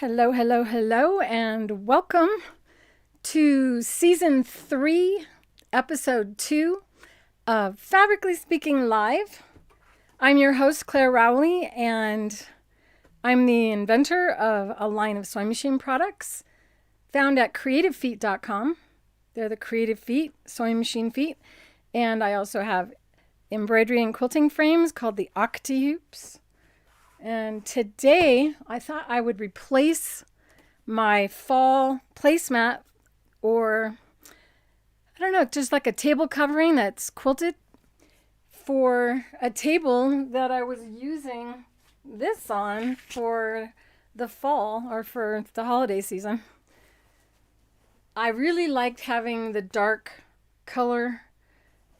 Hello, hello, hello, and welcome to Season 3, Episode 2 of Fabrically Speaking Live. I'm your host, Clare Rowley, and I'm the inventor of a line of sewing machine products found at creativefeet.com. They're the Creative Feet, sewing machine feet, and I also have embroidery and quilting frames called the Octi-Hoops. And today I thought I would replace my fall placemat, or I don't know, just like a table covering that's quilted, for a table that I was using this on for the fall or for the holiday season. I really liked having the dark color,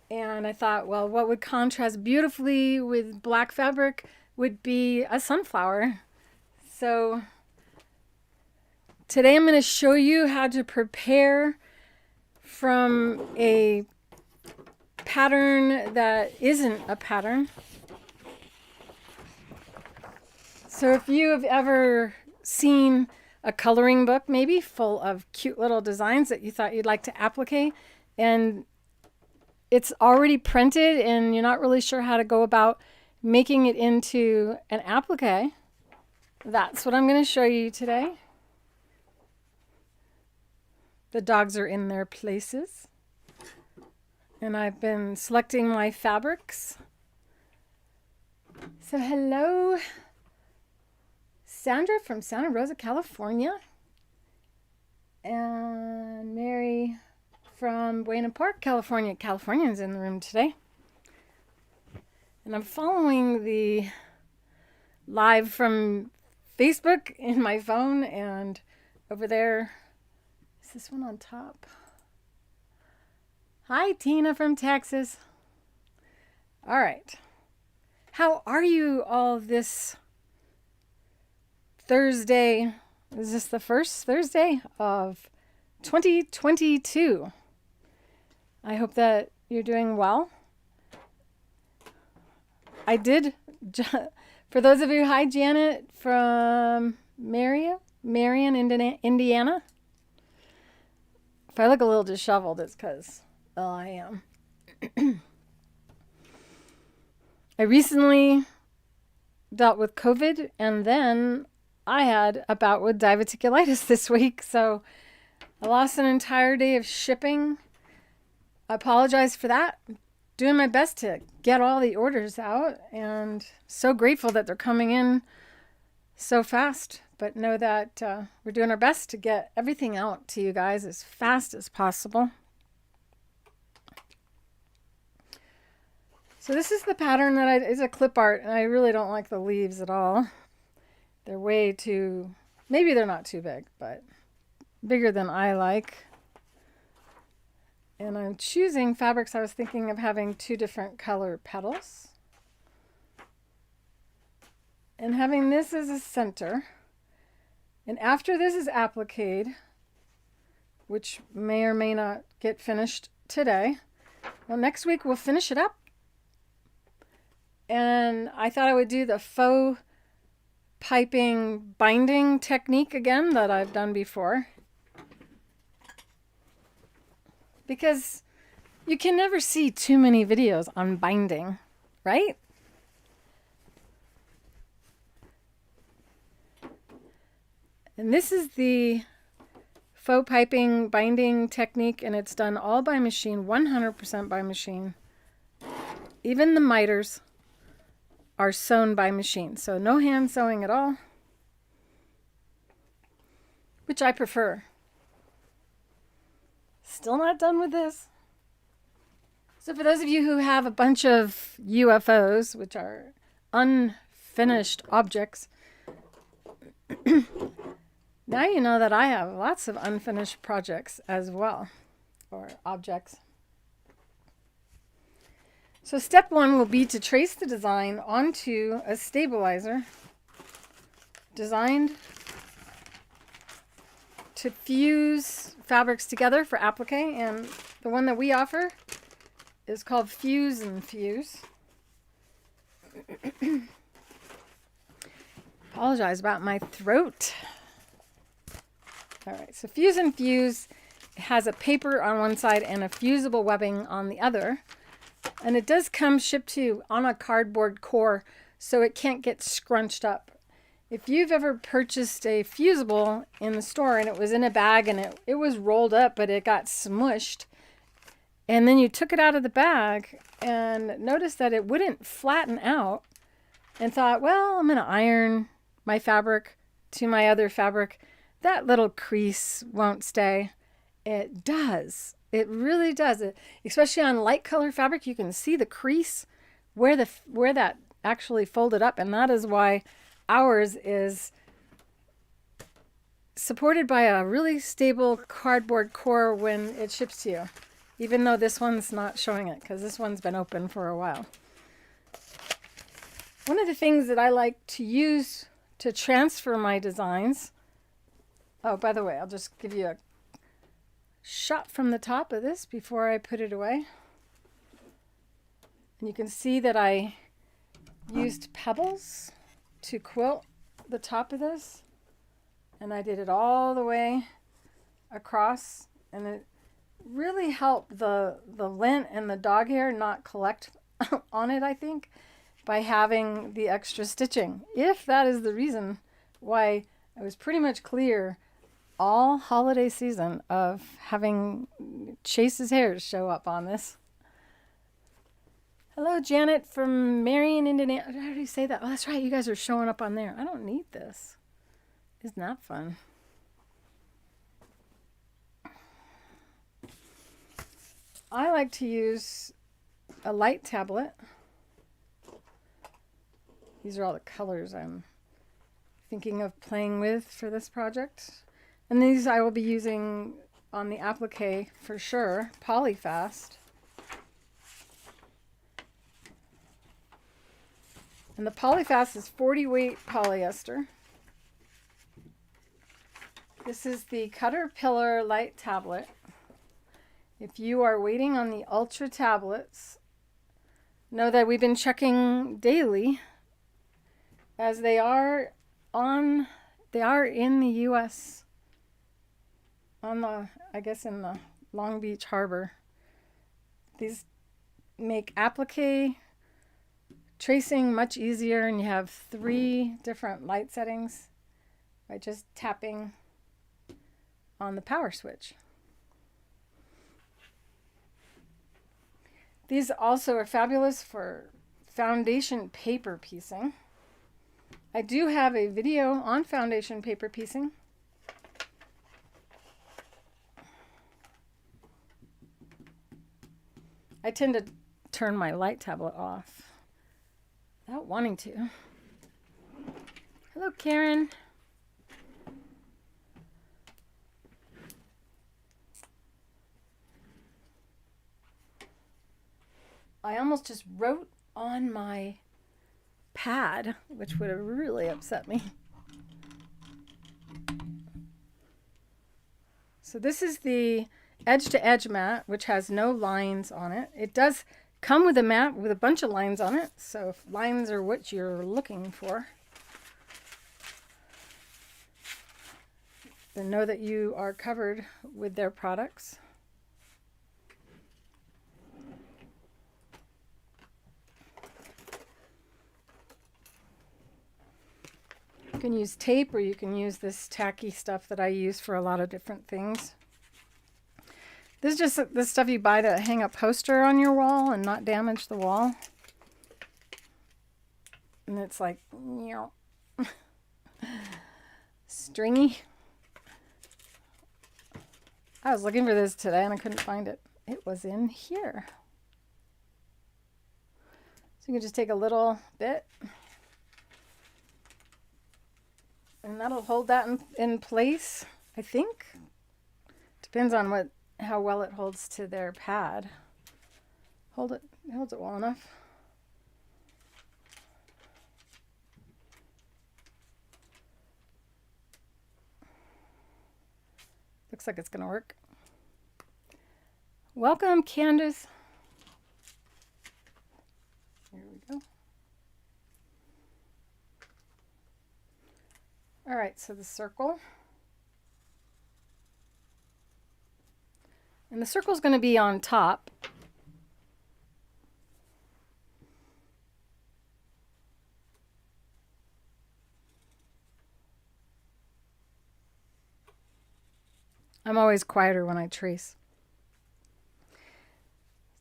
and I thought, well, what would contrast beautifully with black fabric would be a sunflower. So today I'm going to show you how to prepare from a pattern that isn't a pattern. So if you have ever seen a coloring book maybe full of cute little designs that you thought you'd like to applique, and it's already printed and you're not really sure how to go about making it into an applique, that's what I'm going to show you today. The dogs are in their places, and I've been selecting my fabrics. So hello, Sandra from Santa Rosa, California, and Mary from Buena Park, California. Californians in the room today. And I'm following the live from Facebook in my phone, and over there, is this one on top? Hi, Tina from Texas. All right. How are you all this Thursday? Is this the first Thursday of 2022? I hope that you're doing well. I did, for those of you, hi Janet from Marion, Indiana. If I look a little disheveled, it's because, well, I am. I recently dealt with COVID, and then I had a bout with diverticulitis this week, so I lost an entire day of shipping. I apologize for that. Doing my best to get all the orders out, and so grateful that they're coming in so fast. But know that we're doing our best to get everything out to you guys as fast as possible. So this is the pattern that is a clip art, and I really don't like the leaves at all. They're way too, maybe they're not too big, but bigger than I like. And I'm choosing fabrics. I was thinking of having two different color petals, and having this as a center. And after this is appliqued, which may or may not get finished today, well, next week we'll finish it up. And I thought I would do the faux piping binding technique again that I've done before, because you can never see too many videos on binding, right? And this is the faux piping binding technique, and it's done all by machine, 100% by machine. Even the miters are sewn by machine, so no hand sewing at all, which I prefer. Still not done with this. So for those of you who have a bunch of UFOs, which are unfinished objects, now you know that I have lots of unfinished projects as well, or objects. So step one will be to trace the design onto a stabilizer designed to fuse fabrics together for applique, and the one that we offer is called Fuse and Fuse. Apologize about my throat. All right, so Fuse and Fuse has a paper on one side and a fusible webbing on the other. And it does come shipped to you on a cardboard core, so it can't get scrunched up. If you've ever purchased a fusible in the store and it was in a bag and it was rolled up, but it got smushed, and then you took it out of the bag and noticed that it wouldn't flatten out and thought, well, I'm going to iron my fabric to my other fabric, that little crease won't stay. It does. It really does. Especially on light color fabric, you can see the crease where that actually folded up, and that is why ours is supported by a really stable cardboard core when it ships to you, even though this one's not showing it because this one's been open for a while. One of the things that I like to use to transfer my designs, oh, by the way, I'll just give you a shot from the top of this before I put it away. And you can see that I used pebbles to quilt the top of this, and I did it all the way across, and it really helped the lint and the dog hair not collect on it, I think, by having the extra stitching. If that is the reason why I was pretty much clear all holiday season of having Chase's hairs show up on this. Hello, Janet from Marion, Indiana. How do you say that? Oh, that's right. You guys are showing up on there. I don't need this. Isn't that fun? I like to use a light tablet. These are all the colors I'm thinking of playing with for this project. And these I will be using on the applique for sure, PolyFast. And the PolyFast is 40 weight polyester. This is the Caterpillar light tablet. If you are waiting on the Ultra tablets, know that we've been checking daily as they are in the US, on the, I guess in the Long Beach Harbor. These make applique tracing much easier, and you have 3 different light settings by just tapping on the power switch. These also are fabulous for foundation paper piecing. I do have a video on foundation paper piecing. I tend to turn my light tablet off without wanting to. Hello, Karen. I almost just wrote on my pad, which would have really upset me. So this is the edge-to-edge mat, which has no lines on it. It does come with a mat with a bunch of lines on it, so if lines are what you're looking for, then know that you are covered with their products. You can use tape, or you can use this tacky stuff that I use for a lot of different things. This is just the stuff you buy to hang a poster on your wall and not damage the wall. And it's like, stringy. I was looking for this today and I couldn't find it. It was in here. So you can just take a little bit, and that'll hold that in place, I think. Depends on how well it holds to their pad. It holds it well enough. Looks like it's gonna work. Welcome, Candace. Here we go. All right, so the circle. And the circle's going to be on top. I'm always quieter when I trace.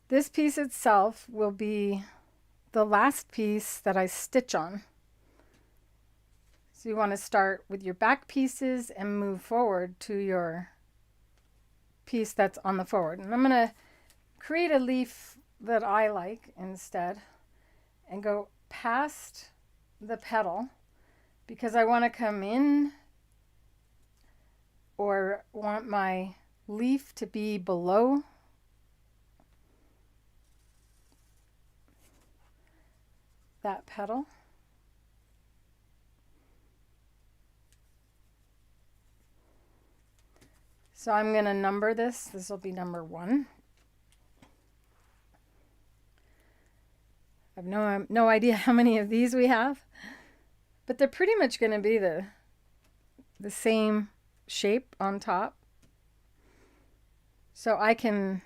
This piece itself will be the last piece that I stitch on. So you want to start with your back pieces and move forward to your piece that's on the forward. And I'm going to create a leaf that I like instead and go past the petal because I want to come in or want my leaf to be below that petal. So I'm going to number this. This will be number 1. I have no idea how many of these we have, but they're pretty much going to be the same shape on top. So I can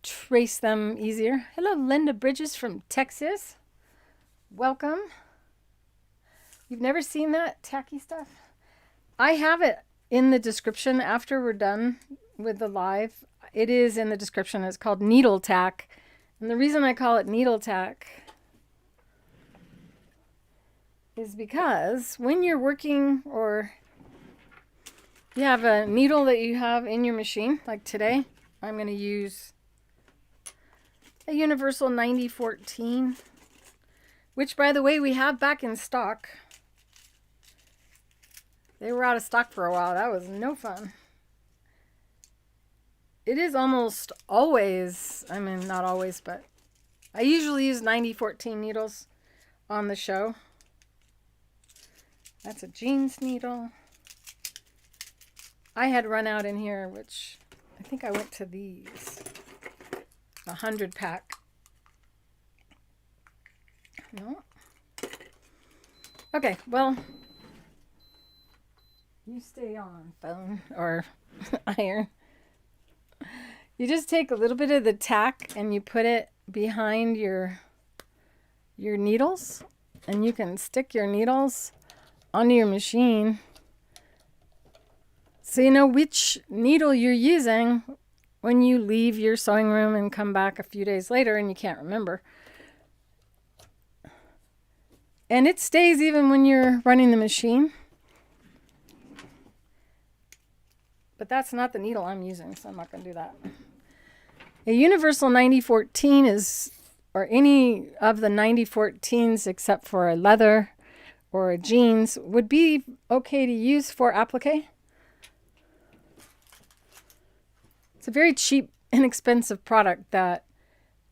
trace them easier. Hello, Linda Bridges from Texas. Welcome. You've never seen that tacky stuff? I have it in the description after we're done with the live. It is in the description. It's called needle tack. And the reason I call it needle tack is because when you're working or you have a needle that you have in your machine, like today, I'm going to use a Universal 9014, which by the way, we have back in stock. They were out of stock for a while. That was no fun. It is almost always, I mean, not always, but I usually use 9014 needles on the show. That's a jeans needle. I had run out in here, which I think I went to these. 100 pack. No. Okay, well, you stay on, phone or iron. You just take a little bit of the tack and you put it behind your needles, and you can stick your needles onto your machine so you know which needle you're using when you leave your sewing room and come back a few days later and you can't remember. And it stays even when you're running the machine. But that's not the needle I'm using, so I'm not going to do that. A Universal 9014 is, or any of the 9014s except for a leather or a jeans, would be okay to use for applique. It's a very cheap, inexpensive product that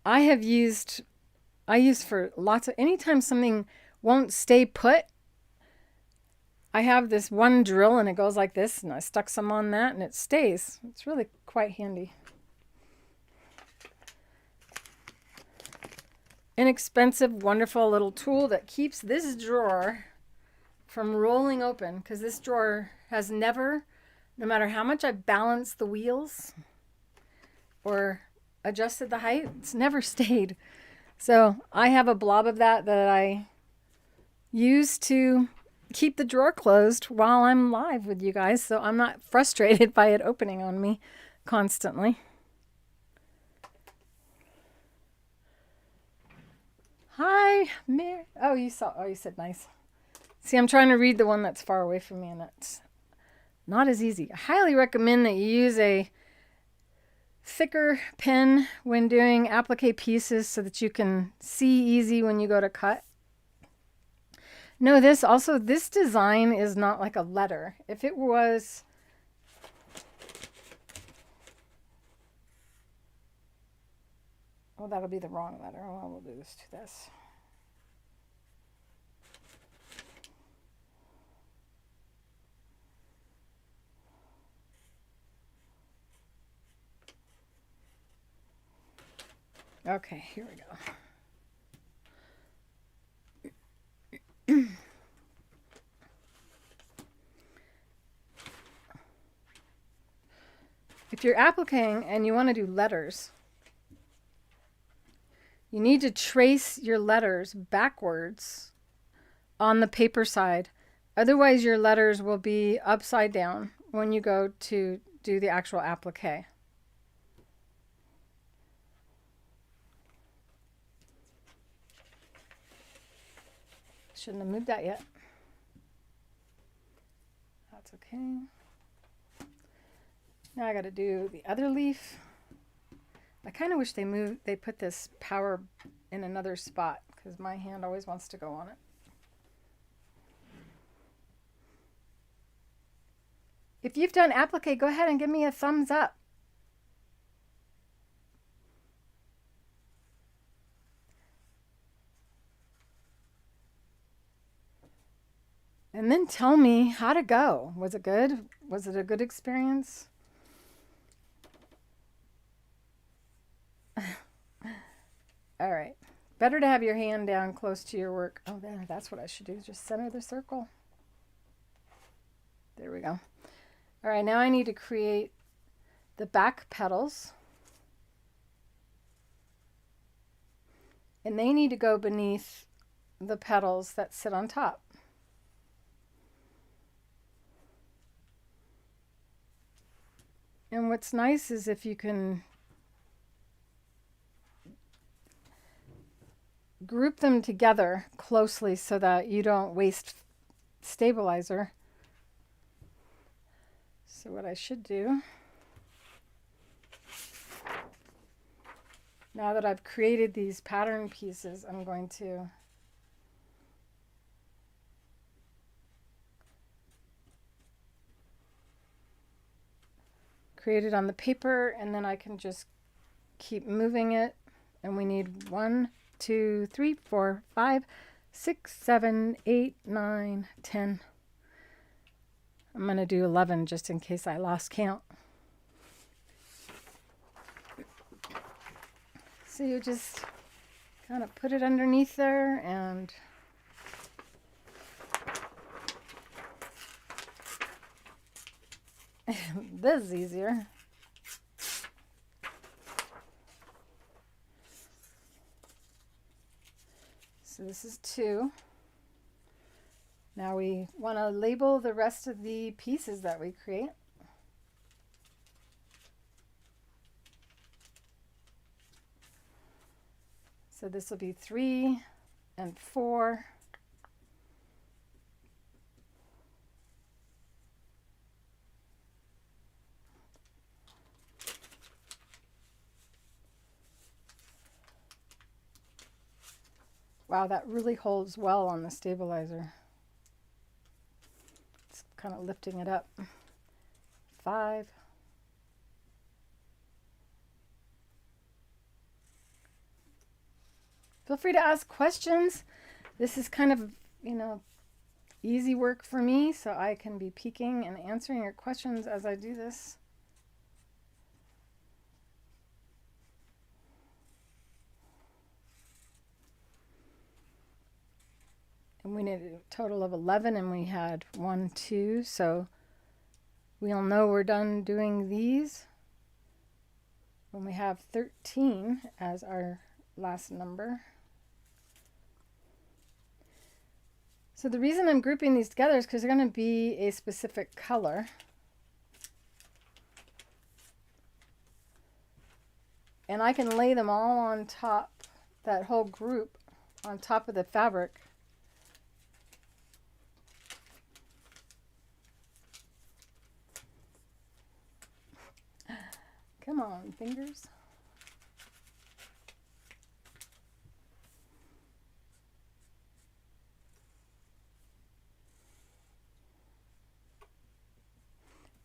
I have used. I use for lots of, anytime something won't stay put, I have this one drill and it goes like this, and I stuck some on that and it stays. It's really quite handy. Inexpensive, wonderful little tool that keeps this drawer from rolling open, because this drawer has never, no matter how much I balanced the wheels or adjusted the height, it's never stayed. So I have a blob of that I use to keep the drawer closed while I'm live with you guys, so I'm not frustrated by it opening on me constantly. Hi, Mary. Oh, you said nice. See, I'm trying to read the one that's far away from me, and it's not as easy. I highly recommend that you use a thicker pen when doing applique pieces so that you can see easy when you go to cut. No, this design is not like a letter. If it was, oh, that'll be the wrong letter. Oh, we'll do this to this. Okay, here we go. if you're appliquing and you want to do letters, you need to trace your letters backwards on the paper side. Otherwise, your letters will be upside down when you go to do the actual applique. Shouldn't have moved that yet. That's okay. Now I got to do the other leaf. I kind of wish they put this power in another spot because my hand always wants to go on it. If you've done applique, go ahead and give me a thumbs up. And then tell me how'd it go. Was it good? Was it a good experience? All right. Better to have your hand down close to your work. Oh, there. That's what I should do. Just center the circle. There we go. All right. Now I need to create the back petals. And they need to go beneath the petals that sit on top. And what's nice is if you can group them together closely so that you don't waste stabilizer. So what I should do, now that I've created these pattern pieces, I'm going to create it on the paper, and then I can just keep moving it. And we need 1, 2, 3, 4, 5, 6, 7, 8, 9, 10. I'm going to do 11 just in case I lost count. So you just kind of put it underneath there and this is easier. So this is 2. Now we want to label the rest of the pieces that we create. So this will be 3 and 4. Wow, that really holds well on the stabilizer. It's kind of lifting it up. 5. Feel free to ask questions. This is kind of, easy work for me, so I can be peeking and answering your questions as I do this. And we need a total of 11, and we had 1, 2, so we'll know we're done doing these when we have 13 as our last number. So the reason I'm grouping these together is because they're going to be a specific color. And I can lay them all on top, that whole group on top of the fabric. Come on, fingers.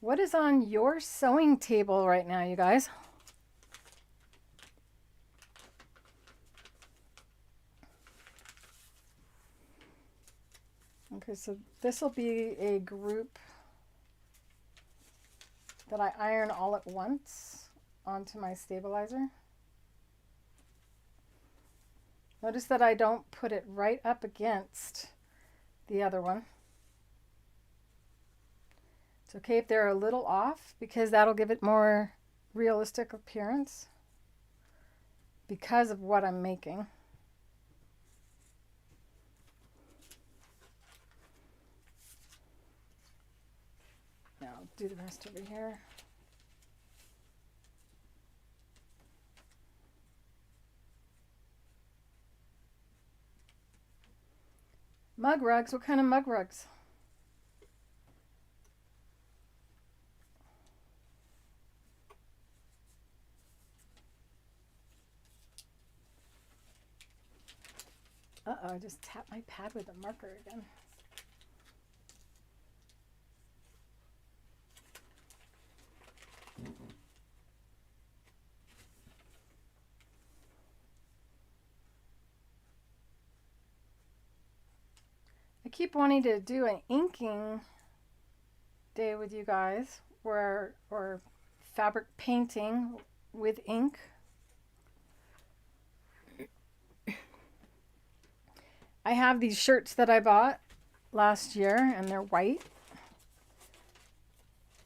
What is on your sewing table right now, you guys? Okay, so this will be a group that I iron all at once onto my stabilizer. Notice that I don't put it right up against the other one. It's okay if they're a little off because that'll give it more realistic appearance because of what I'm making. Now I'll do the rest over here. Mug rugs. What kind of mug rugs? Uh-oh, I just tapped my pad with a marker again. I keep wanting to do an inking day with you guys, or fabric painting with ink. I have these shirts that I bought last year, and they're white,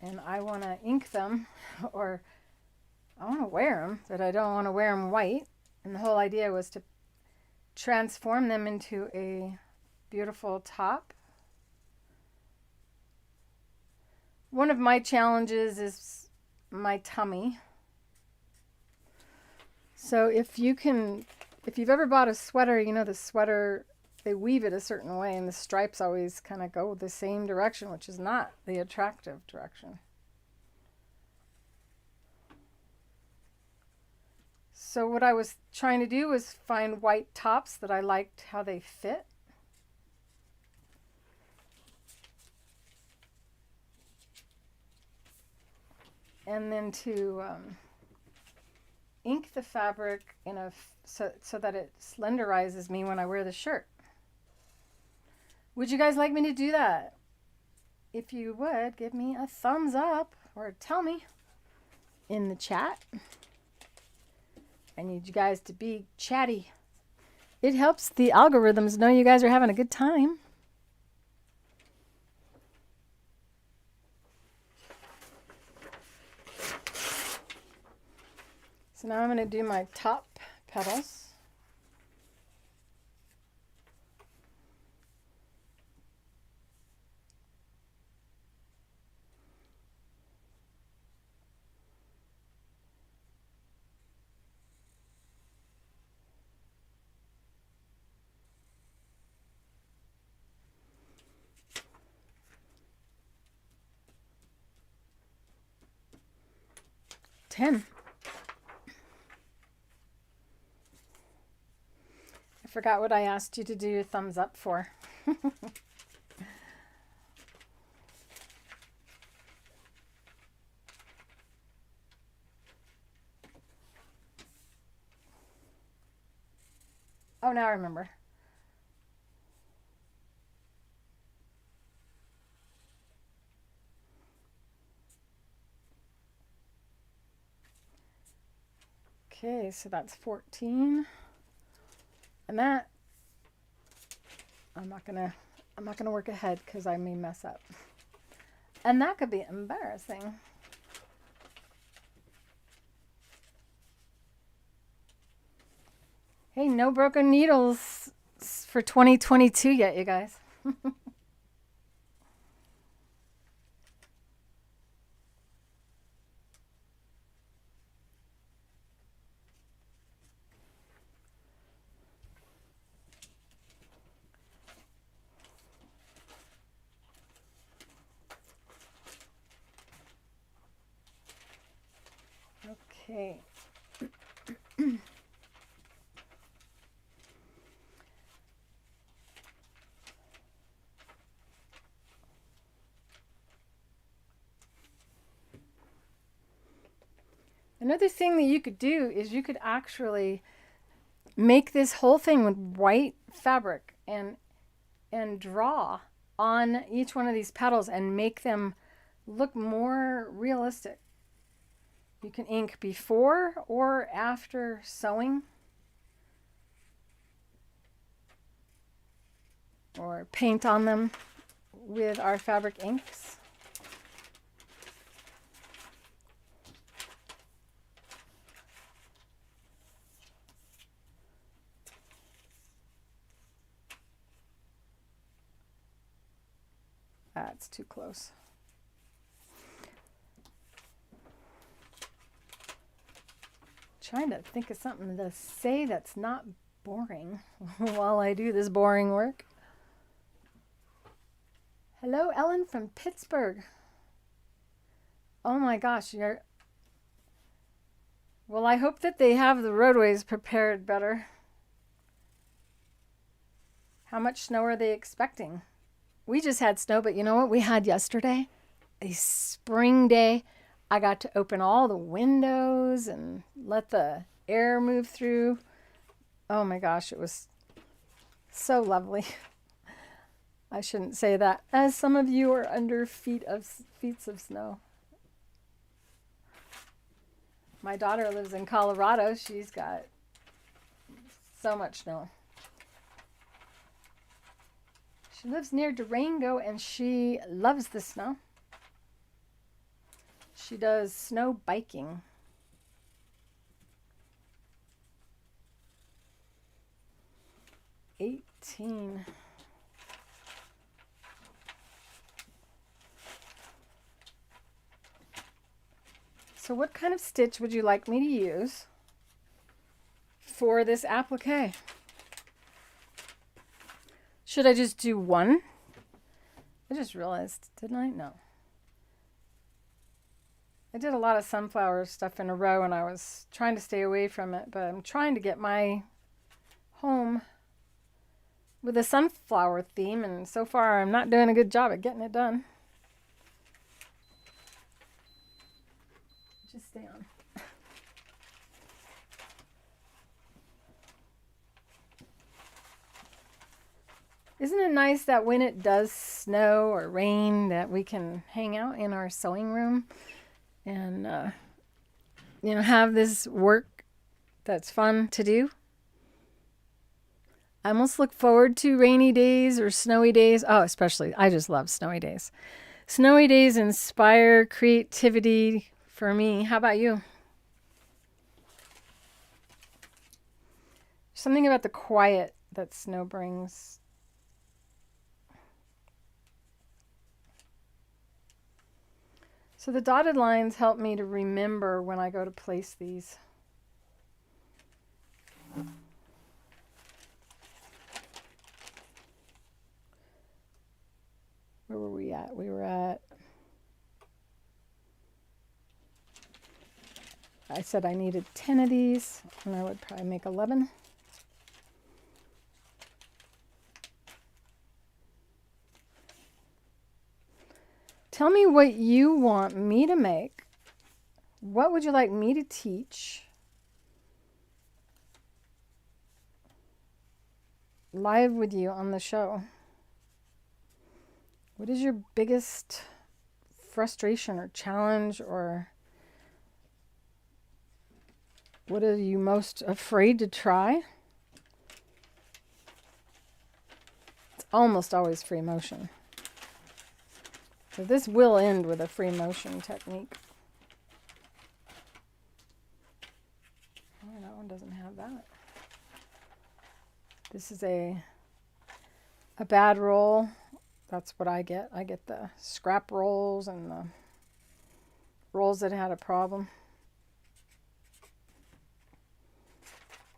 and I want to ink them, or I want to wear them, but I don't want to wear them white. And the whole idea was to transform them into a beautiful top. One of my challenges is my tummy. So if you've ever bought a sweater, you know the sweater, they weave it a certain way and the stripes always kind of go the same direction, which is not the attractive direction. So what I was trying to do was find white tops that I liked how they fit. And then to ink the fabric so that it slenderizes me when I wear the shirt. Would you guys like me to do that? If you would, give me a thumbs up or tell me in the chat. I need you guys to be chatty. It helps the algorithms know you guys are having a good time. So now I'm going to do my top petals. I forgot what I asked you to do a thumbs up for. Oh, now I remember. Okay, so that's 14. And that I'm not gonna work ahead because I may mess up. And that could be embarrassing. Hey, no broken needles for 2022 yet, you guys. Okay. Another thing that you could do is you could actually make this whole thing with white fabric and draw on each one of these petals and make them look more realistic. You can ink before or after sewing, or paint on them with our fabric inks. That's too close. Trying to think of something to say that's not boring while I do this boring work. Hello, Ellen from Pittsburgh. Oh my gosh, well, I hope that they have the roadways prepared better. How much snow are they expecting? We just had snow, but you know what we had yesterday? A spring day. I got to open all the windows and let the air move through. Oh my gosh, it was so lovely. I shouldn't say that, as some of you are under feet of snow. My daughter lives in Colorado. She's got so much snow. She lives near Durango and she loves the snow. She does snow biking. $18. So what kind of stitch would you like me to use for this applique? Should I just do one? I just realized, didn't I? No. I did a lot of sunflower stuff in a row and I was trying to stay away from it, but I'm trying to get my home with a sunflower theme, and so far I'm not doing a good job at getting it done. Just stay on. Isn't it nice that when it does snow or rain that we can hang out in our sewing room and have this work that's fun to do? I almost look forward to rainy days or snowy days. Oh, especially, I just love snowy days. Snowy days inspire creativity for me. How about you? Something about the quiet that snow brings. So the dotted lines help me to remember when I go to place these. Where were we at? We were at, I said I needed 10 of these, and I would probably make 11. Tell me what you want me to make. What would you like me to teach live with you on the show? What is your biggest frustration or challenge, or what are you most afraid to try? It's almost always free motion. So this will end with a free motion technique. Oh, that one doesn't have that. This is a bad roll. That's what I get. I get the scrap rolls and the rolls that had a problem.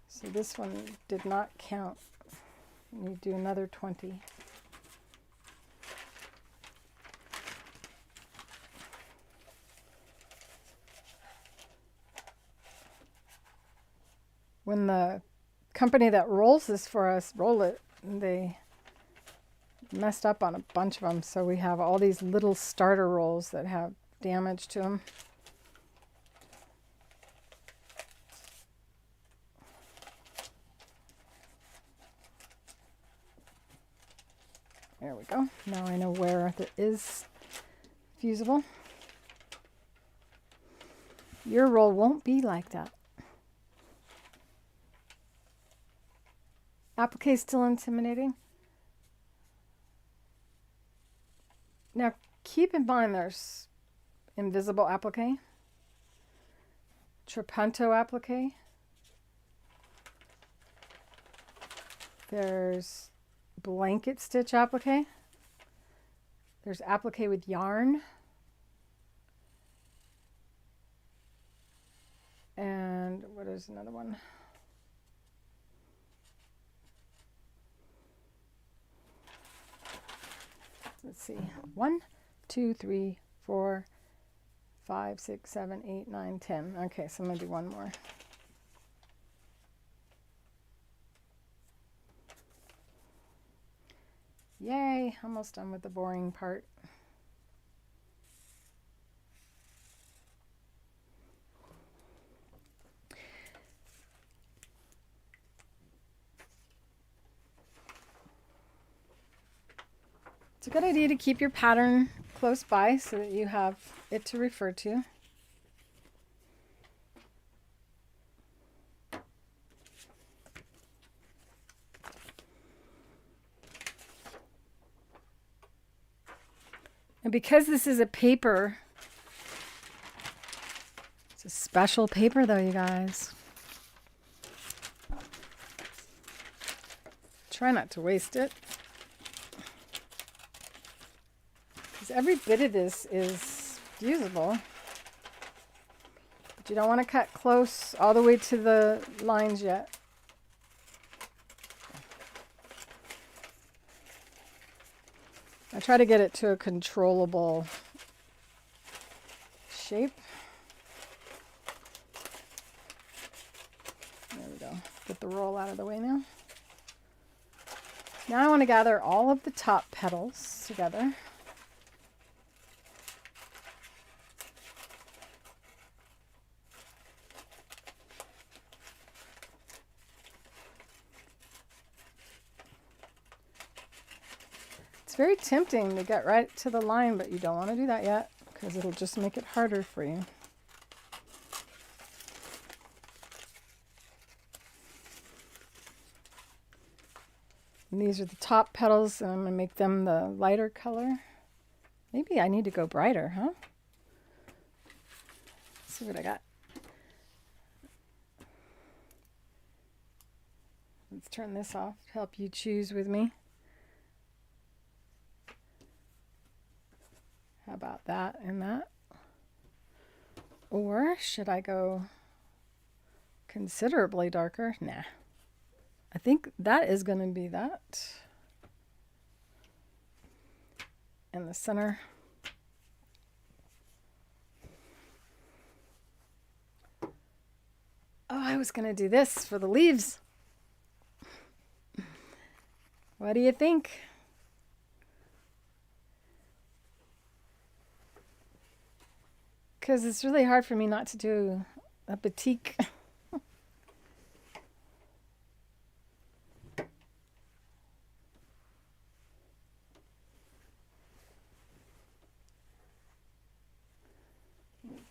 So this one did not count. You do another 20. When the company that rolls this for us roll it, they messed up on a bunch of them, so we have all these little starter rolls that have damage to them. There we go. Now I know where it is fusible. Your roll won't be like that. Applique still intimidating? Now keep in mind there's invisible applique, trapunto applique, there's blanket stitch applique, There's applique with yarn. And what is another one? Let's see. 1, 2, 3, 4, 5, 6, 7, 8, 9, 10. Okay, so I'm going to do one more. Yay, almost done with the boring part. It's a good idea to keep your pattern close by so that you have it to refer to. And because this is a paper, it's a special paper though, you guys. Try not to waste it. Because every bit of this is usable. But you don't want to cut close all the way to the lines yet. I try to get it to a controllable shape. There we go. Get the roll out of the way now. Now I want to gather all of the top petals together. It's very tempting to get right to the line, but you don't want to do that yet because it'll just make it harder for you. And these are the top petals, and I'm going to make them the lighter color. Maybe I need to go brighter, huh? Let's see what I got. Let's turn this off to help you choose with me. How about that and that? Or should I go considerably darker? Nah. I think that is going to be that. In the center. Oh, I was going to do this for the leaves. What do you think? Because it's really hard for me not to do a batik. The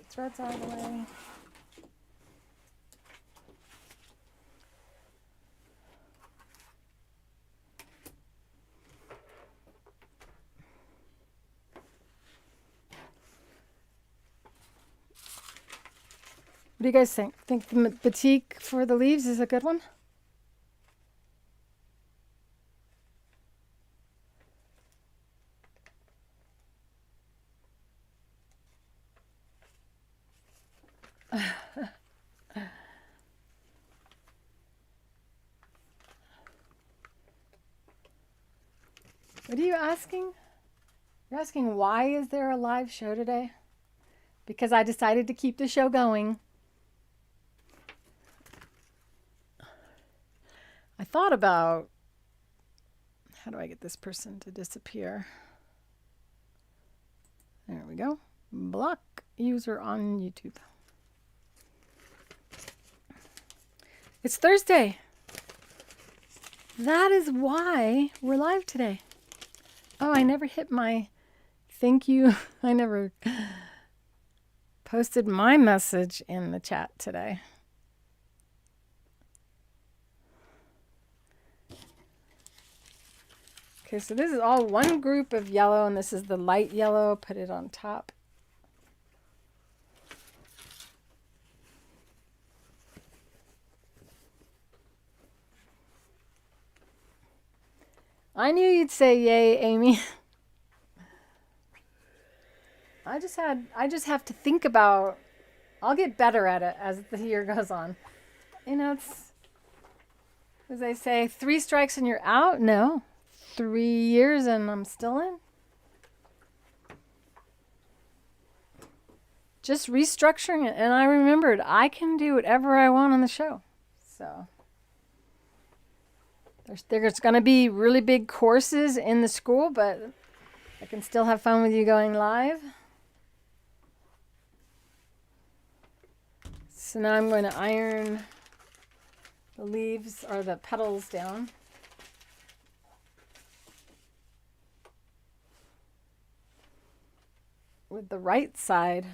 threads out of the way. What do you guys think? Think the batik for the leaves is a good one? What are you asking? You're asking why is there a live show today? Because I decided to keep the show going. I thought about, how do I get this person to disappear? There we go. Block user on YouTube. It's Thursday. That is why we're live today. Oh, I never hit my thank you. I never posted my message in the chat today. Okay, so this is all one group of yellow, and this is the light yellow. Put it on top. I knew you'd say yay, Amy. I just have to think about, I'll get better at it as the year goes on. You know, it's, as they say, 3 strikes and you're out. No, 3 years and I'm still in. Just restructuring it. And I remembered I can do whatever I want on the show. So there's going to be really big courses in the school, but I can still have fun with you going live. So now I'm going to iron the leaves or the petals down. With the right side.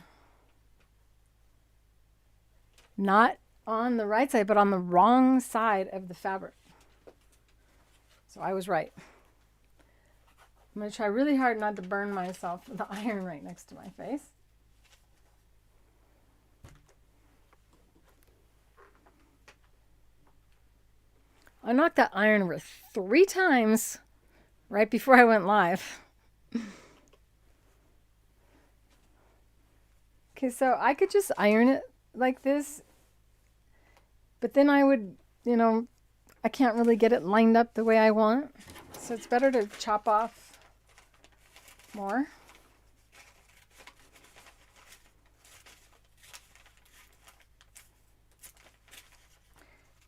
Not on the right side, but on the wrong side of the fabric. So I was right. I'm going to try really hard not to burn myself with the iron right next to my face. I knocked that iron over 3 times right before I went live. Okay, so I could just iron it like this, but then I would, you know, I can't really get it lined up the way I want. So it's better to chop off more.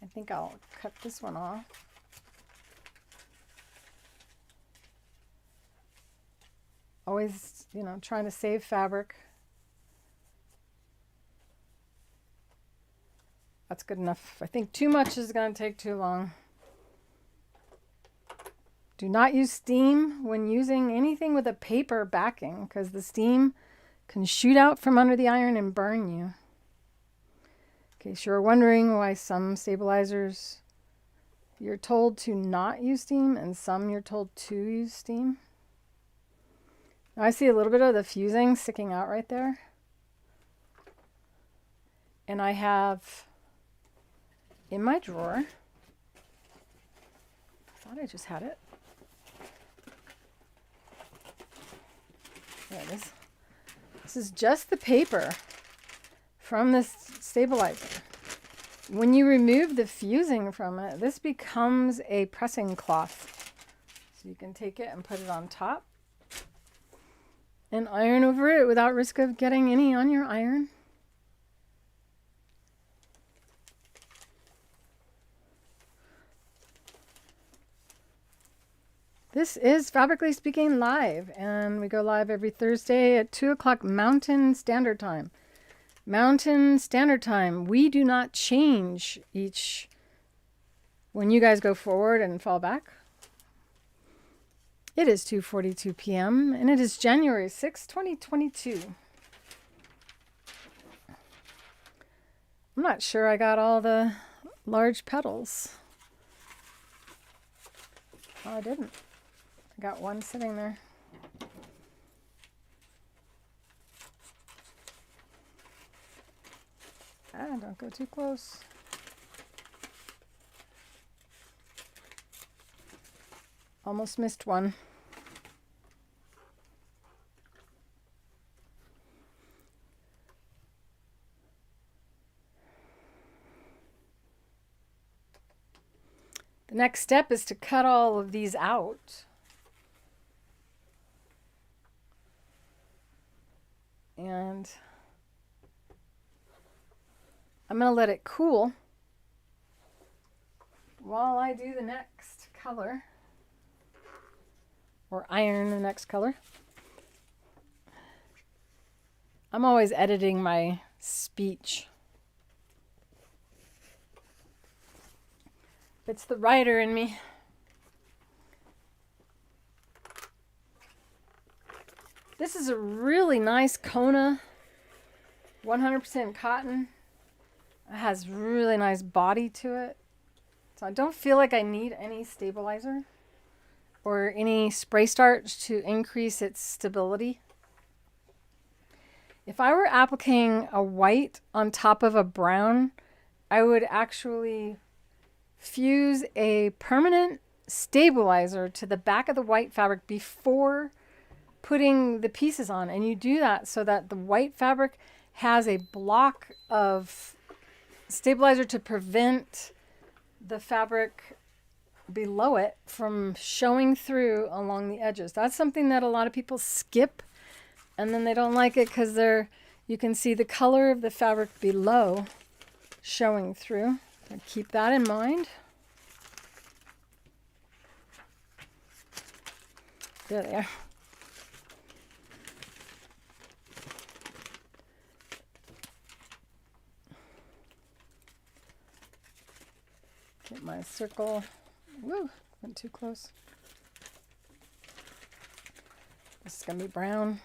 I think I'll cut this one off. Always, you know, trying to save fabric. That's good enough. I think too much is going to take too long. Do not use steam when using anything with a paper backing, because the steam can shoot out from under the iron and burn you. In case you're wondering why some stabilizers you're told to not use steam and some you're told to use steam. Now I see a little bit of the fusing sticking out right there. And I have in my drawer, I thought I just had it. There it is. This is just the paper from this stabilizer. When you remove the fusing from it, this becomes a pressing cloth. So you can take it and put it on top and iron over it without risk of getting any on your iron. This is Fabrically Speaking Live, and we go live every Thursday at 2 o'clock Mountain Standard Time. Mountain Standard Time. We do not change each when you guys go forward and fall back. It is 2:42 p.m. and it is January 6, 2022. I'm not sure I got all the large petals. Oh, I didn't. I got one sitting there. Ah, don't go too close. Almost missed one. The next step is to cut all of these out. And I'm going to let it cool while I do the next color, or iron the next color. I'm always editing my speech. It's the writer in me. This is a really nice Kona, 100% cotton. It has really nice body to it. So I don't feel like I need any stabilizer or any spray starch to increase its stability. If I were appliquing a white on top of a brown, I would actually fuse a permanent stabilizer to the back of the white fabric before putting the pieces on. And you do that so that the white fabric has a block of stabilizer to prevent the fabric below it from showing through along the edges. That's something that a lot of people skip, and then they don't like it because you can see the color of the fabric below showing through. So keep that in mind. There they are. Get my circle. Woo, went too close. This is going to be brown.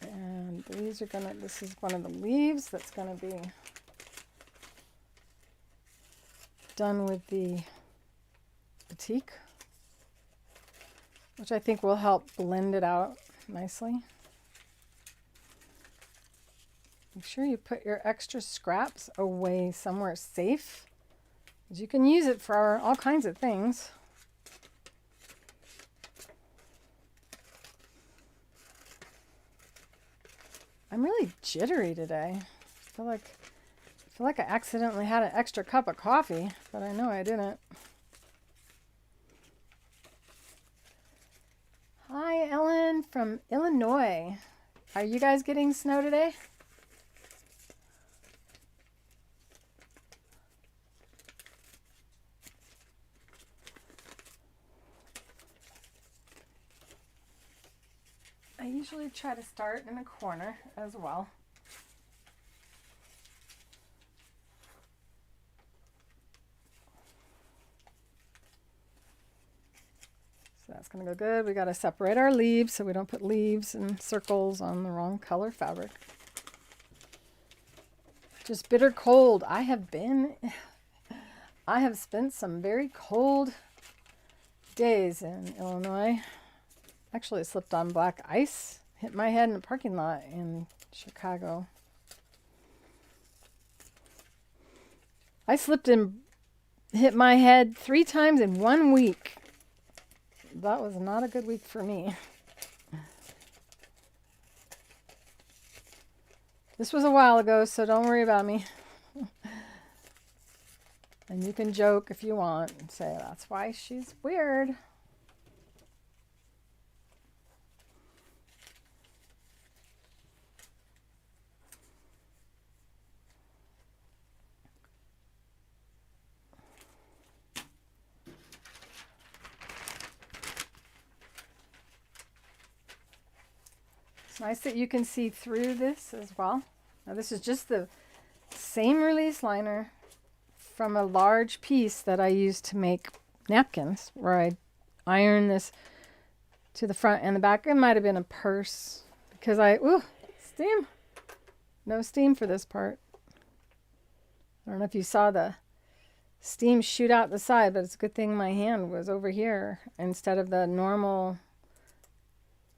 And these are going to, this is one of the leaves that's going to be done with the batik, which I think will help blend it out nicely. Make sure you put your extra scraps away somewhere safe, because you can use it for all kinds of things. I'm really jittery today. I feel like I accidentally had an extra cup of coffee, but I know I didn't. Hi, Ellen from Illinois. Are you guys getting snow today? I usually try to start in a corner as well. So that's going to go good. We got to separate our leaves so we don't put leaves and circles on the wrong color fabric. Just bitter cold. I have spent some very cold days in Illinois. Actually, I slipped on black ice, hit my head in a parking lot in Chicago. I slipped and hit my head 3 times in 1 week. That was not a good week for me. This was a while ago, so don't worry about me. And you can joke if you want and say, that's why she's weird. Nice that you can see through this as well. Now this is just the same release liner from a large piece that I used to make napkins, where I iron this to the front and the back. It might have been a purse because steam. No steam for this part. I don't know if you saw the steam shoot out the side, but it's a good thing my hand was over here instead of the normal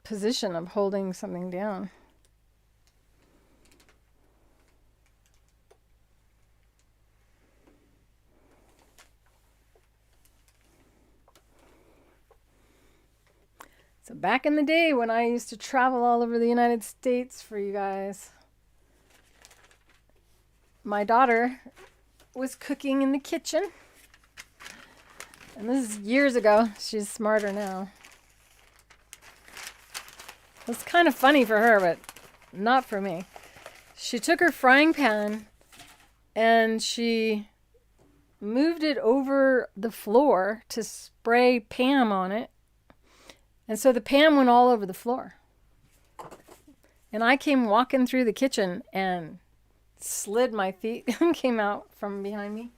position of holding something down. So back in the day when I used to travel all over the United States for you guys, my daughter was cooking in the kitchen. And this is years ago. She's smarter now. It's kind of funny for her, but not for me. She took her frying pan and she moved it over the floor to spray Pam on it. And so the Pam went all over the floor. And I came walking through the kitchen and slid my feet and came out from behind me.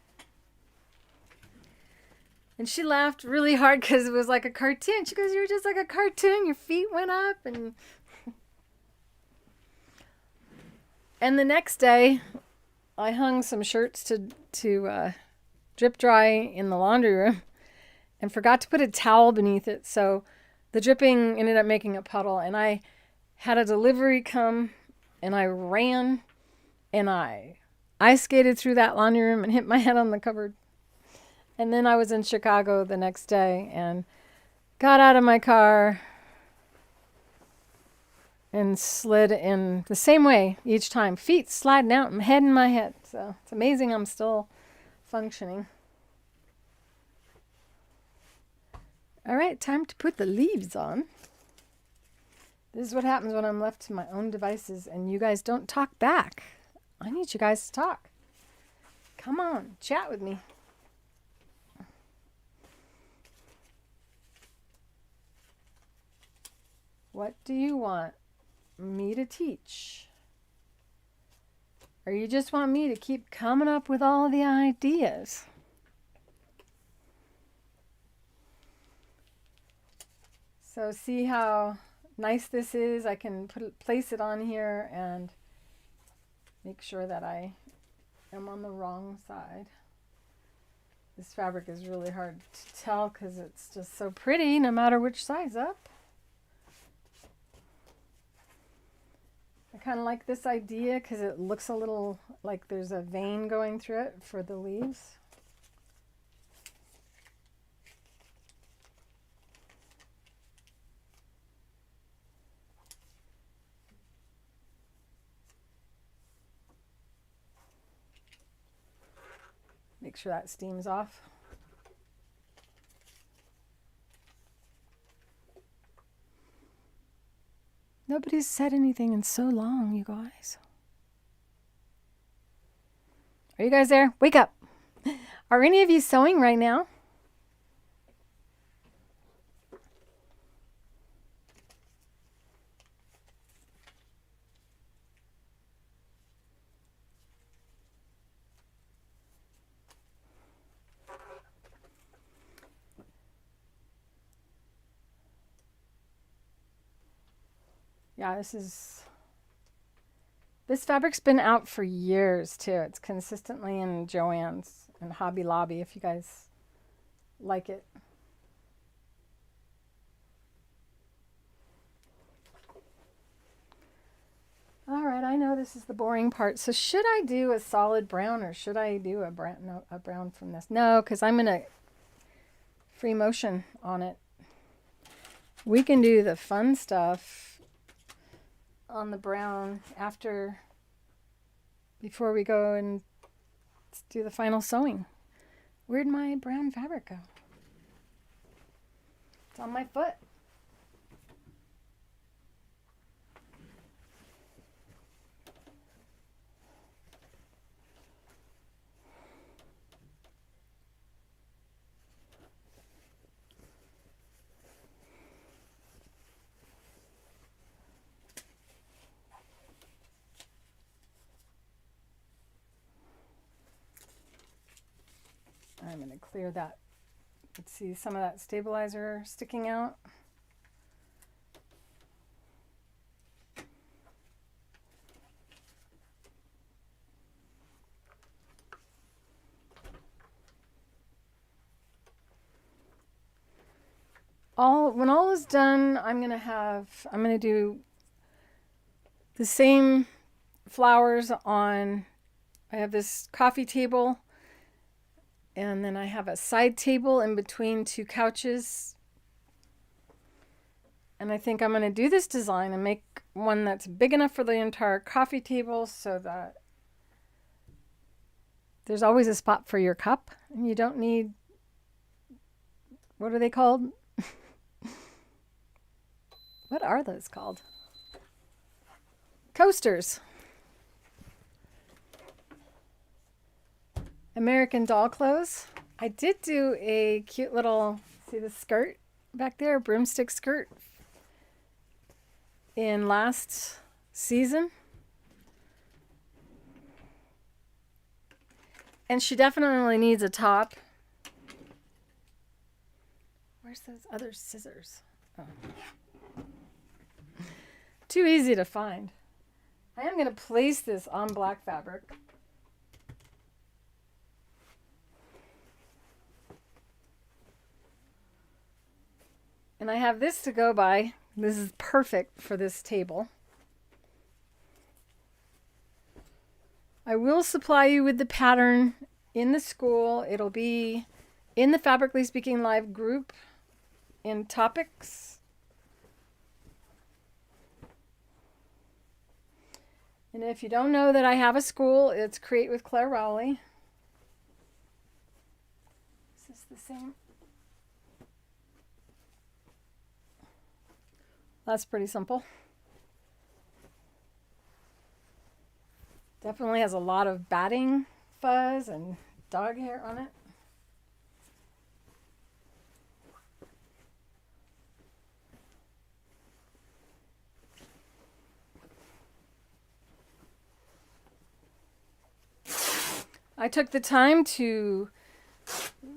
And she laughed really hard because it was like a cartoon. She goes, "You're just like a cartoon. Your feet went up." And the next day, I hung some shirts to drip dry in the laundry room and forgot to put a towel beneath it. So the dripping ended up making a puddle. And I had a delivery come and I ran And I skated through that laundry room and hit my head on the cupboard. And then I was in Chicago the next day and got out of my car and slid in the same way each time. Feet sliding out and head in my head. So it's amazing I'm still functioning. All right, time to put the leaves on. This is what happens when I'm left to my own devices and you guys don't talk back. I need you guys to talk. Come on, chat with me. What do you want me to teach? Or you just want me to keep coming up with all the ideas? So see how nice this is? I can place it on here and make sure that I am on the wrong side. This fabric is really hard to tell because it's just so pretty no matter which side's up. I kind of like this idea because it looks a little like there's a vein going through it for the leaves. Make sure that steams off. Nobody's said anything in so long, you guys. Are you guys there? Wake up. Are any of you sewing right now? Yeah, this fabric's been out for years too. It's consistently in Joann's and Hobby Lobby if you guys like it. All right, I know this is the boring part. So should I do a solid brown or should I do a brown from this? No, because I'm going to free motion on it. We can do the fun stuff on the brown before we go and do the final sewing. Where'd my brown fabric go? It's on my foot. I'm going to clear that. Let's see some of that stabilizer sticking out. When all is done, I'm going to do the same flowers on, I have this coffee table. And then I have a side table in between two couches. And I think I'm going to do this design and make one that's big enough for the entire coffee table so that there's always a spot for your cup. And you don't need, what are they called? What are those called? Coasters. American Doll clothes. I did do a cute little, see the skirt back there, broomstick skirt in last season. And she definitely needs a top. Where's those other scissors? Oh. Too easy to find. I am going to place this on black fabric. And I have this to go by. This is perfect for this table. I will supply you with the pattern in the school. It'll be in the Fabrically Speaking Live group in topics. And if you don't know that I have a school, it's Create with Clare Rowley. Is this the same? That's pretty simple. Definitely has a lot of batting fuzz and dog hair on it. I took the time to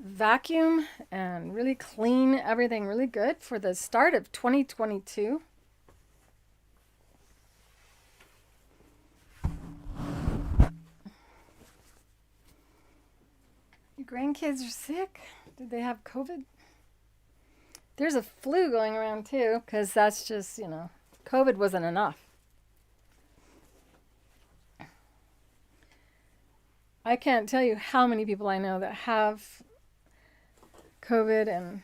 vacuum and really clean everything really good for the start of 2022. Your grandkids are sick? Did they have COVID? There's a flu going around too, because that's just, COVID wasn't enough. I can't tell you how many people I know that have COVID and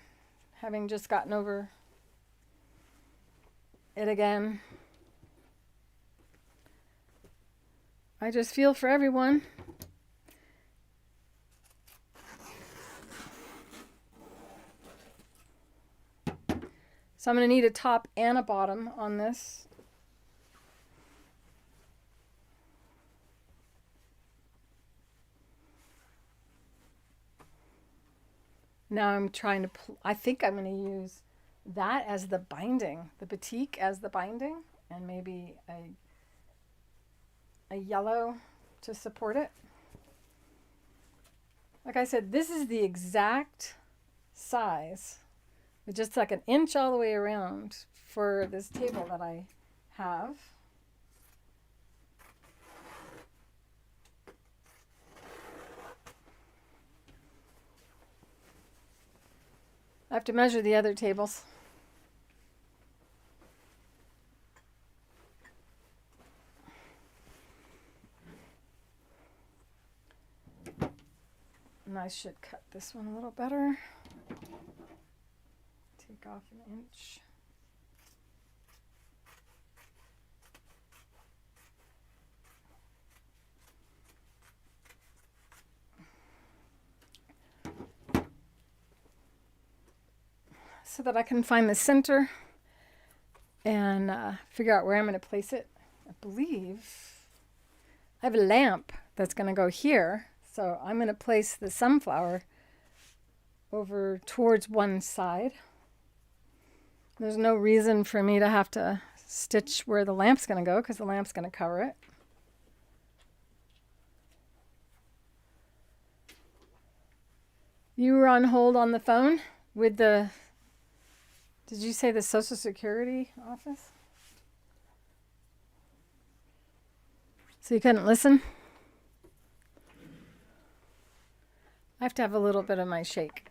having just gotten over it again. I just feel for everyone. So I'm going to need a top and a bottom on this. Now I'm trying to, I think I'm going to use that as the binding, the batik as the binding, and maybe a yellow to support it. Like I said, this is the exact size, with just like an inch all the way around for this table that I have. I have to measure the other tables. And I should cut this one a little better. Take off an inch. So that I can find the center and figure out where I'm going to place it. I believe I have a lamp that's going to go here. So I'm going to place the sunflower over towards one side. There's no reason for me to have to stitch where the lamp's going to go because the lamp's going to cover it. You were on hold on the phone with the... Did you say the Social Security office? So you couldn't listen? I have to have a little bit of my shake.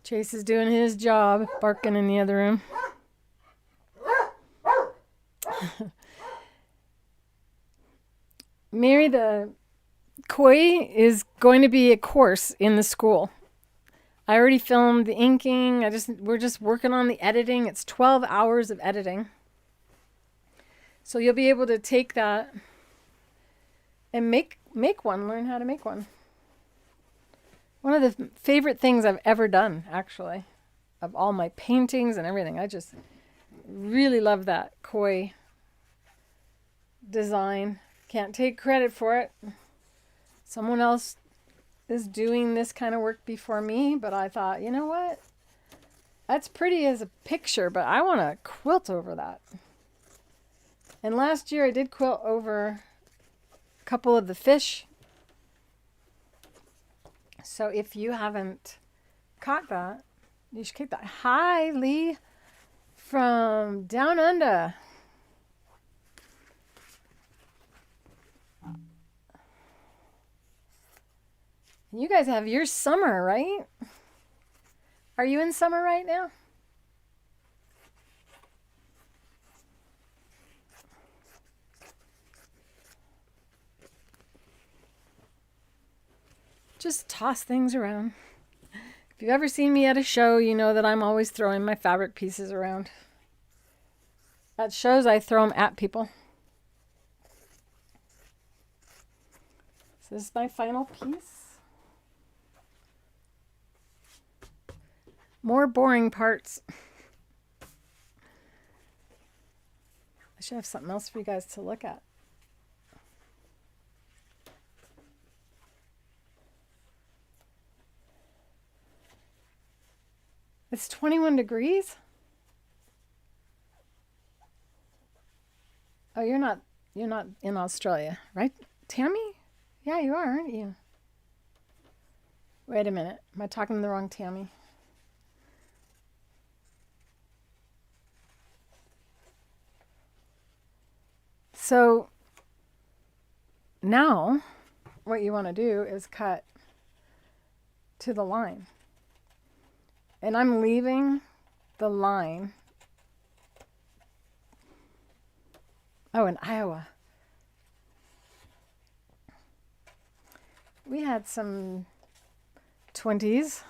Chase is doing his job, barking in the other room. Mary, the koi is going to be a course in the school. I already filmed the inking. We're just working on the editing. It's 12 hours of editing. So you'll be able to take that and make one, learn how to make one. One of the favorite things I've ever done, actually, of all my paintings and everything. I just really love that koi design. Can't take credit for it. Someone else is doing this kind of work before me, but I thought, you know what? That's pretty as a picture, but I want to quilt over that. And last year I did quilt over a couple of the fish. So if you haven't caught that, you should keep that. Hi, Lee from Down Under. You guys have your summer, right? Are you in summer right now? just toss things around. If you've ever seen me at a show, you know that I'm always throwing my fabric pieces around. At shows, I throw them at people. So this is my final piece. More boring parts. I should have something else for you guys to look at. It's 21 degrees. Oh, you're not in Australia, right, Tammy? Yeah, you are, aren't you? Wait a minute. Am I talking to the wrong Tammy? So now what you want to do is cut to the line. And I'm leaving the line. Oh, in Iowa. We had some 20s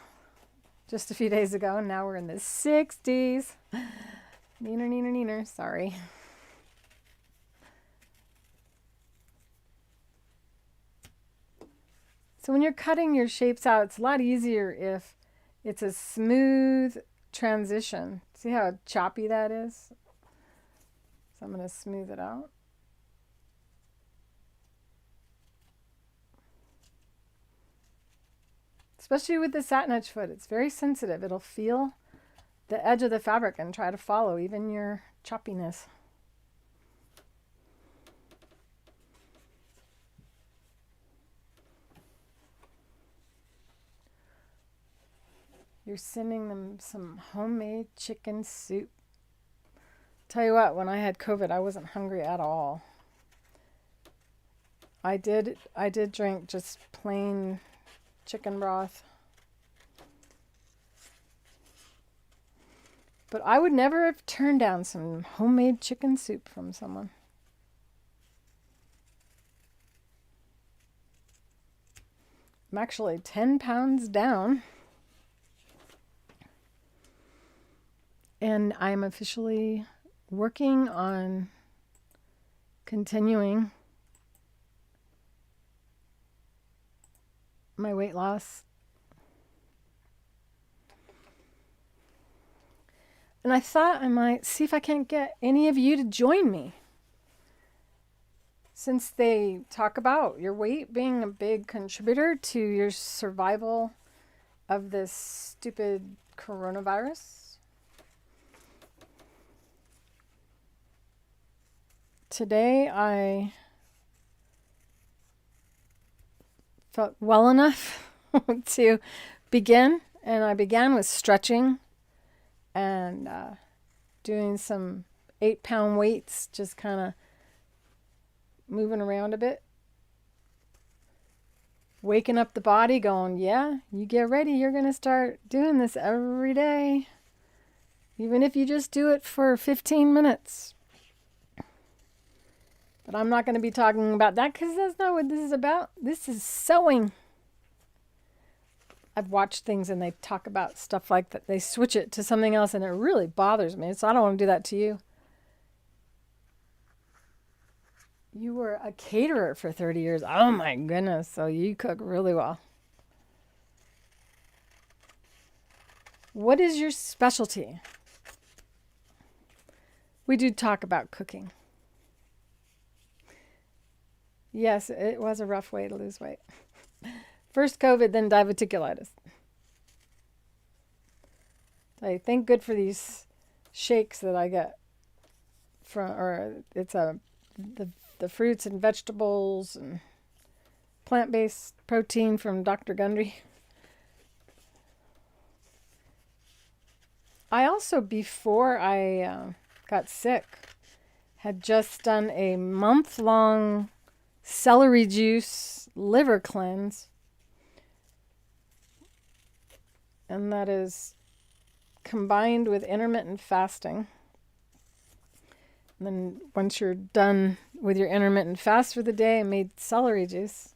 just a few days ago, and now we're in the 60s. Neener. Sorry. So when you're cutting your shapes out, it's a lot easier if it's a smooth transition. See how choppy that is? So I'm going to smooth it out. Especially with the Satinedge foot, it's very sensitive. It'll feel the edge of the fabric and try to follow even your choppiness. You're sending them some homemade chicken soup. Tell you what, when I had COVID, I wasn't hungry at all. I did drink just plain chicken broth. But I would never have turned down some homemade chicken soup from someone. I'm actually 10 pounds down. And I'm officially working on continuing my weight loss. And I thought I might see if I can't get any of you to join me. Since they talk about your weight being a big contributor to your survival of this stupid coronavirus. Today I felt well enough to begin, and I began with stretching and doing some 8-pound weights, just kind of moving around a bit, waking up the body, going, yeah, you get ready, you're going to start doing this every day, even if you just do it for 15 minutes. But I'm not going to be talking about that because that's not what this is about. This is sewing. I've watched things and they talk about stuff like that. They switch it to something else and it really bothers me. So I don't want to do that to you. You were a caterer for 30 years. Oh my goodness. So you cook really well. What is your specialty? We do talk about cooking. Yes, it was a rough way to lose weight. First COVID, then diverticulitis. I thank good for these shakes that I get from, or it's the fruits and vegetables and plant-based protein from Dr. Gundry. I also, before I got sick, had just done a month-long celery juice liver cleanse, and that is combined with intermittent fasting. And then once you're done with your intermittent fast for the day, I made celery juice.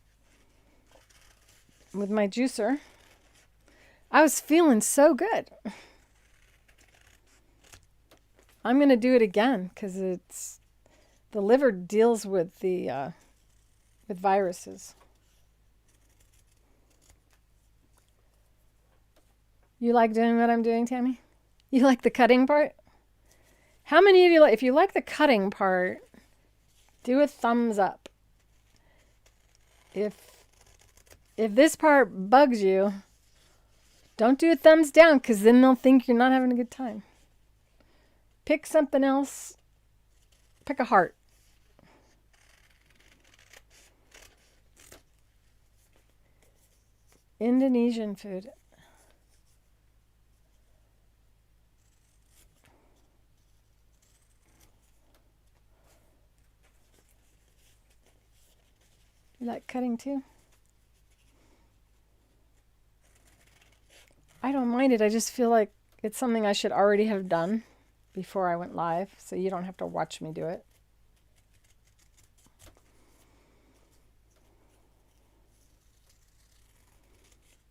with my juicer. I was feeling so good. I'm going to do it again because the liver deals with with viruses. You like doing what I'm doing, Tammy? You like the cutting part? How many of you, if you like the cutting part, do a thumbs up. If this part bugs you, don't do a thumbs down because then they'll think you're not having a good time. Pick something else. Pick a heart. Indonesian food. You like cutting too? I don't mind it. I just feel like it's something I should already have done before I went live, so you don't have to watch me do it.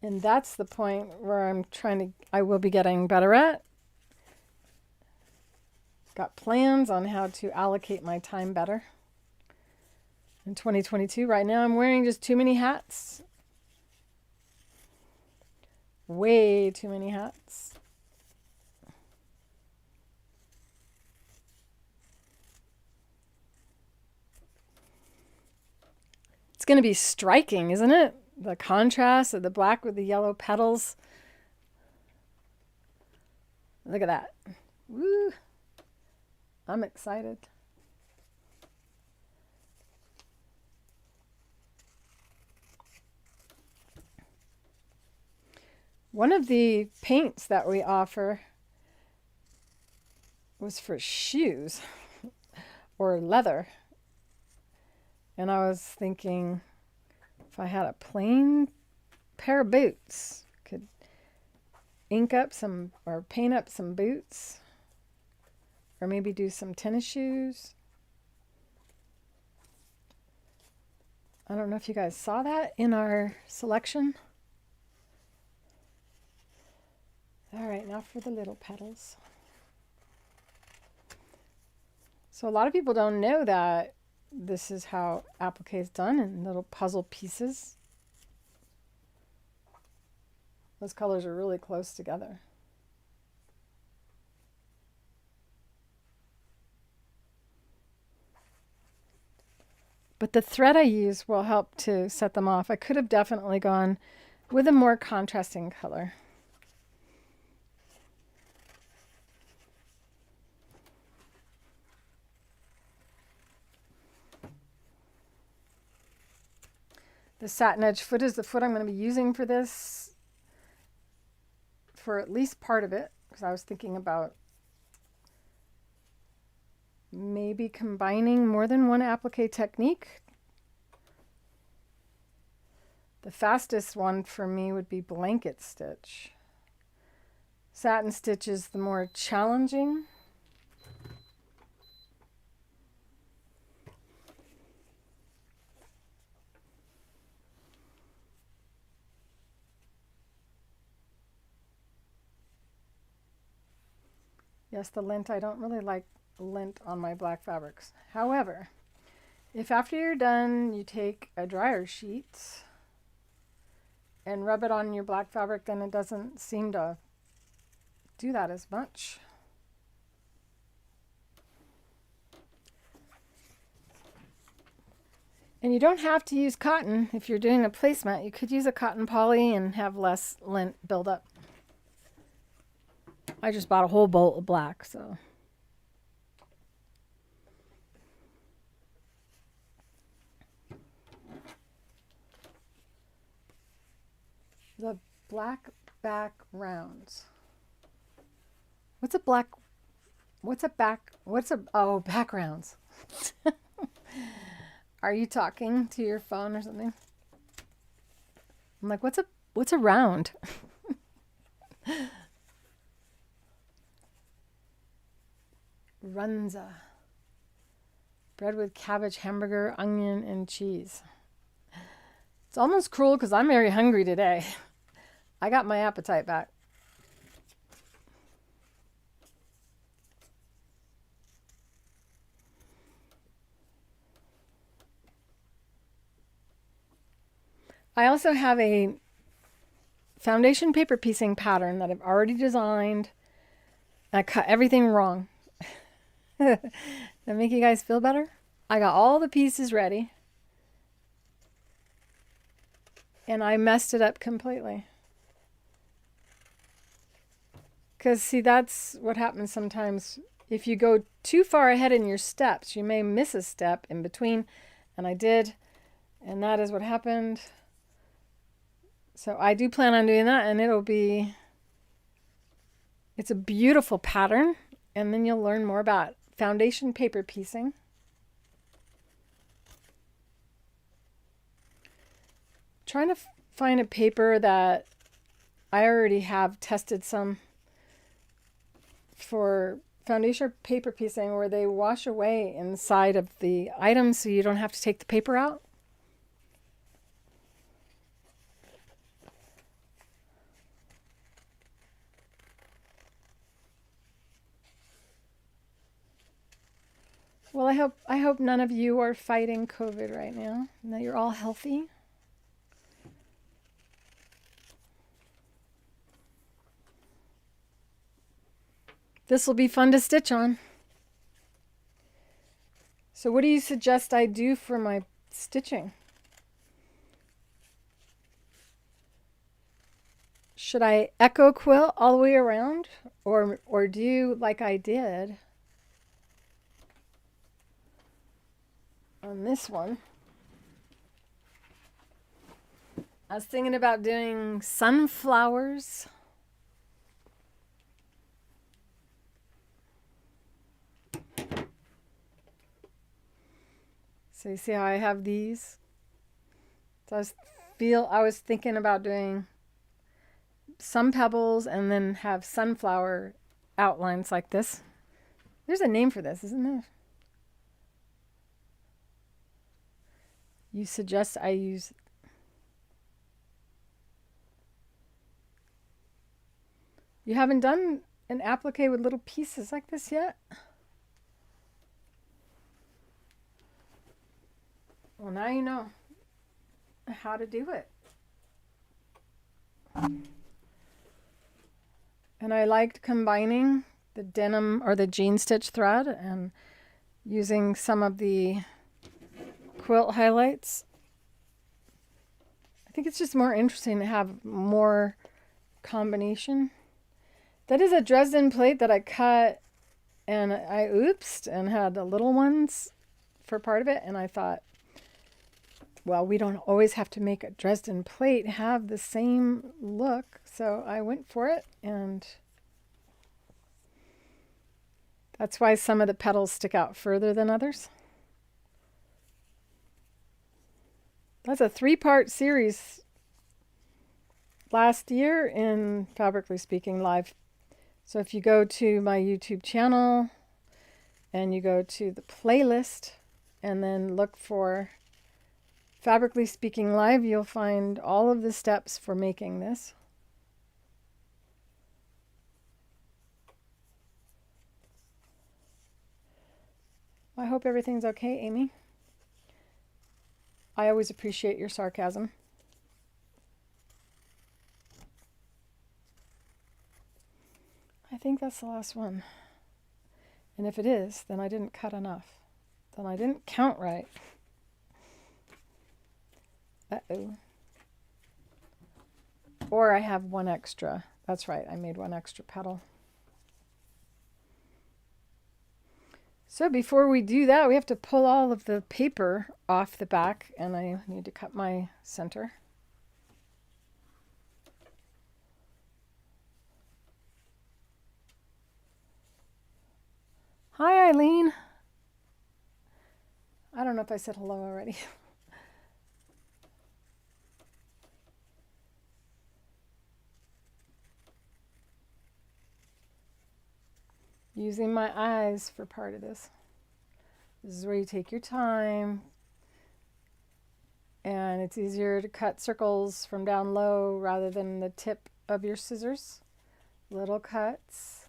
And that's the point where I will be getting better at. Got plans on how to allocate my time better in 2022. Right now I'm wearing just too many hats. Way too many hats. It's going to be striking, isn't it? The contrast of the black with the yellow petals. Look at that. Woo! I'm excited. One of the paints that we offer was for shoes or leather. And I was thinking if I had a plain pair of boots, could ink up some or paint up some boots, or maybe do some tennis shoes. I don't know if you guys saw that in our selection. All right, now for the little petals. So a lot of people don't know that this is how applique is done in little puzzle pieces. Those colors are really close together. But the thread I use will help to set them off. I could have definitely gone with a more contrasting color. The Satinedge Foot is the foot I'm going to be using for this, for at least part of it, because I was thinking about maybe combining more than one applique technique. The fastest one for me would be blanket stitch. Satin stitch is the more challenging. Yes, the lint, I don't really like lint on my black fabrics. However, if after you're done you take a dryer sheet and rub it on your black fabric, then it doesn't seem to do that as much. And you don't have to use cotton. If you're doing a placemat, you could use a cotton poly and have less lint build up. I just bought a whole bolt of black, so. The black back rounds. Oh, backgrounds. Are you talking to your phone or something? I'm like, what's a round? Runza. Bread with cabbage, hamburger, onion, and cheese. It's almost cruel because I'm very hungry today. I got my appetite back. I also have a foundation paper piecing pattern that I've already designed. I cut everything wrong. That make you guys feel better? I got all the pieces ready. And I messed it up completely. Because, see, that's what happens sometimes. If you go too far ahead in your steps, you may miss a step in between. And I did. And that is what happened. So I do plan on doing that, and it's a beautiful pattern, and then you'll learn more about foundation paper piecing. Trying to find a paper that I already have tested some for foundation paper piecing where they wash away inside of the item so you don't have to take the paper out. Well, I hope none of you are fighting COVID right now, and that you're all healthy. This will be fun to stitch on. So what do you suggest I do for my stitching? Should I echo quilt all the way around, or do like I did on this one? I was thinking about doing sunflowers. So you see how I have these? So I was thinking about doing some pebbles and then have sunflower outlines like this. There's a name for this, isn't there? You suggest I use... You haven't done an applique with little pieces like this yet? Well, now you know how to do it. And I liked combining the denim or the jean stitch thread and using some of the quilt highlights. I think it's just more interesting to have more combination. That is a Dresden plate that I cut and I oopsed and had the little ones for part of it, and I thought, well, we don't always have to make a Dresden plate have the same look, so I went for it, and that's why some of the petals stick out further than others. That's a 3-part series last year in Fabrically Speaking Live. So if you go to my YouTube channel and you go to the playlist and then look for Fabrically Speaking Live, you'll find all of the steps for making this. I hope everything's okay, Amy. I always appreciate your sarcasm. I think that's the last one. And if it is, then I didn't cut enough. Then I didn't count right. Uh-oh. Or I have one extra. That's right, I made one extra petal. So before we do that, we have to pull all of the paper off the back, and I need to cut my center. Hi, Eileen. I don't know if I said hello already. Using my eyes for part of this. This is where you take your time. and it's easier to cut circles from down low rather than the tip of your scissors. Little cuts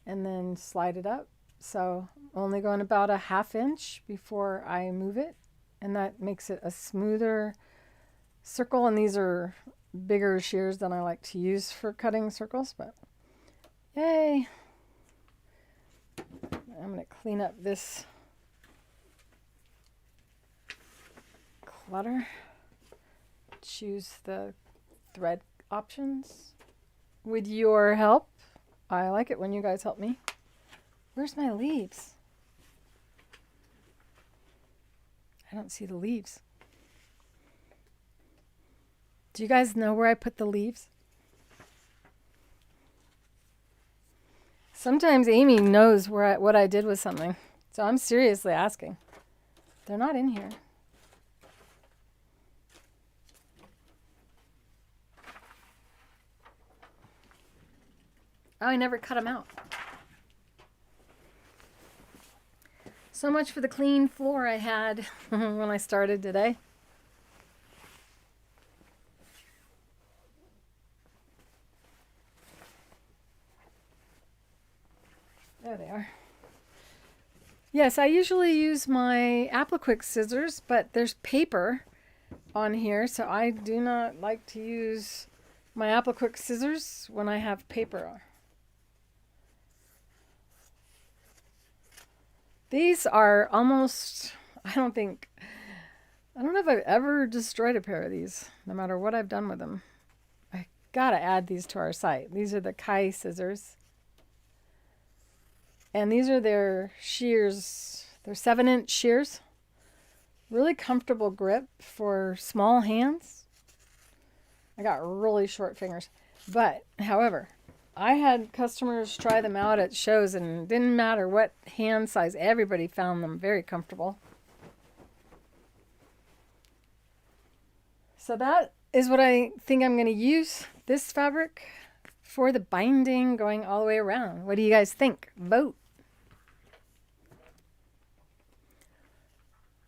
and then slide it up. So only going about a 1/2 inch before I move it, and that makes it a smoother circle. And these are bigger shears than I like to use for cutting circles, but yay. I'm going to clean up this clutter. Choose the thread options with your help. I like it when you guys help me. Where's my leaves? I don't see the leaves. Do you guys know where I put the leaves? Sometimes Amy knows what I did with something, so I'm seriously asking. They're not in here. Oh, I never cut them out. So much for the clean floor I had when I started today. There they are. Yes, I usually use my Applique scissors, but there's paper on here, so I do not like to use my Applique scissors when I have paper on. These are almost, I don't know if I've ever destroyed a pair of these, no matter what I've done with them. I gotta add these to our site. These are the Kai scissors. And these are their shears. They're 7-inch shears. Really comfortable grip for small hands. I got really short fingers. But, however, I had customers try them out at shows, and it didn't matter what hand size. Everybody found them very comfortable. So that is what I think I'm going to use this fabric for the binding going all the way around. What do you guys think? Vote.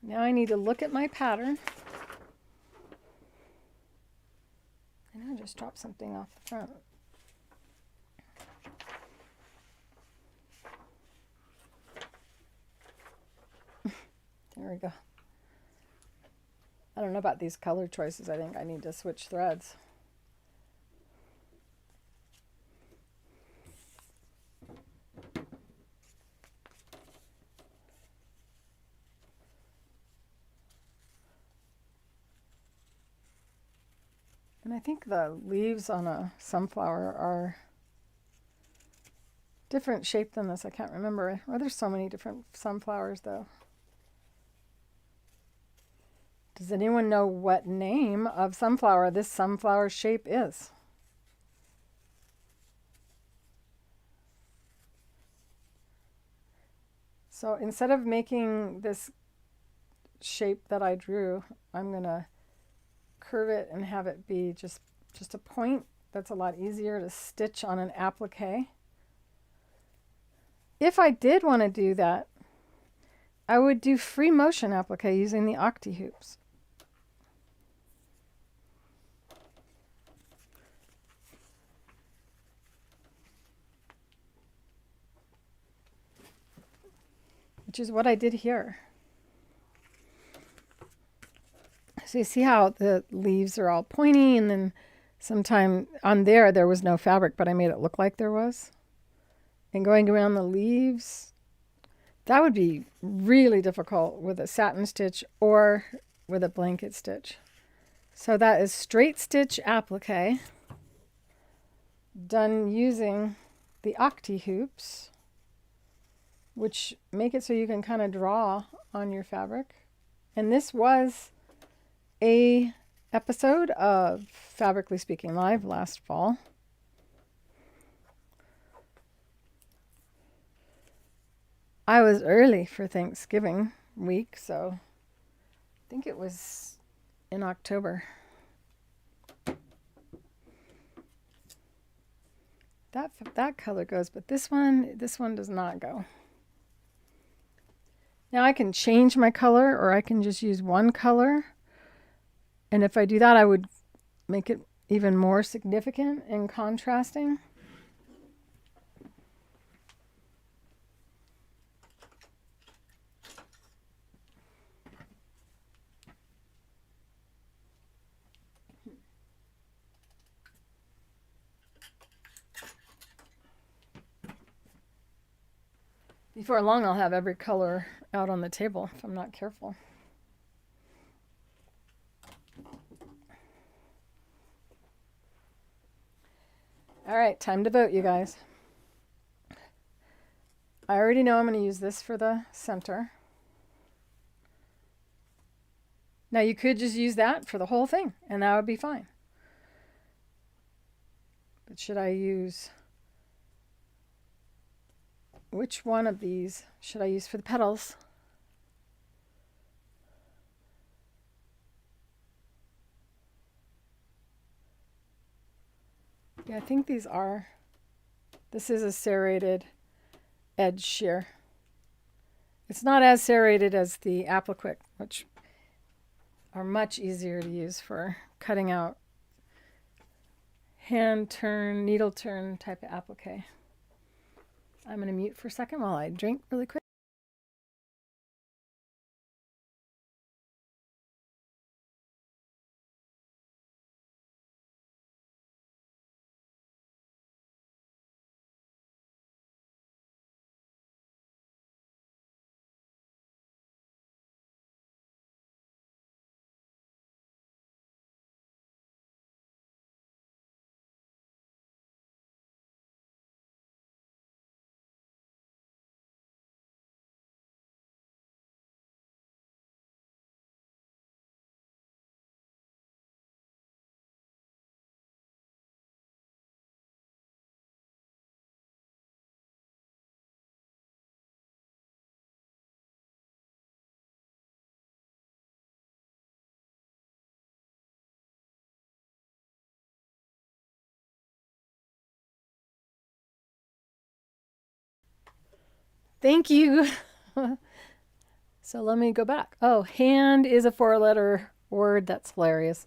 Now I need to look at my pattern. And I just dropped something off the front. There we go. I don't know about these color choices. I think I need to switch threads. And I think the leaves on a sunflower are different shape than this. I can't remember. Oh, there's so many different sunflowers though. Does anyone know what name of sunflower this sunflower shape is? So instead of making this shape that I drew, I'm going to curve it and have it be just a point. That's a lot easier to stitch on an applique. If I did want to do that, I would do free motion applique using the Octi-Hoops. Which is what I did here. So you see how the leaves are all pointy, and then sometime on there was no fabric, but I made it look like there was. And going around the leaves, that would be really difficult with a satin stitch or with a blanket stitch. So that is straight stitch applique done using the Octi-Hoops, which make it so you can kind of draw on your fabric. And this was a episode of Fabrically Speaking Live last fall. I was early for Thanksgiving week, so I think it was in October. That color goes, but this one does not go. Now I can change my color, or I can just use one color. And if I do that, I would make it even more significant and contrasting. Before long, I'll have every color out on the table if I'm not careful. All right, time to vote, you guys. I already know I'm going to use this for the center. Now you could just use that for the whole thing, and that would be fine. But should I use... which one of these should I use for the petals? Yeah, I think these are... this is a serrated edge shear. It's not as serrated as the Applique, which are much easier to use for cutting out hand turn, needle turn type of applique. I'm going to mute for a second while I drink really quick. Thank you. So let me go back. Oh, hand is a 4-letter word. That's hilarious.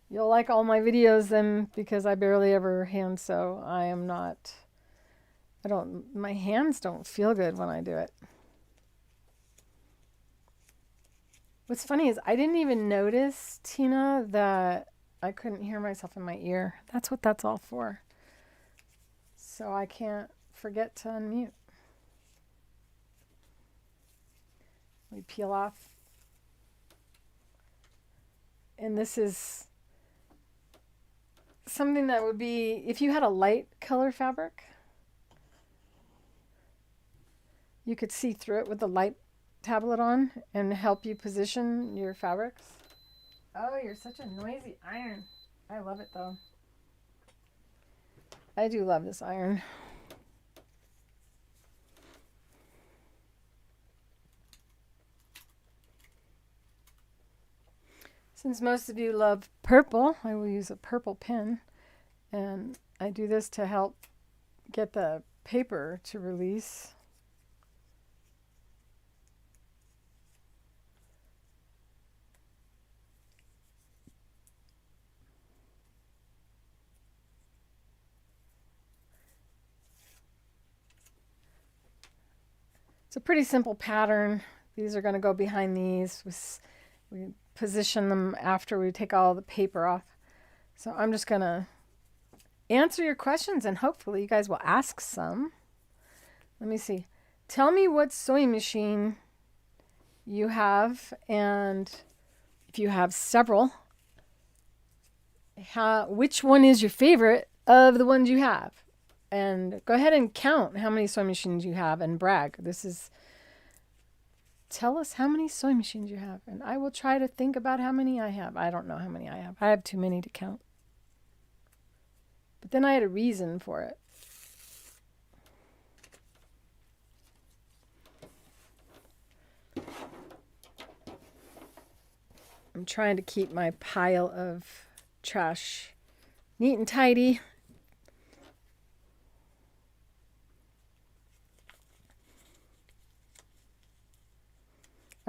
You'll like all my videos then, because I barely ever hand sew. My hands don't feel good when I do it. What's funny is I didn't even notice, Tina, that I couldn't hear myself in my ear. That's what that's all for. So I can't forget to unmute. We peel off. And this is something that would be, if you had a light color fabric, you could see through it with the light tablet on and help you position your fabrics. Oh, you're such a noisy iron. I love it though. I do love this iron. Since most of you love purple, I will use a purple pen, and I do this to help get the paper to release. It's a pretty simple pattern. These are going to go behind these. We position them after we take all the paper off. So I'm just going to answer your questions, and hopefully you guys will ask some. Let me see. Tell me what sewing machine you have, and if you have several, which one is your favorite of the ones you have. And go ahead and count how many sewing machines you have and brag. Tell us how many sewing machines you have, and I will try to think about how many I have. I don't know how many I have. I have too many to count. But then I had a reason for it. I'm trying to keep my pile of trash neat and tidy.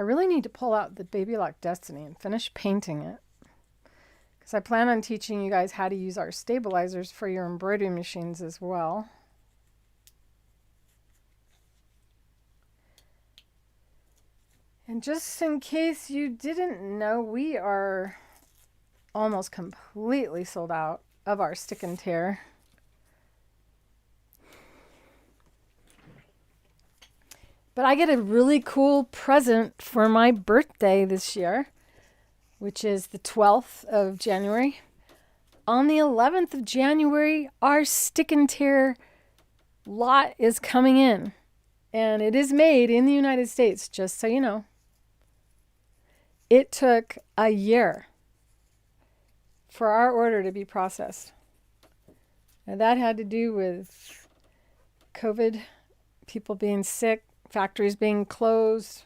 I really need to pull out the Baby Lock Destiny and finish painting it. Because I plan on teaching you guys how to use our stabilizers for your embroidery machines as well. And just in case you didn't know, we are almost completely sold out of our stick and tear. But I get a really cool present for my birthday this year, which is the 12th of January. On the 11th of January, our stick and tear lot is coming in. And it is made in the United States, just so you know. It took a year for our order to be processed. And that had to do with COVID, people being sick, factories being closed,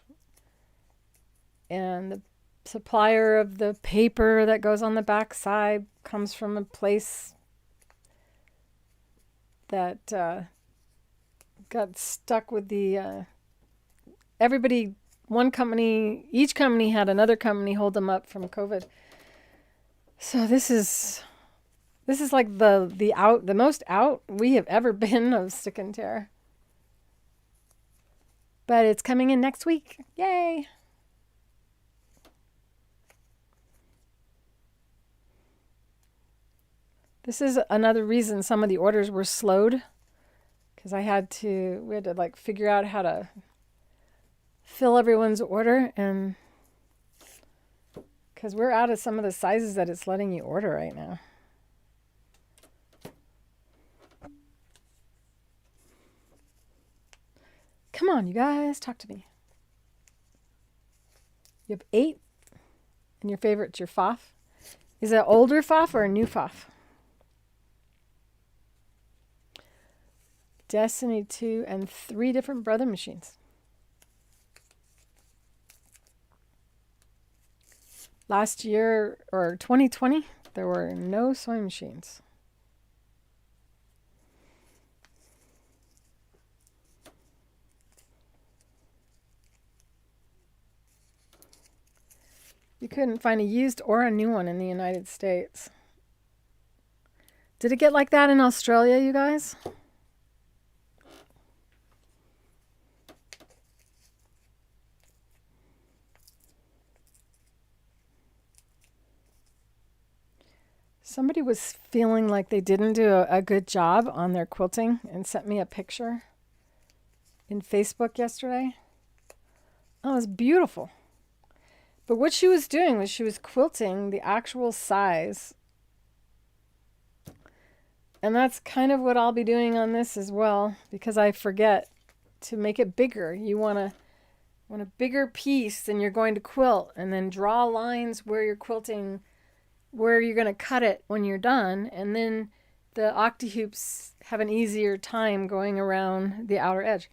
and the supplier of the paper that goes on the back side comes from a place that got stuck with the each company had another company hold them up from COVID. So this is like the most out we have ever been of stick and tear. But it's coming in next week. Yay! This is another reason some of the orders were slowed, because we had to like figure out how to fill everyone's order, and because we're out of some of the sizes that it's letting you order right now. Come on, you guys, talk to me. You have 8, and your favorite's your Faux. Is it an older Faux or a new Faux? Destiny 2 and 3 different brother machines. Last year, or 2020, there were no sewing machines. You couldn't find a used or a new one in the United States. Did it get like that in Australia, you guys? Somebody was feeling like they didn't do a good job on their quilting and sent me a picture in Facebook yesterday. Oh, it was beautiful. But what she was doing was she was quilting the actual size. And that's kind of what I'll be doing on this as well, because I forget to make it bigger. You want a bigger piece than you're going to quilt, and then draw lines where you're quilting, where you're going to cut it when you're done, and then the Octi-Hoops have an easier time going around the outer edge.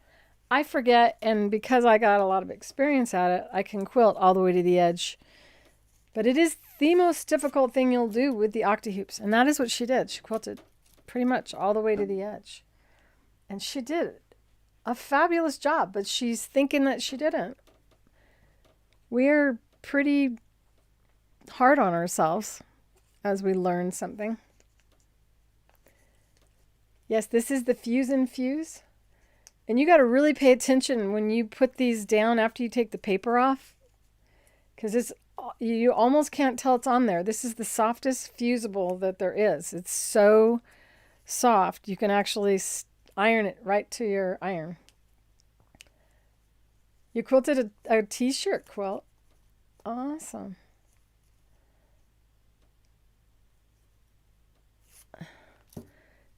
I forget, and because I got a lot of experience at it, I can quilt all the way to the edge. But it is the most difficult thing you'll do with the Octi-Hoops, and that is what she did. She quilted pretty much all the way to the edge. And she did a fabulous job, but she's thinking that she didn't. We're pretty hard on ourselves as we learn something. Yes, this is the Fuse and Fuse. And you got to really pay attention when you put these down after you take the paper off, because you almost can't tell it's on there. This is the softest fusible that there is. It's so soft you can actually iron it right to your iron. You quilted a t-shirt quilt. Awesome.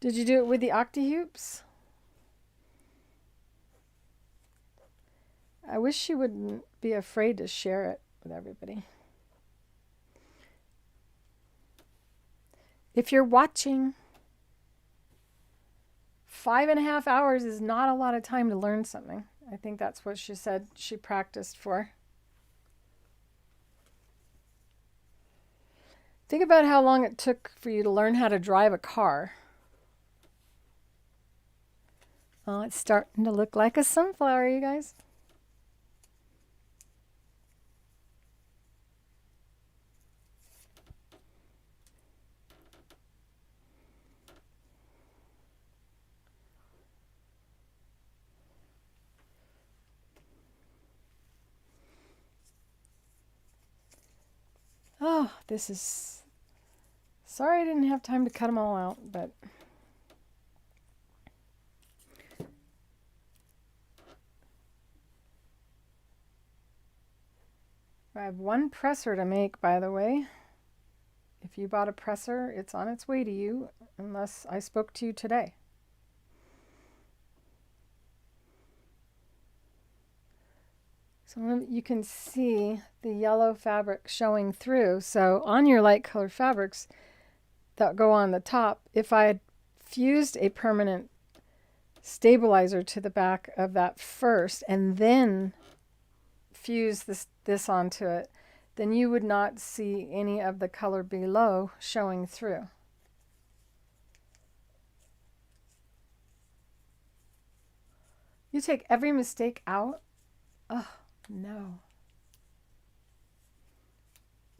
Did you do it with the Octi-Hoops? I wish she wouldn't be afraid to share it with everybody. If you're watching, 5.5 hours is not a lot of time to learn something. I think that's what she said she practiced for. Think about how long it took for you to learn how to drive a car. Oh, it's starting to look like a sunflower, you guys. Oh, this is... Sorry I didn't have time to cut them all out, but... I have one presser to make, by the way. If you bought a presser, it's on its way to you, unless I spoke to you today. So you can see the yellow fabric showing through. So on your light colored fabrics that go on the top, if I had fused a permanent stabilizer to the back of that first and then fuse this onto it, then you would not see any of the color below showing through. You take every mistake out. Oh, no.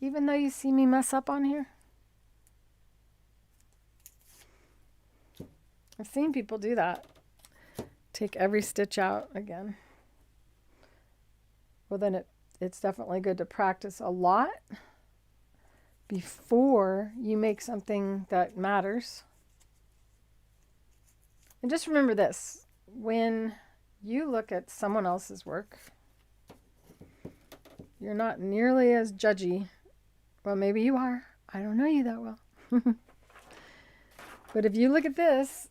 Even though you see me mess up on here. I've seen people do that. Take every stitch out again. Well, then it's definitely good to practice a lot before you make something that matters. And just remember this, when you look at someone else's work, you're not nearly as judgy. Well, maybe you are. I don't know you that well. But if you look at this,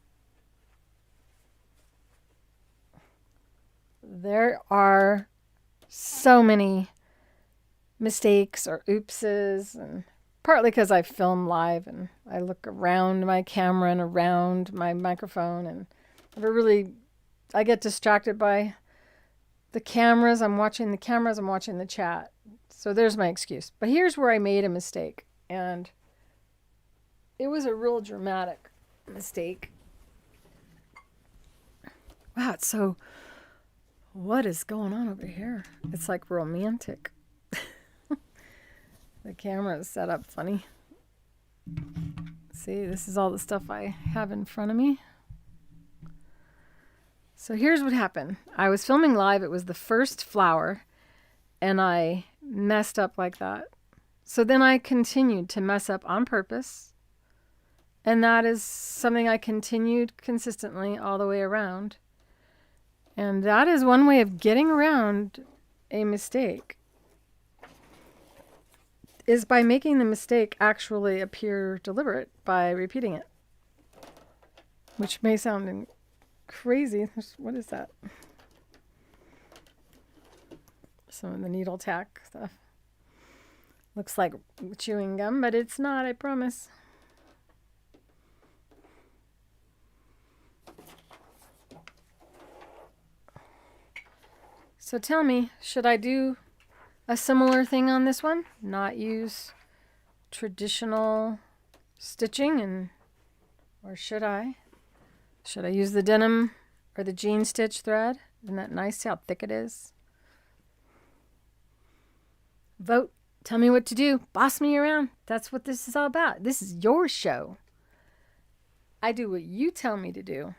there are so many mistakes or oopses, and partly because I film live and I look around my camera and around my microphone, and I get distracted by the cameras. I'm watching the cameras, I'm watching the chat. So there's my excuse. But here's where I made a mistake, and it was a real dramatic mistake. Wow, it's so... What is going on over here? It's like romantic. The camera is set up funny. See, this is all the stuff I have in front of me. So here's what happened. I was filming live. It was the first flower, and I messed up like that. So then I continued to mess up on purpose, and that is something I continued consistently all the way around. And that is one way of getting around a mistake, is by making the mistake actually appear deliberate by repeating it, which may sound crazy. What is that? Some of the needle tack stuff. Looks like chewing gum, but it's not, I promise. So tell me, should I do a similar thing on this one? Not use traditional stitching, or should I? Should I use the denim or the jean stitch thread? Isn't that nice? See how thick it is? Vote. Tell me what to do. Boss me around. That's what this is all about. This is your show. I do what you tell me to do.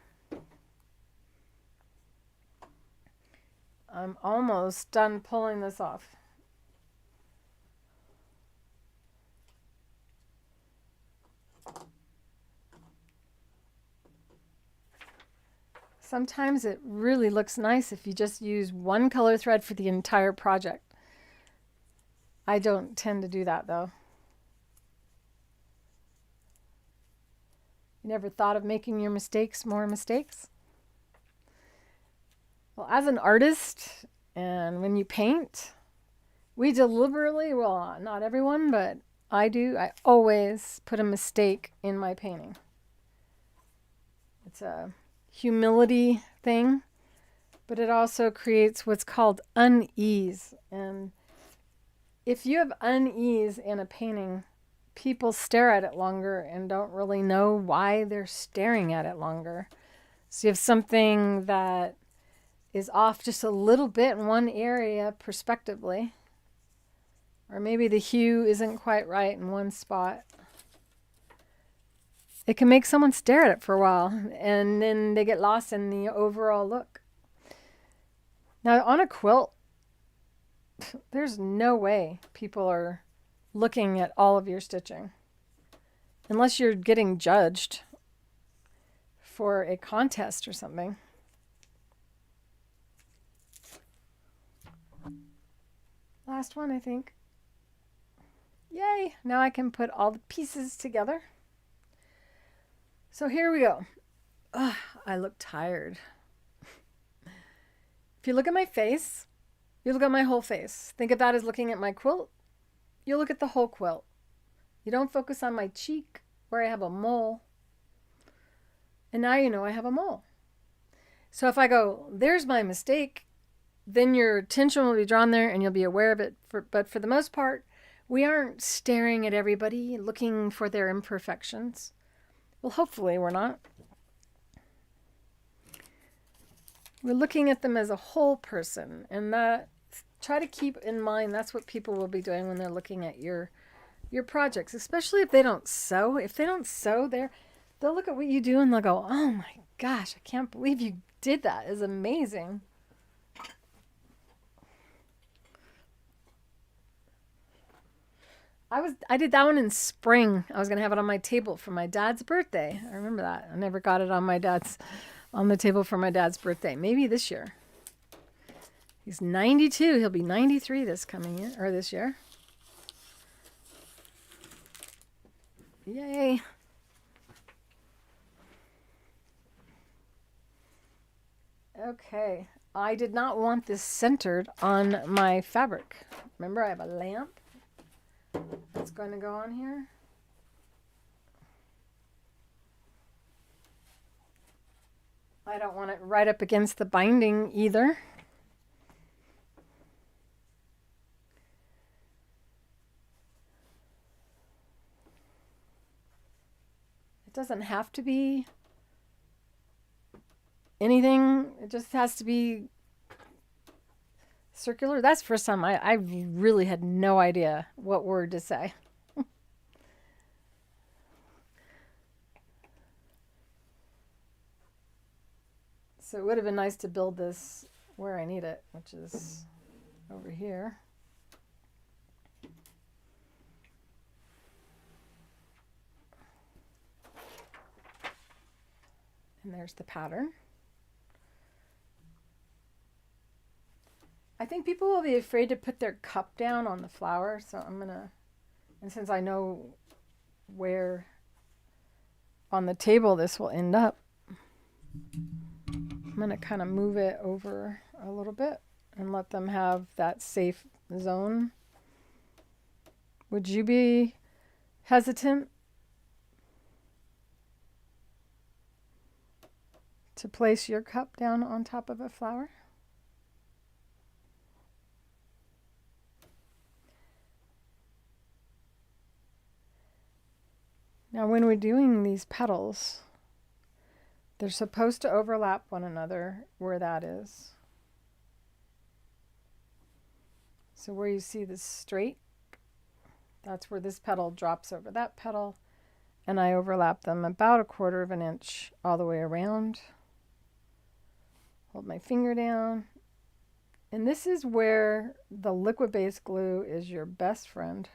I'm almost done pulling this off. Sometimes it really looks nice if you just use one color thread for the entire project. I don't tend to do that, though. You never thought of making your mistakes more mistakes? Well, as an artist, and when you paint, we deliberately, well, not everyone, but I do, I always put a mistake in my painting. It's a humility thing, but it also creates what's called unease. And if you have unease in a painting, people stare at it longer and don't really know why they're staring at it longer. So you have something that is off just a little bit in one area perspectively, or maybe the hue isn't quite right in one spot. It can make someone stare at it for a while, and then they get lost in the overall look. Now on a quilt, there's no way people are looking at all of your stitching. Unless you're getting judged for a contest or something. Last one, I think. Yay! Now I can put all the pieces together. So here we go. Ugh, I look tired. If you look at my face, you look at my whole face. Think of that as looking at my quilt. You look at the whole quilt. You don't focus on my cheek where I have a mole. And now you know I have a mole. So if I go, there's my mistake, then your attention will be drawn there and you'll be aware of it. But for the most part, we aren't staring at everybody looking for their imperfections. Well, hopefully we're not. We're looking at them as a whole person, and that try to keep in mind that's what people will be doing when they're looking at your projects, especially if they don't sew. If they don't sew, they'll look at what you do and they'll go, "Oh my gosh, I can't believe you did that. It's amazing." I did that one in spring. I was gonna have it on my table for my dad's birthday. I remember that. I never got it on the table for my dad's birthday. Maybe this year. He's 92. He'll be 93 this year. Yay. Okay. I did not want this centered on my fabric. Remember, I have a lamp that's going to go on here. I don't want it right up against the binding either. It doesn't have to be anything. It just has to be circular. That's the first time I really had no idea what word to say. So it would have been nice to build this where I need it, which is over here. And there's the pattern. I think people will be afraid to put their cup down on the flower, so I'm gonna, and since I know where on the table this will end up, I'm gonna kind of move it over a little bit and let them have that safe zone. Would you be hesitant to place your cup down on top of a flower? Now, when we're doing these petals, they're supposed to overlap one another where that is. So where you see this straight, that's where this petal drops over that petal, and I overlap them about 1/4 inch all the way around. Hold my finger down. And this is where the liquid-based glue is your best friend.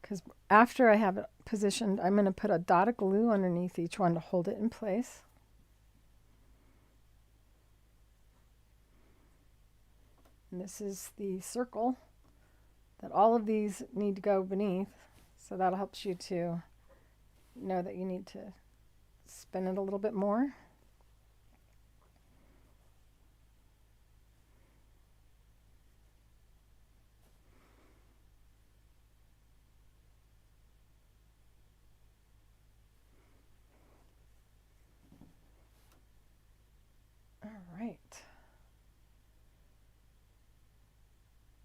Because after I have it positioned, I'm going to put a dot of glue underneath each one to hold it in place. And this is the circle that all of these need to go beneath. So that helps you to know that you need to spin it a little bit more. Right.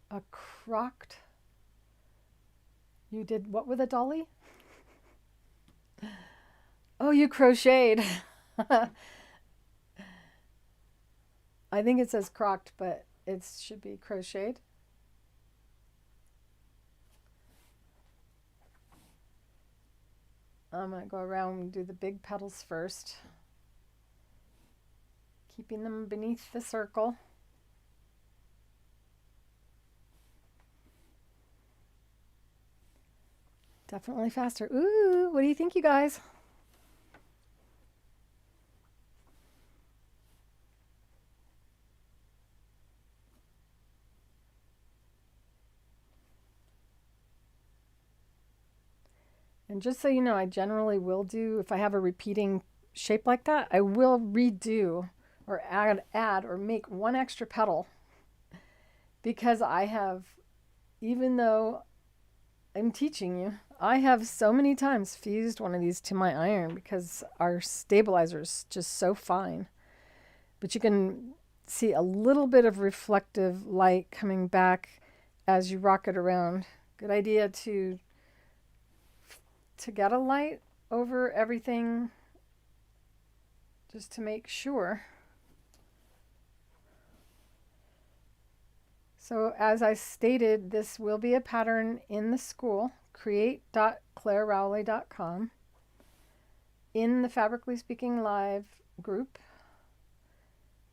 A crocked. You did what with a dolly? Oh, you crocheted. I think it says crocked, but it should be crocheted. I'm going to go around and do the big petals first. keeping them beneath the circle. Definitely faster. Ooh, what do you think, you guys? And just so you know, I generally will do, if I have a repeating shape like that, I will redo or add or make one extra petal, because I have, even though I'm teaching you, I have so many times fused one of these to my iron because our stabilizer is just so fine. But you can see a little bit of reflective light coming back as you rock it around. Good idea to get a light over everything just to make sure. So as I stated, this will be a pattern in the school, create.clarerowley.com, in the Fabrically Speaking Live group,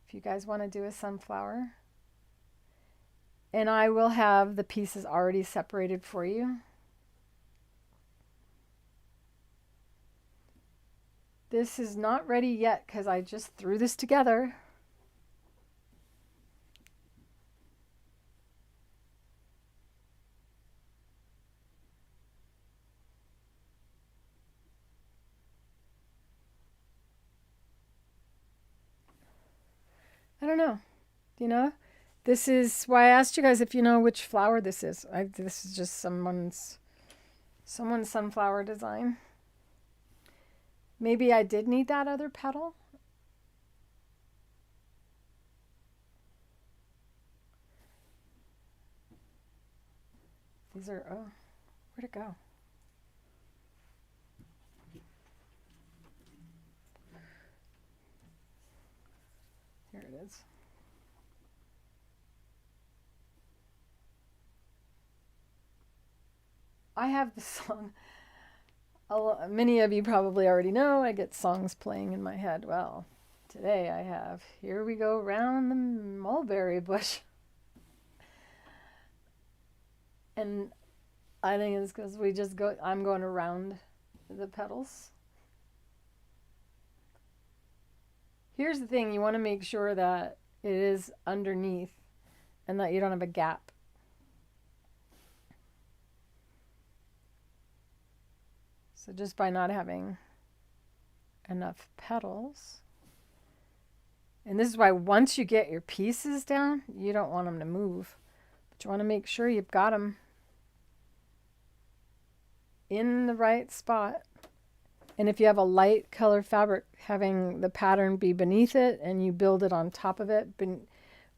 if you guys want to do a sunflower. And I will have the pieces already separated for you. This is not ready yet because I just threw this together. I don't know. You know, this is why I asked you guys if you know which flower this is. This is just someone's sunflower design. Maybe I did need that other petal. These are, oh, where'd it go? Here it is. I have the song. Many of you probably already know I get songs playing in my head. Well, today I have Here We Go Round the Mulberry Bush. And I think it's because I'm going around the petals. Here's the thing, you want to make sure that it is underneath and that you don't have a gap. So just by not having enough petals, and this is why once you get your pieces down, you don't want them to move, but you want to make sure you've got them in the right spot. And if you have a light color fabric, having the pattern be beneath it and you build it on top of it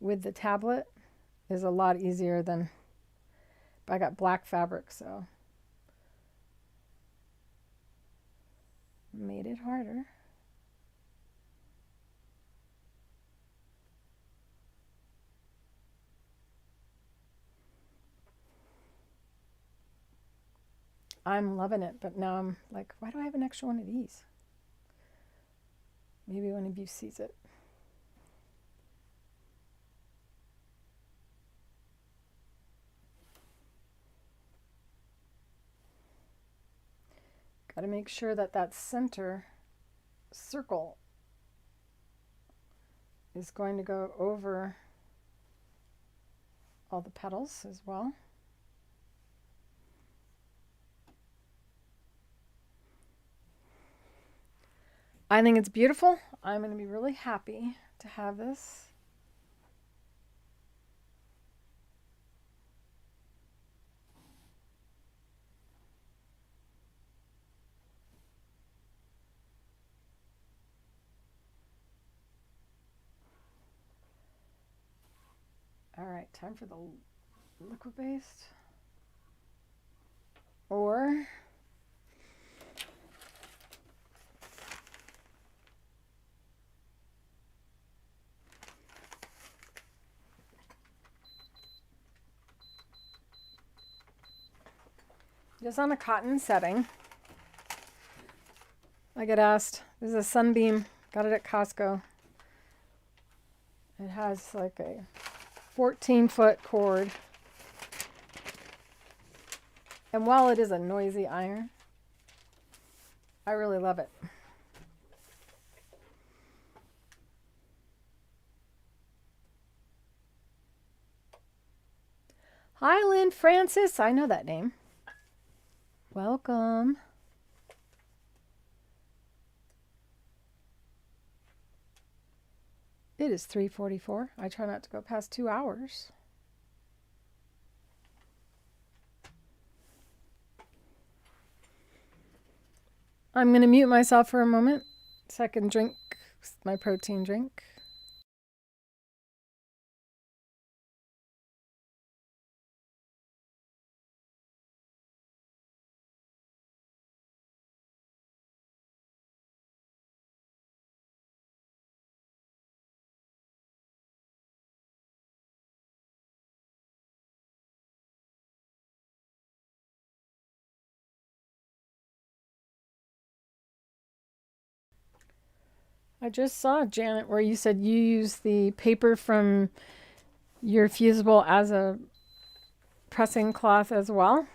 with the tablet is a lot easier than, I got black fabric, so made it harder. I'm loving it, but now I'm like, why do I have an extra one of these? Maybe one of you sees it. Got to make sure that that center circle is going to go over all the petals as well. I think it's beautiful. I'm going to be really happy to have this. All right, time for the liquid based. Or just on a cotton setting. I get asked, this is a Sunbeam, got it at Costco. It has like a 14-foot cord. And while it is a noisy iron, I really love it. Hi, Lynn Francis. I know that name. Welcome. It is 3:44. I try not to go past 2 hours. I'm going to mute myself for a moment so I can drink my protein drink. I just saw, Janet, where you said you use the paper from your fusible as a pressing cloth as well,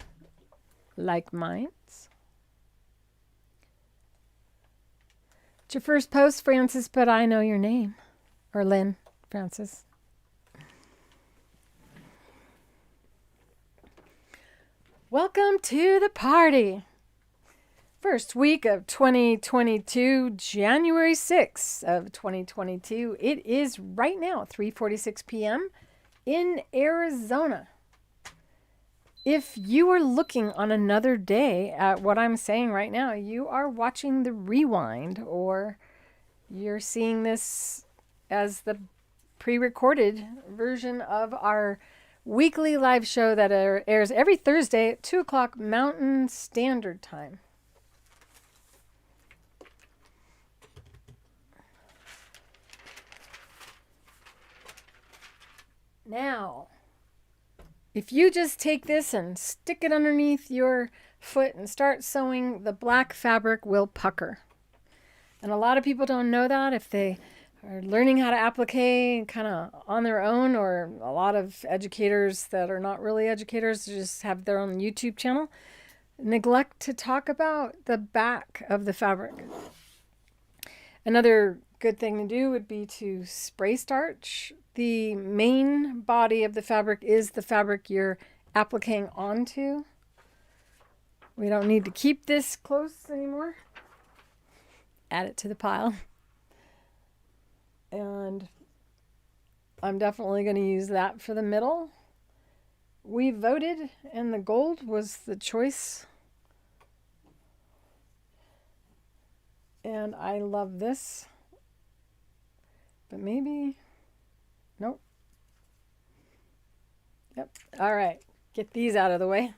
like mine's. It's your first post, Francis, but I know your name. Or Lynn Francis. Welcome to the party. First week of 2022, January 6th of 2022. It is right now 3:46 p.m. in Arizona. If you are looking on another day at what I'm saying right now, you are watching the rewind, or you're seeing this as the pre-recorded version of our weekly live show that airs every Thursday at 2 o'clock Mountain Standard Time. Now, if you just take this and stick it underneath your foot and start sewing, the black fabric will pucker. And a lot of people don't know that if they are learning how to applique kind of on their own, or a lot of educators that are not really educators just have their own YouTube channel, neglect to talk about the back of the fabric. Another good thing to do would be to spray starch. The main body of the fabric is the fabric you're appliquing onto. We don't need to keep this close anymore. Add it to the pile. And I'm definitely going to use that for the middle. We voted and the gold was the choice. And I love this. But maybe, nope. Yep. All right. Get these out of the way.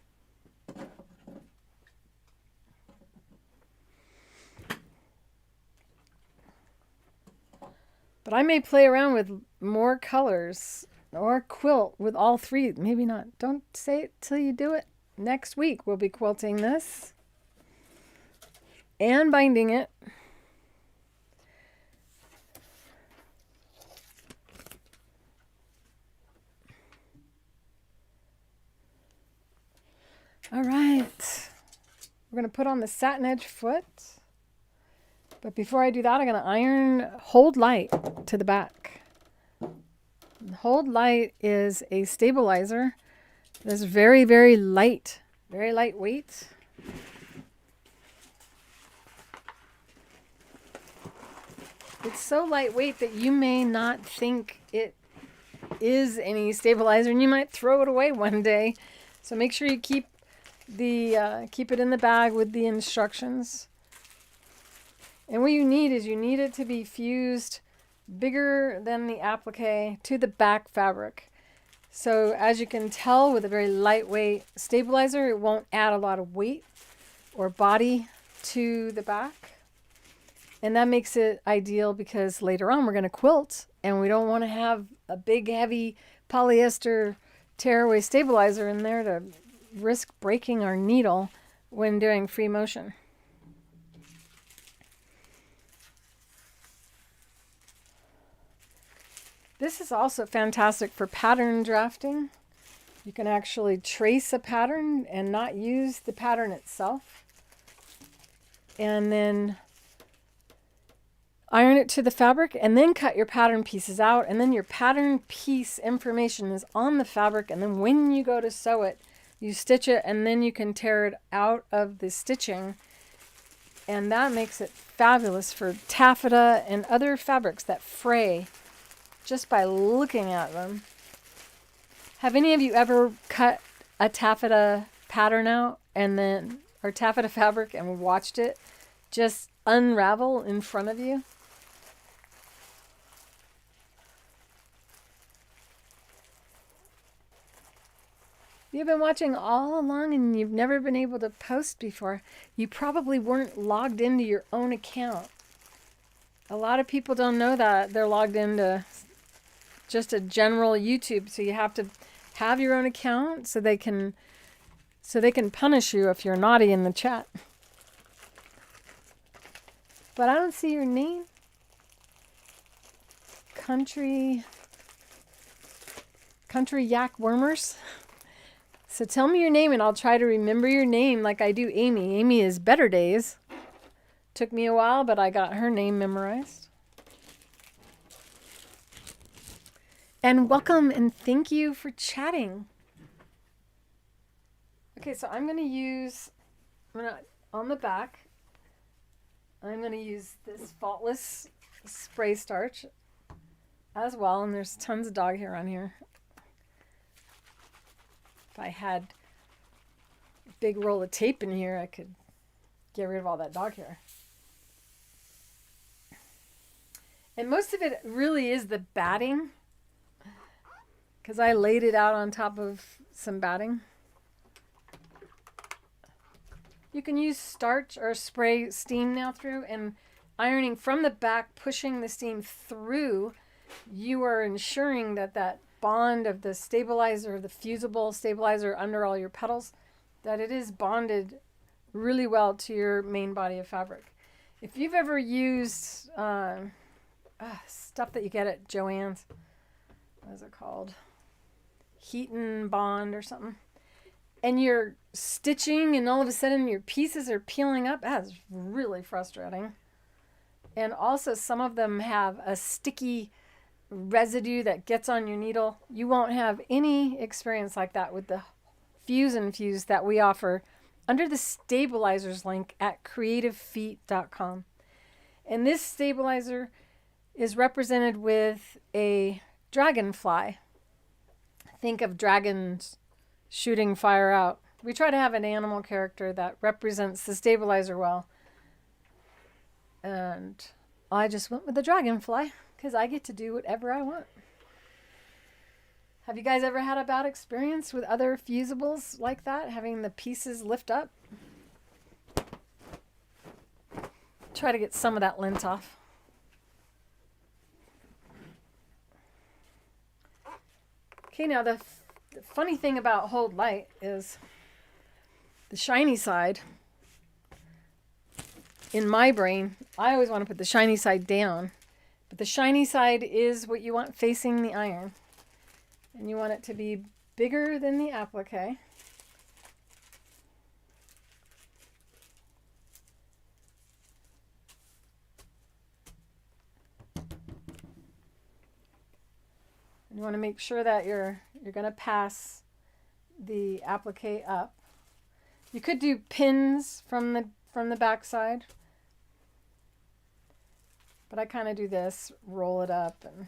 But I may play around with more colors or quilt with all three. Maybe not. Don't say it till you do it. Next week we'll be quilting this and binding it. All right. We're going to put on the Satinedge Foot. But before I do that, I'm going to iron Hold Light to the back. Hold Light is a stabilizer that's very, very light, very lightweight. It's so lightweight that you may not think it is any stabilizer, and you might throw it away one day. So make sure you keep it in the bag with the instructions. And what you need is it to be fused bigger than the applique to the back fabric. So as you can tell, with a very lightweight stabilizer, it won't add a lot of weight or body to the back. And that makes it ideal because later on we're going to quilt, and we don't want to have a big heavy polyester tearaway stabilizer in there to risk breaking our needle when doing free motion. This is also fantastic for pattern drafting. You can actually trace a pattern and not use the pattern itself. And then iron it to the fabric and then cut your pattern pieces out. And then your pattern piece information is on the fabric. And then when you go to sew it, you stitch it and then you can tear it out of the stitching. And that makes it fabulous for taffeta and other fabrics that fray just by looking at them. Have any of you ever cut a taffeta pattern out and then, or taffeta fabric, and watched it just unravel in front of you? You've been watching all along and you've never been able to post before. You probably weren't logged into your own account. A lot of people don't know that. They're logged into just a general YouTube, so you have to have your own account so they can punish you if you're naughty in the chat. But I don't see your name. Country Yak Wormers. So tell me your name and I'll try to remember your name like I do Amy. Amy is Better Days. Took me a while, but I got her name memorized. And welcome and thank you for chatting. Okay, so I'm going to use, on the back, I'm going to use this Faultless spray starch as well. And there's tons of dog hair on here. If I had a big roll of tape in here, I could get rid of all that dog hair. And most of it really is the batting, because I laid it out on top of some batting. You can use starch or spray steam now through, and ironing from the back, pushing the steam through, you are ensuring that that bond of the stabilizer, the fusible stabilizer under all your petals, that it is bonded really well to your main body of fabric. If you've ever used stuff that you get at Joann's, what is it called? Heat and Bond or something. And you're stitching and all of a sudden your pieces are peeling up. That's really frustrating. And also some of them have a sticky residue that gets on your needle. You won't have any experience like that with the Fuse and Fuse that we offer under the stabilizers link at creativefeet.com. And this stabilizer is represented with a dragonfly. Think of dragons shooting fire out. We try to have an animal character that represents the stabilizer well. And I just went with the dragonfly because I get to do whatever I want. Have you guys ever had a bad experience with other fusibles like that, having the pieces lift up? Try to get some of that lint off. Okay, now the funny thing about Hold Light is the shiny side. In my brain, I always want to put the shiny side down, but the shiny side is what you want facing the iron. And you want it to be bigger than the applique. And you want to make sure that you're going to pass the applique up. You could do pins from the back side. But I kind of do this, roll it up, and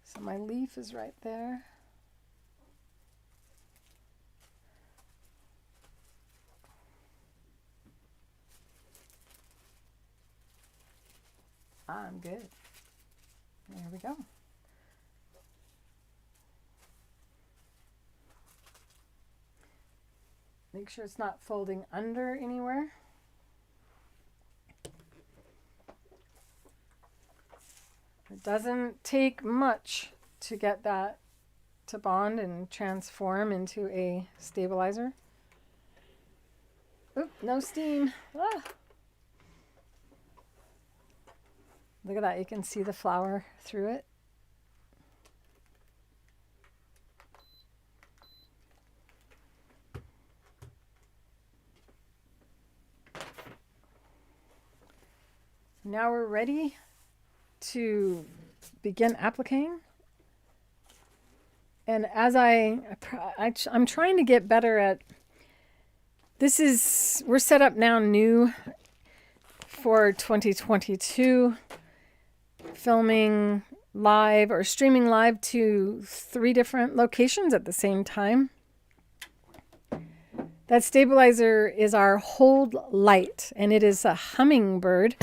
so my leaf is right there. I'm good. There we go. Make sure it's not folding under anywhere. It doesn't take much to get that to bond and transform into a stabilizer. Oop, no steam. Ah. Look at that. You can see the flower through it. Now we're ready to begin appliquing. And as I'm trying to get better at, we're set up now new for 2022, filming live or streaming live to 3 different locations at the same time. That stabilizer is our hold light, and it is a hummingbird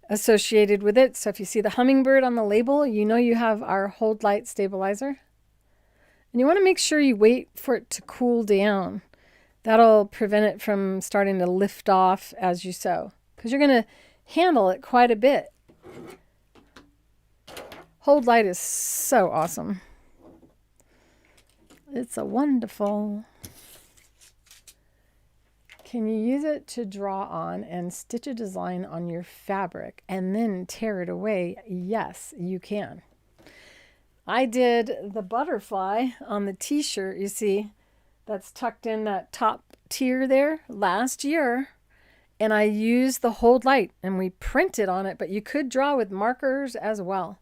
associated with it. So if you see the hummingbird on the label, you know you have our hold light stabilizer. And you want to make sure you wait for it to cool down. That'll prevent it from starting to lift off as you sew, because you're going to handle it quite a bit. Hold light is so awesome. It's a wonderful. Can you use it to draw on and stitch a design on your fabric and then tear it away? Yes, you can. I did the butterfly on the t-shirt, you see, that's tucked in that top tier there last year. And I used the hold light and we printed on it, but you could draw with markers as well.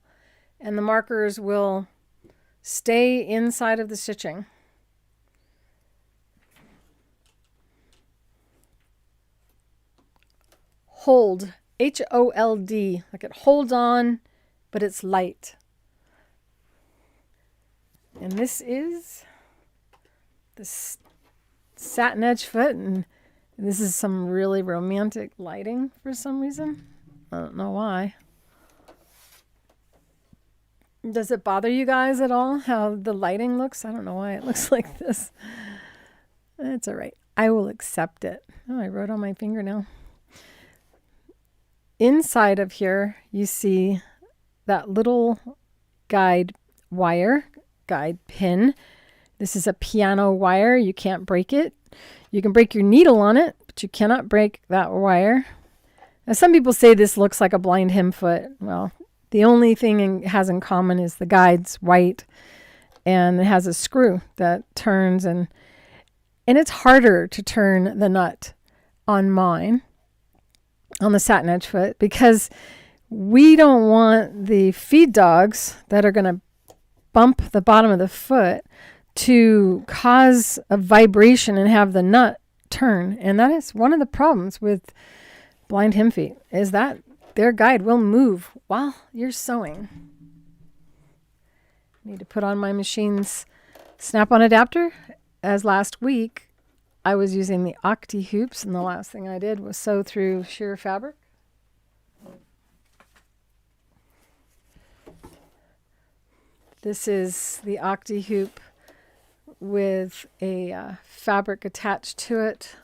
And the markers will stay inside of the stitching. Hold, H-O-L-D, like it holds on, but it's light. And this is the Satinedge Foot, and this is some really romantic lighting for some reason. I don't know why. Does it bother you guys at all how the lighting looks? I don't know why it looks like this. It's all right. I will accept it. Oh, I wrote on my fingernail. Inside of here, you see that little guide wire, guide pin. This is a piano wire. You can't break it. You can break your needle on it, but you cannot break that wire. Now, some people say this looks like a blind hem foot. Well, the only thing it has in common is the guide's white, and it has a screw that turns, and it's harder to turn the nut on mine, on the Satinedge Foot, because we don't want the feed dogs that are going to bump the bottom of the foot to cause a vibration and have the nut turn. And that is one of the problems with blind hem feet, is that their guide will move while you're sewing. Need to put on my machine's snap-on adapter. As last week, I was using the Octi-Hoops, and the last thing I did was sew through sheer fabric. This is the Octi-Hoop with a fabric attached to it.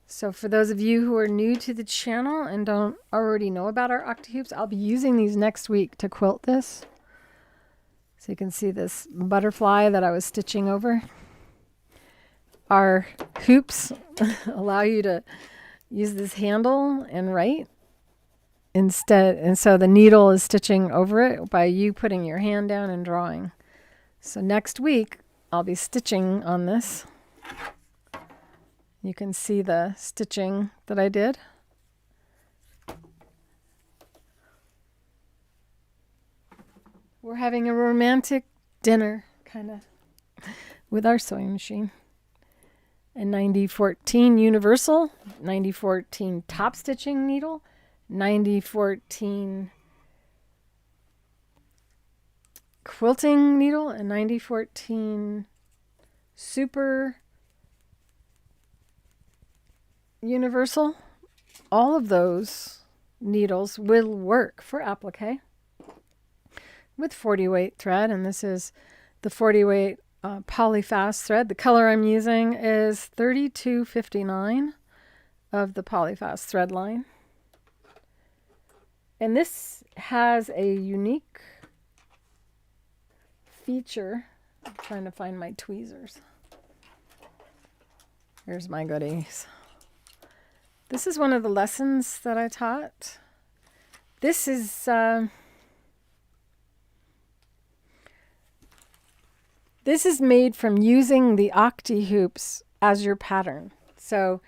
So for those of you who are new to the channel and don't already know about our Octi-Hoops, I'll be using these next week to quilt this. So you can see this butterfly that I was stitching over. Our hoops allow you to use this handle and write instead. And so the needle is stitching over it by you putting your hand down and drawing. So next week, I'll be stitching on this. You can see the stitching that I did. We're having a romantic dinner, kind of, with our sewing machine. A 9014 universal, 9014 top stitching needle, 9014 quilting needle, a 9014 super universal. All of those needles will work for applique with 40 weight thread, and this is the 40 weight PolyFast thread. The color I'm using is 3259 of the PolyFast thread line. And this has a unique feature. I'm trying to find my tweezers. Here's my goodies. This is one of the lessons that I taught. This is made from using the Octi-Hoops as your pattern. So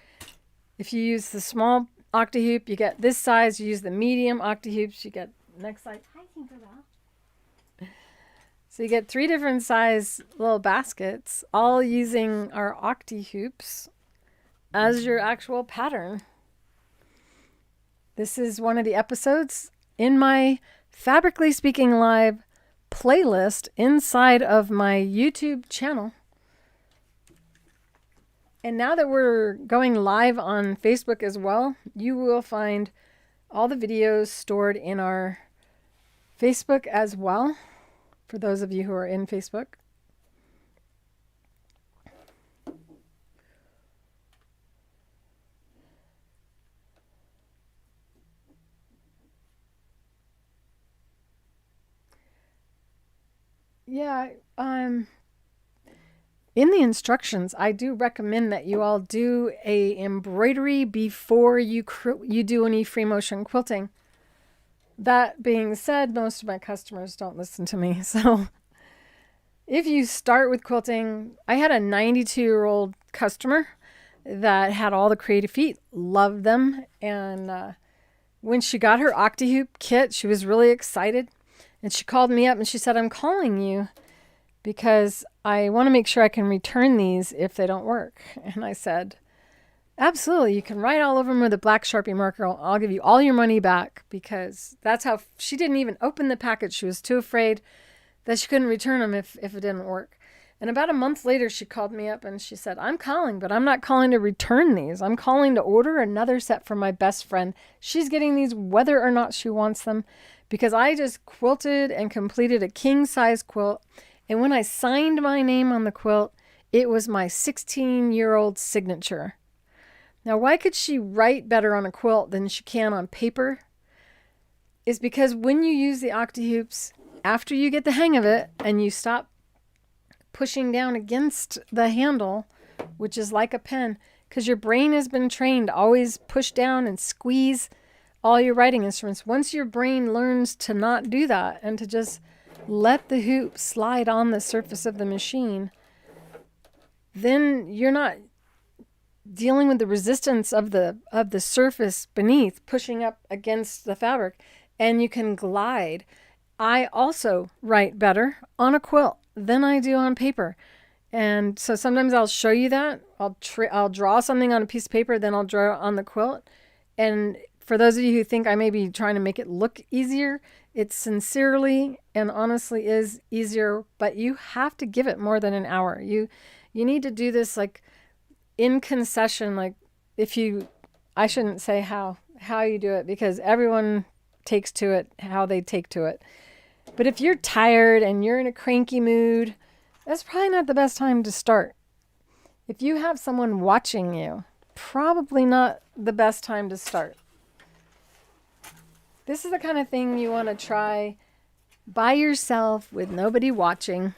if you use the small Octi-Hoop, you get this size. You use the medium Octi-Hoops, you get next size. Hi, Tinkerbell. So you get 3 different size little baskets, all using our Octi-Hoops as your actual pattern. This is one of the episodes in my Fabrically Speaking Live playlist inside of my YouTube channel. And now that we're going live on Facebook as well, you will find all the videos stored in our Facebook as well, for those of you who are in Facebook. Yeah, in the instructions, I do recommend that you all do a embroidery before you do any free motion quilting. That being said, most of my customers don't listen to me. So if you start with quilting, I had a 92-year-old customer that had all the creative feet, loved them. And when she got her Octi-Hoop kit, she was really excited. And she called me up and she said, I'm calling you because I want to make sure I can return these if they don't work. And I said, absolutely. You can write all over them with a black Sharpie marker. I'll give you all your money back, because that's how she didn't even open the package. She was too afraid that she couldn't return them if it didn't work. And about a month later, she called me up and she said, I'm calling, but I'm not calling to return these. I'm calling to order another set for my best friend. She's getting these whether or not she wants them, because I just quilted and completed a king size quilt. And when I signed my name on the quilt, it was my 16-year-old signature. Now, why could she write better on a quilt than she can on paper? Is because when you use the Octi-Hoops, after you get the hang of it and you stop pushing down against the handle, which is like a pen, because your brain has been trained to always push down and squeeze all your writing instruments. Once your brain learns to not do that and to just let the hoop slide on the surface of the machine, then you're not dealing with the resistance of the surface beneath pushing up against the fabric, and you can glide. I also write better on a quilt than I do on paper. And so sometimes I'll show you that. I'll draw something on a piece of paper, then I'll draw it on the quilt. And for those of you who think I may be trying to make it look easier, it sincerely and honestly is easier, but you have to give it more than an hour. You need to do this like in concession, like I shouldn't say how you do it, because everyone takes to it how they take to it. But if you're tired and you're in a cranky mood, that's probably not the best time to start. If you have someone watching you, probably not the best time to start. This is the kind of thing you want to try by yourself with nobody watching,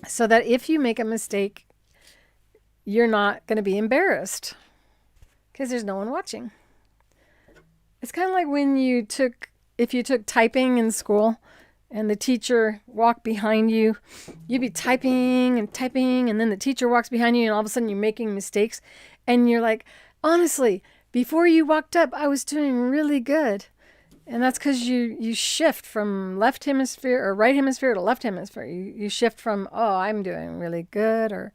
so that if you make a mistake, you're not going to be embarrassed because there's no one watching. It's kind of like when if you took typing in school and the teacher walked behind you, you'd be typing and typing, and then the teacher walks behind you and all of a sudden you're making mistakes. And you're like, honestly, before you walked up, I was doing really good. And that's because you shift from left hemisphere or right hemisphere to left hemisphere. You shift from, oh, I'm doing really good, or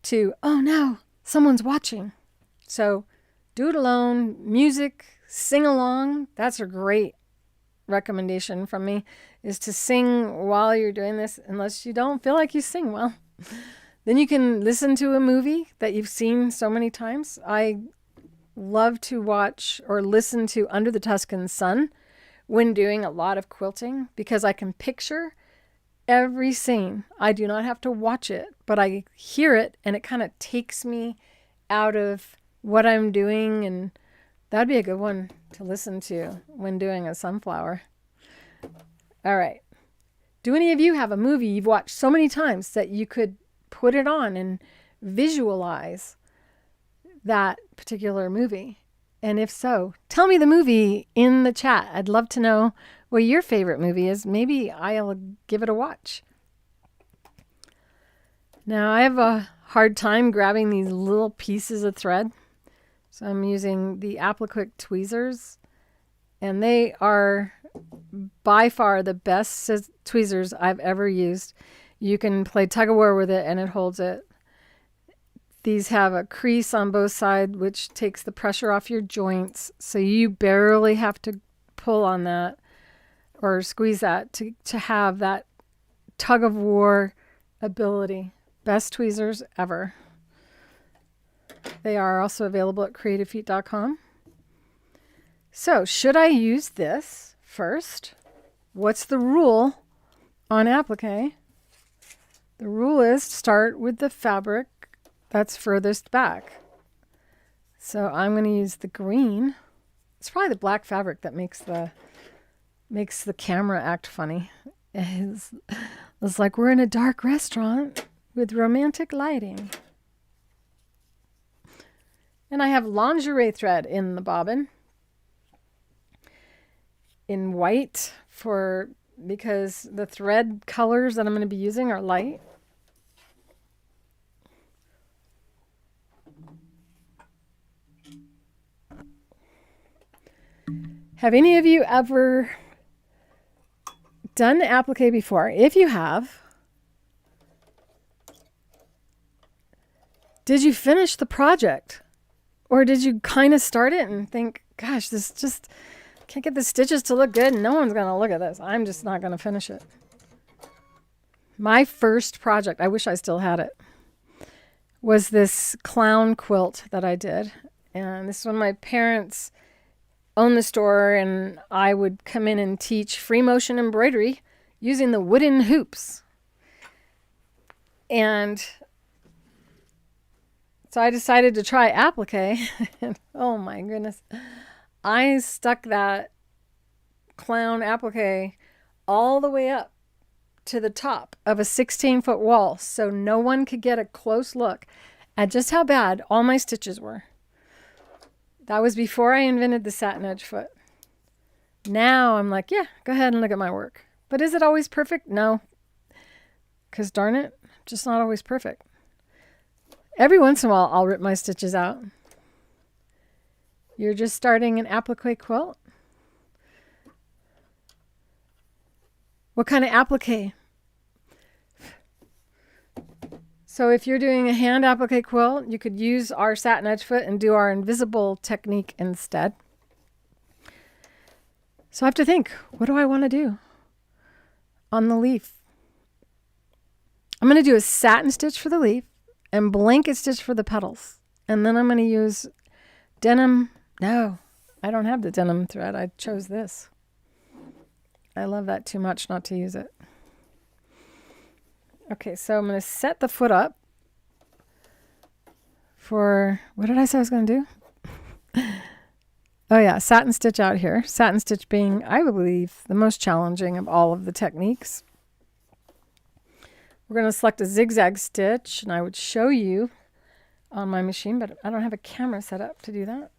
to, oh no, someone's watching. So do it alone. Music, sing along. That's a great recommendation from me, is to sing while you're doing this, unless you don't feel like you sing well. Then you can listen to a movie that you've seen so many times. I love to watch or listen to Under the Tuscan Sun when doing a lot of quilting, because I can picture every scene. I do not have to watch it, but I hear it and it kind of takes me out of what I'm doing, and that'd be a good one to listen to when doing a sunflower. All right. Do any of you have a movie you've watched so many times that you could put it on and visualize that particular movie? And if so, tell me the movie in the chat. I'd love to know what your favorite movie is. Maybe I'll give it a watch. Now, I have a hard time grabbing these little pieces of thread. So I'm using the Applique Tweezers. And they are by far the best tweezers I've ever used. You can play tug of war with it and it holds it. These have a crease on both sides, which takes the pressure off your joints. So you barely have to pull on that or squeeze that to have that tug of war ability. Best tweezers ever. They are also available at creativefeet.com. So should I use this first? What's the rule on applique? The rule is start with the fabric that's furthest back. So I'm going to use the green. It's probably the black fabric that makes the camera act funny. It's like we're in a dark restaurant with romantic lighting. And I have lingerie thread in the bobbin in white because the thread colors that I'm going to be using are light. Have any of you ever done applique before? If you have, did you finish the project? Or did you kind of start it and think, gosh, this just can't get the stitches to look good. No one's going to look at this. I'm just not going to finish it. My first project, I wish I still had it, was this clown quilt that I did. And this is when my parents owned the store and I would come in and teach free motion embroidery using the wooden hoops. And so I decided to try applique. And oh my goodness. I stuck that clown applique all the way up to the top of a 16-foot wall so no one could get a close look at just how bad all my stitches were. That was before I invented the Satinedge Foot. Now I'm like, yeah, go ahead and look at my work. But is it always perfect? No. Because darn it, just not always perfect. Every once in a while, I'll rip my stitches out. You're just starting an applique quilt? What kind of applique? So if you're doing a hand applique quilt, you could use our Satinedge Foot and do our invisible technique instead. So I have to think, what do I want to do on the leaf? I'm going to do a satin stitch for the leaf and blanket stitch for the petals. And then I'm going to use denim. No, I don't have the denim thread. I chose this. I love that too much not to use it. Okay, so I'm going to set the foot up for, what did I say I was going to do? Oh yeah, satin stitch out here. Satin stitch being, I believe, the most challenging of all of the techniques. We're going to select a zigzag stitch, and I would show you on my machine, but I don't have a camera set up to do that.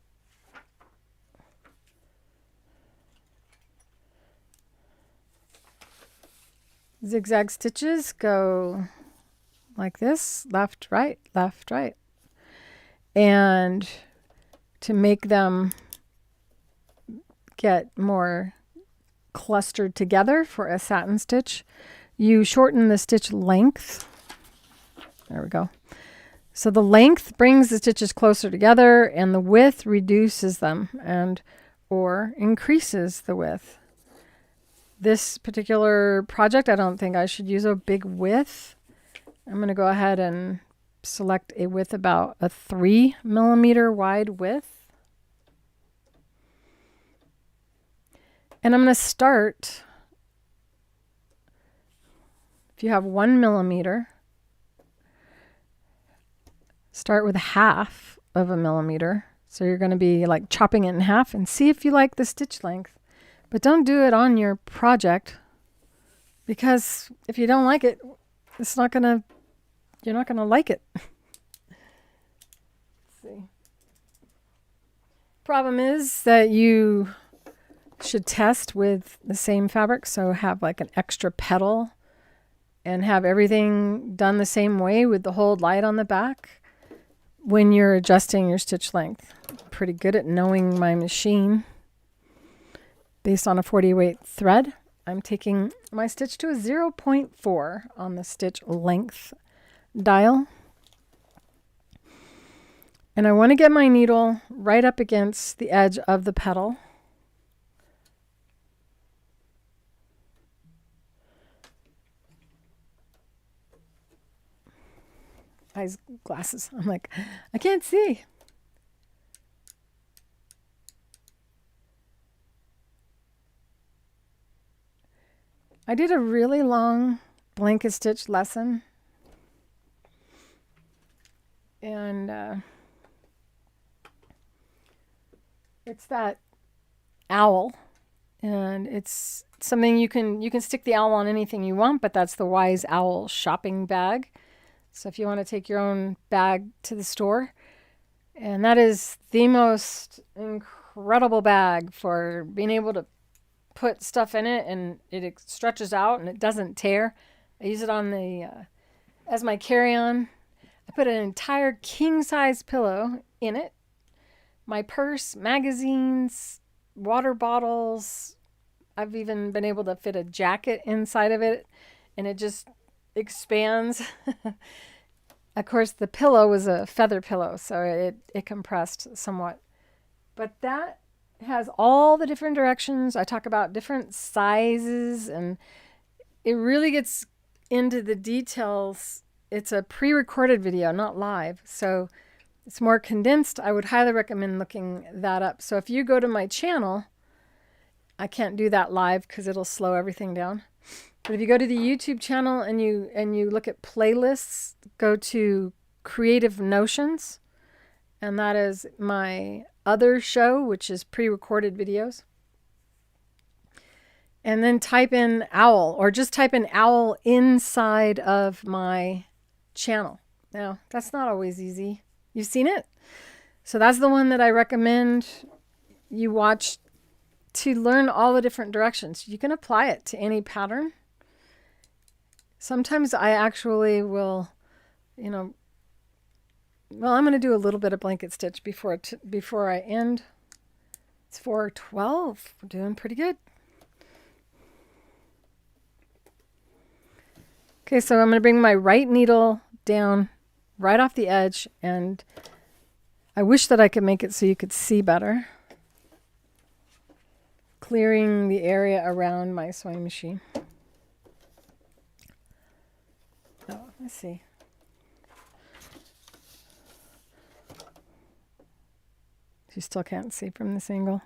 Zigzag stitches go like this, left, right, left, right. And to make them get more clustered together for a satin stitch, you shorten the stitch length. There we go. So the length brings the stitches closer together and the width reduces them or increases the width. This particular project, I don't think I should use a big width. I'm going to go ahead and select a width about a 3 millimeter wide width. And I'm going to start, if you have 1 millimeter, start with half of a millimeter. So you're going to be like chopping it in half and see if you like the stitch length. But don't do it on your project, because if you don't like it, you're not gonna like it. Let's see. Problem is that you should test with the same fabric, so have like an extra petal and have everything done the same way with the hold light on the back when you're adjusting your stitch length. I'm pretty good at knowing my machine. Based on a 40 weight thread, I'm taking my stitch to a 0.4 on the stitch length dial. And I want to get my needle right up against the edge of the petal. Eyes, glasses. I'm like, I can't see. I did a really long blanket stitch lesson. And it's that owl. And it's something you can stick the owl on anything you want, but that's the Wise Owl shopping bag. So if you want to take your own bag to the store, and that is the most incredible bag for being able to put stuff in it and it stretches out and it doesn't tear. I use it on the as my carry-on. I put an entire king-size pillow in it, my purse, magazines, water bottles. I've even been able to fit a jacket inside of it, and it just expands. Of course, the pillow was a feather pillow, so it compressed somewhat. But that has all the different directions. I talk about different sizes, and it really gets into the details. It's a pre-recorded video, not live, so it's more condensed. I would highly recommend looking that up. So if you go to my channel, I can't do that live because it'll slow everything down. But if you go to the YouTube channel and you look at playlists, go to Creative Notions, and that is my other show, which is pre-recorded videos. And then type in owl, or just type in owl inside of my channel. Now, that's not always easy. You've seen it? So that's the one that I recommend you watch to learn all the different directions. You can apply it to any pattern. Sometimes I actually will, well, I'm going to do a little bit of blanket stitch before I end. It's 4:12. We're doing pretty good. Okay, so I'm going to bring my right needle down right off the edge, and I wish that I could make it so you could see better. Clearing the area around my sewing machine. Oh, let's see. You still can't see from this angle.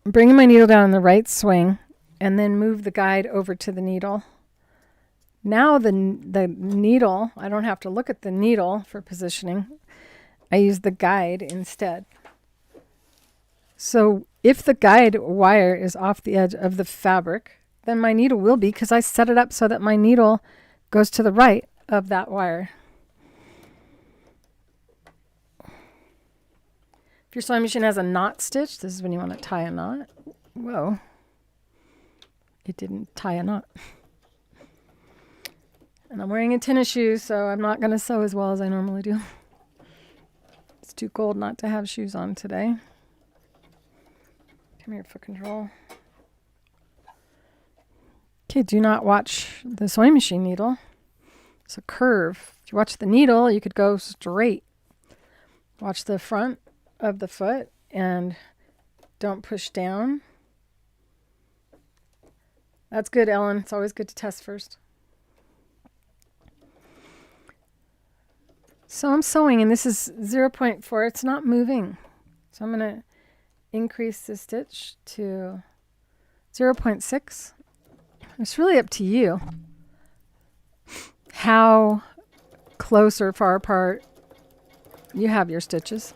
I'm bringing my needle down in the right swing and then move the guide over to the needle. Now the needle, I don't have to look at the needle for positioning. I use the guide instead. So if the guide wire is off the edge of the fabric, then my needle will be, because I set it up so that my needle goes to the right of that wire. If your sewing machine has a knot stitch, this is when you want to tie a knot. Whoa, it didn't tie a knot. And I'm wearing a tennis shoe, so I'm not going to sew as well as I normally do. It's too cold not to have shoes on today. Come here, foot control. Okay, do not watch the sewing machine needle. It's a curve. If you watch the needle, you could go straight. Watch the front of the foot and don't push down. That's good, Ellen. It's always good to test first. So I'm sewing, and this is 0.4. It's not moving. So I'm going to increase the stitch to 0.6. It's really up to you how close or far apart you have your stitches.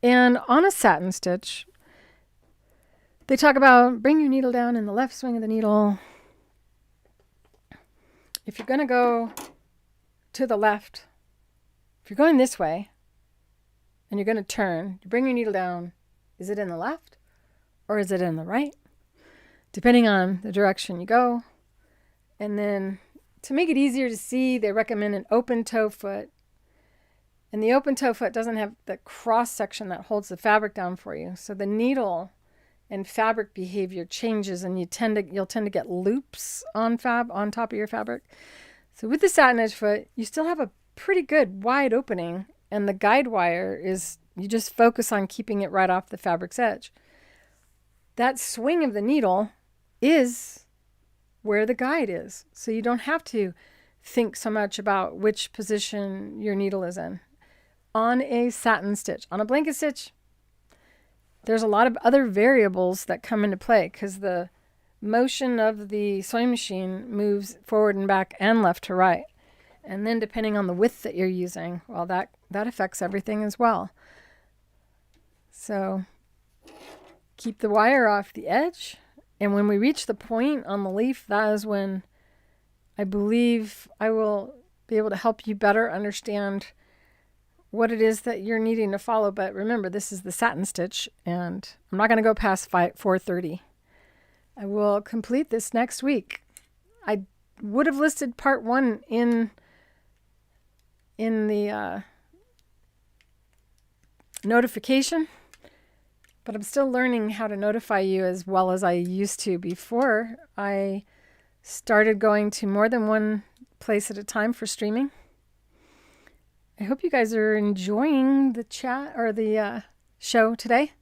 And on a satin stitch, they talk about bring your needle down in the left swing of the needle. If you're going to go to the left. If you're going this way and you're going to turn, you bring your needle down. Is it in the left or is it in the right? Depending on the direction you go. And then to make it easier to see, they recommend an open toe foot. And the open toe foot doesn't have the cross section that holds the fabric down for you. So the needle and fabric behavior changes, and you'll tend to get loops on top of your fabric. So with the Satinedge foot, you still have a pretty good wide opening, and the guide wire is, you just focus on keeping it right off the fabric's edge. That swing of the needle is where the guide is. So you don't have to think so much about which position your needle is in. On a satin stitch, on a blanket stitch, there's a lot of other variables that come into play because the motion of the sewing machine moves forward and back and left to right. And then depending on the width that you're using, well, that affects everything as well. So keep the wire off the edge. And when we reach the point on the leaf, that is when I believe I will be able to help you better understand what it is that you're needing to follow. But remember, this is the satin stitch, and I'm not going to go past 4:30. I will complete this next week. I would have listed part 1 in the notification, but I'm still learning how to notify you as well as I used to before I started going to more than one place at a time for streaming. I hope you guys are enjoying the chat or the show today.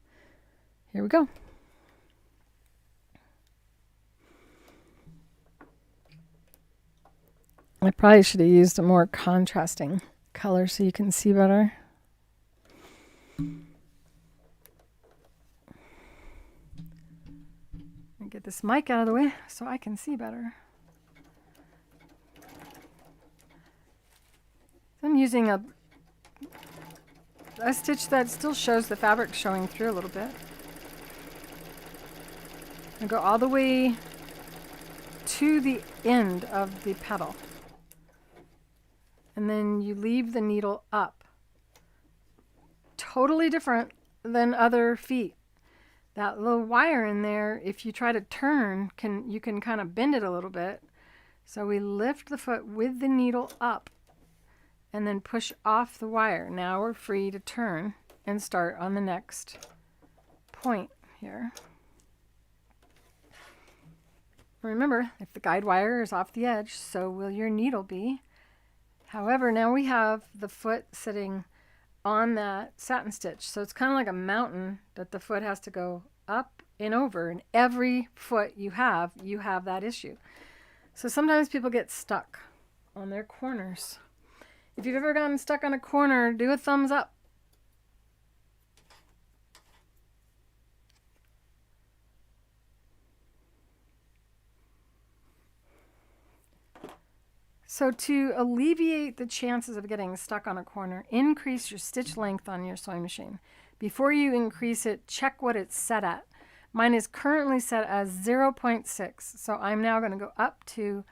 Here we go. I probably should have used a more contrasting color so you can see better. Get this mic out of the way so I can see better. I'm using a stitch that still shows the fabric showing through a little bit. I go all the way to the end of the petal. And then you leave the needle up. Totally different than other feet. That little wire in there, if you try to turn, you can kind of bend it a little bit. So we lift the foot with the needle up and then push off the wire. Now we're free to turn and start on the next point here. Remember, if the guide wire is off the edge, so will your needle be. However, now we have the foot sitting on that satin stitch. So it's kind of like a mountain that the foot has to go up and over. And every foot you have that issue. So sometimes people get stuck on their corners. If you've ever gotten stuck on a corner, do a thumbs up. So to alleviate the chances of getting stuck on a corner, increase your stitch length on your sewing machine. Before you increase it, check what it's set at. Mine is currently set as 0.6, so I'm now going to go up to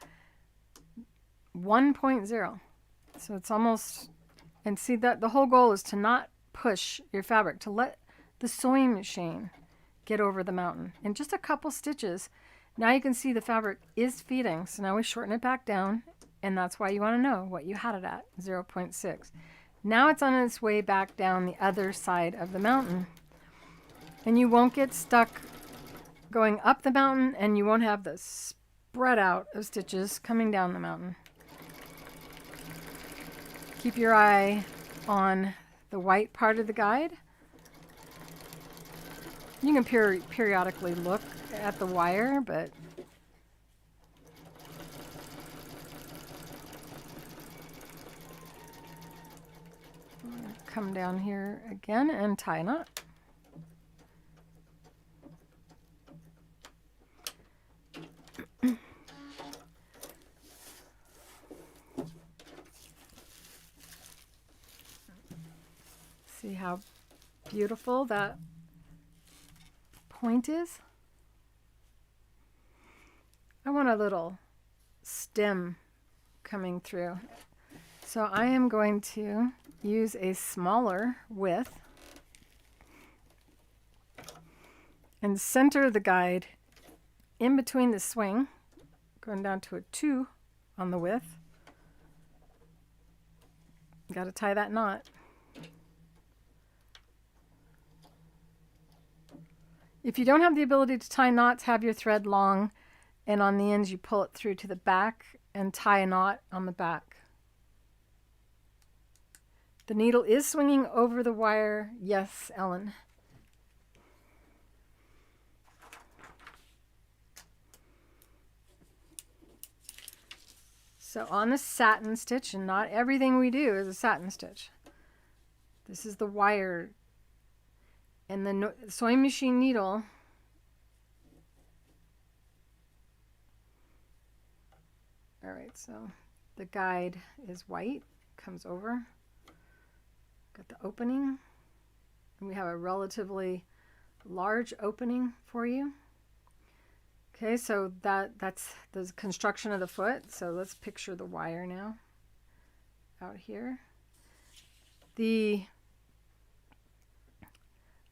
1.0. So it's almost, and see that the whole goal is to not push your fabric, to let the sewing machine get over the mountain. In just a couple stitches, now you can see the fabric is feeding. So now we shorten it back down. And that's why you want to know what you had it at, 0.6. Now it's on its way back down the other side of the mountain. And you won't get stuck going up the mountain, and you won't have the spread out of stitches coming down the mountain. Keep your eye on the white part of the guide. You can periodically look at the wire, but come down here again and tie a knot. See how beautiful that point is? I want a little stem coming through. So I am going to use a smaller width and center the guide in between the swing, going down to a 2 on the width. Got to tie that knot. If you don't have the ability to tie knots, have your thread long, and on the ends you pull it through to the back and tie a knot on the back. The needle is swinging over the wire. Yes, Ellen. So on the satin stitch, and not everything we do is a satin stitch. This is the wire. And the sewing machine needle all right, so the guide is white, comes over, got the opening, and we have a relatively large opening for you. Okay, so that's the construction of the foot. So let's picture the wire now out here.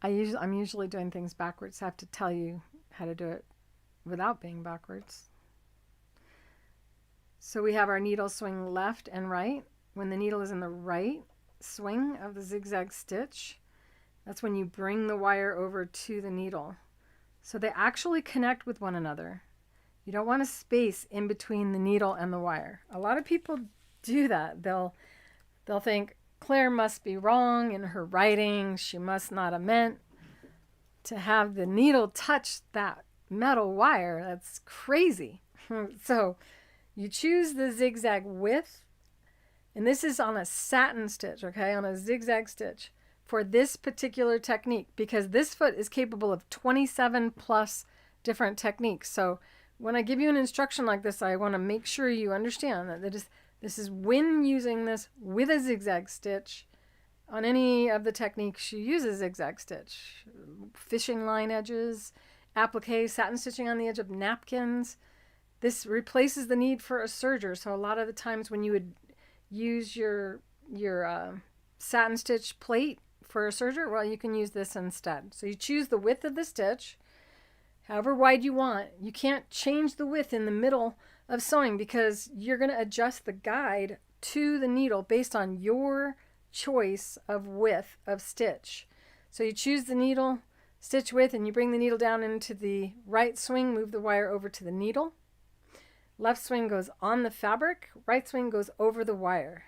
I'm usually doing things backwards. I have to tell you how to do it without being backwards. So we have our needle swing left and right. When the needle is in the right swing of the zigzag stitch, that's when you bring the wire over to the needle. So they actually connect with one another. You don't want a space in between the needle and the wire. A lot of people do that. They'll think, Claire must be wrong in her writing. She must not have meant to have the needle touch that metal wire. That's crazy. So you choose the zigzag width, and this is on a satin stitch, okay, on a zigzag stitch for this particular technique, because this foot is capable of 27 plus different techniques. So when I give you an instruction like this, I want to make sure you understand that this is when using this with a zigzag stitch. On any of the techniques, you use a zigzag stitch. Fishing line edges, applique, satin stitching on the edge of napkins. This replaces the need for a serger. So a lot of the times when you would use your satin stitch plate for a serger, well, you can use this instead. So you choose the width of the stitch, however wide you want. You can't change the width in the middle of sewing because you're going to adjust the guide to the needle based on your choice of width of stitch. So you choose the needle stitch width and you bring the needle down into the right swing, move the wire over to the needle. Left swing goes on the fabric, right swing goes over the wire.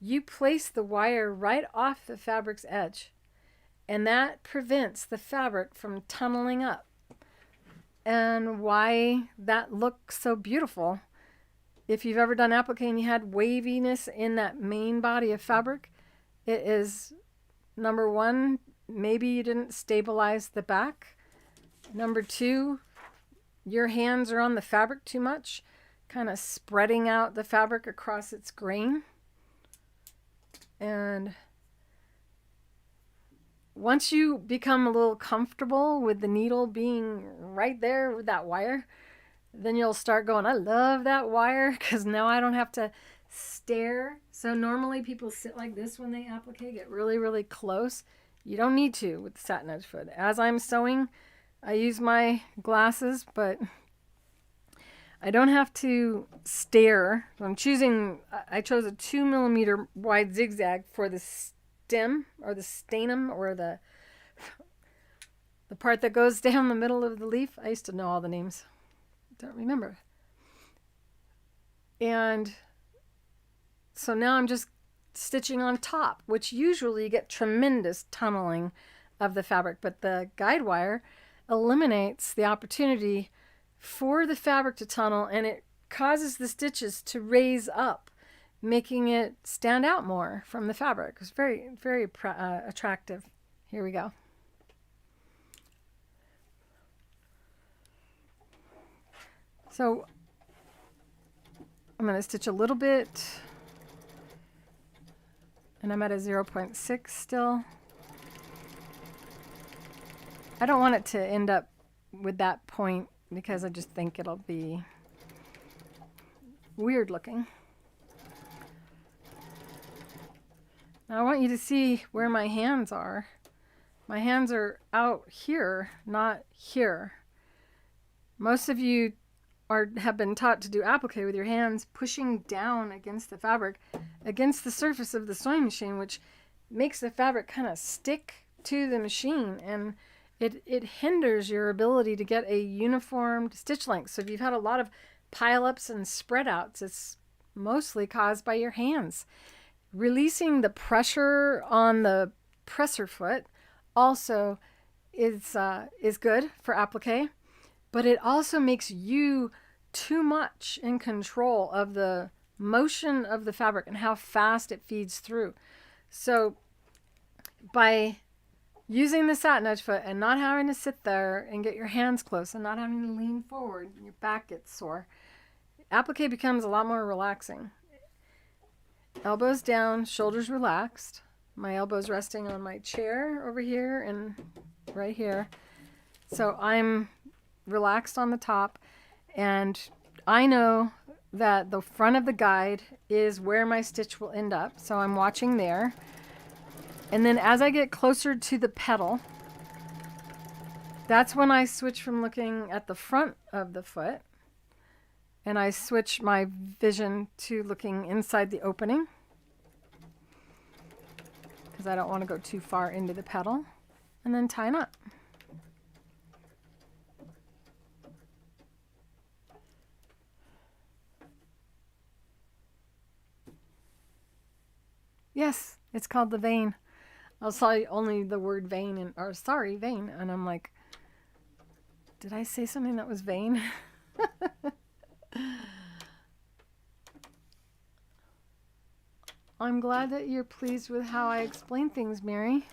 You place the wire right off the fabric's edge, and that prevents the fabric from tunneling up. And why that looks so beautiful, if you've ever done applique and you had waviness in that main body of fabric, it is, number one, maybe you didn't stabilize the back. Number two, your hands are on the fabric too much, kind of spreading out the fabric across its grain. And once you become a little comfortable with the needle being right there with that wire, then you'll start going, I love that wire because now I don't have to stare. So normally people sit like this when they applique, get really, really close. You don't need to with the Satinedge Foot. As I'm sewing, I use my glasses, but I don't have to stare. I chose a 2mm wide zigzag for the stem or the stanum or the part that goes down the middle of the leaf. I used to know all the names. Don't remember. And so now I'm just stitching on top, which usually you get tremendous tunneling of the fabric, but the guide wire eliminates the opportunity for the fabric to tunnel, and it causes the stitches to raise up, making it stand out more from the fabric. It's very, very attractive. Here we go. So I'm going to stitch a little bit, and I'm at a 0.6 still. I don't want it to end up with that point because I just think it'll be weird looking. Now I want you to see where my hands are. My hands are out here, not here. Most of you have been taught to do applique with your hands pushing down against the fabric, against the surface of the sewing machine, which makes the fabric kind of stick to the machine, and it hinders your ability to get a uniformed stitch length. So if you've had a lot of pile-ups and spread outs, it's mostly caused by your hands. Releasing the pressure on the presser foot also is good for applique, but it also makes you too much in control of the motion of the fabric and how fast it feeds through. So by using the Satinedge foot and not having to sit there and get your hands close and not having to lean forward and your back gets sore, applique becomes a lot more relaxing. Elbows down, shoulders relaxed. My elbows resting on my chair over here and right here. So I'm relaxed on the top, and I know that the front of the guide is where my stitch will end up. So I'm watching there. And then as I get closer to the petal, that's when I switch from looking at the front of the foot, and I switch my vision to looking inside the opening, because I don't want to go too far into the petal, and then tie a knot. Yes, it's called the vein. I saw only the word vein vein, and I'm like, did I say something that was vain? I'm glad that you're pleased with how I explain things, Mary.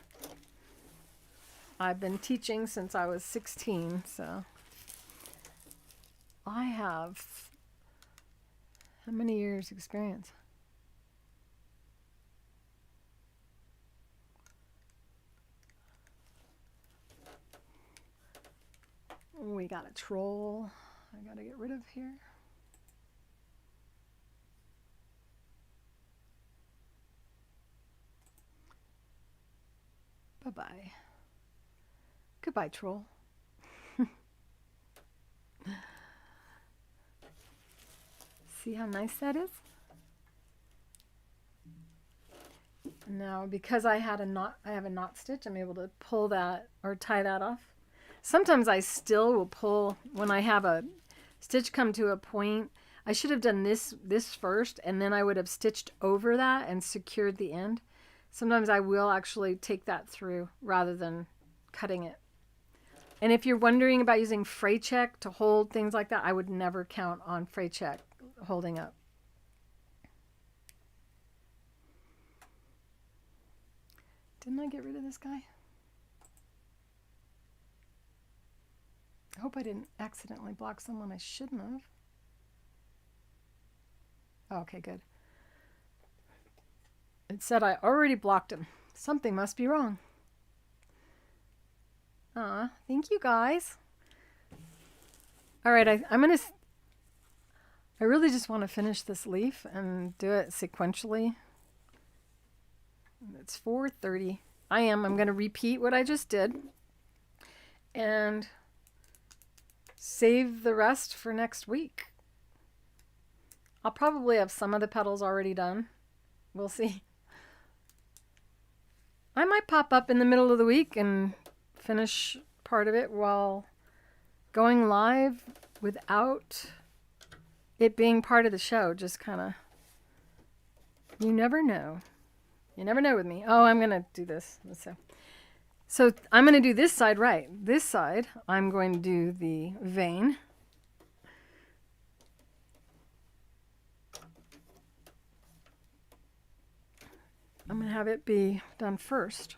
I've been teaching since I was 16, so I have how many years experience? We got a troll I gotta get rid of here. Bye-bye. Goodbye, troll. See how nice that is? Now, because I have a knot stitch, I'm able to pull that or tie that off. Sometimes I still will pull when I have a stitch come to a point. I should have done this first, and then I would have stitched over that and secured the end. Sometimes I will actually take that through rather than cutting it. And if you're wondering about using fray check to hold things like that, I would never count on fray check holding up. Didn't I get rid of this guy? I hope I didn't accidentally block someone I shouldn't have. Oh, okay, good. It said I already blocked him. Something must be wrong. Thank you guys. All right, I really just want to finish this leaf and do it sequentially. It's 4:30. I'm going to repeat what I just did and save the rest for next week. I'll probably have some of the petals already done. We'll see. I might pop up in the middle of the week and finish part of it while going live without it being part of the show. Just kind of, you never know. You never know with me. Oh, I'm going to do this. So I'm going to do this side right. This side, I'm going to do the vein. I'm going to have it be done first.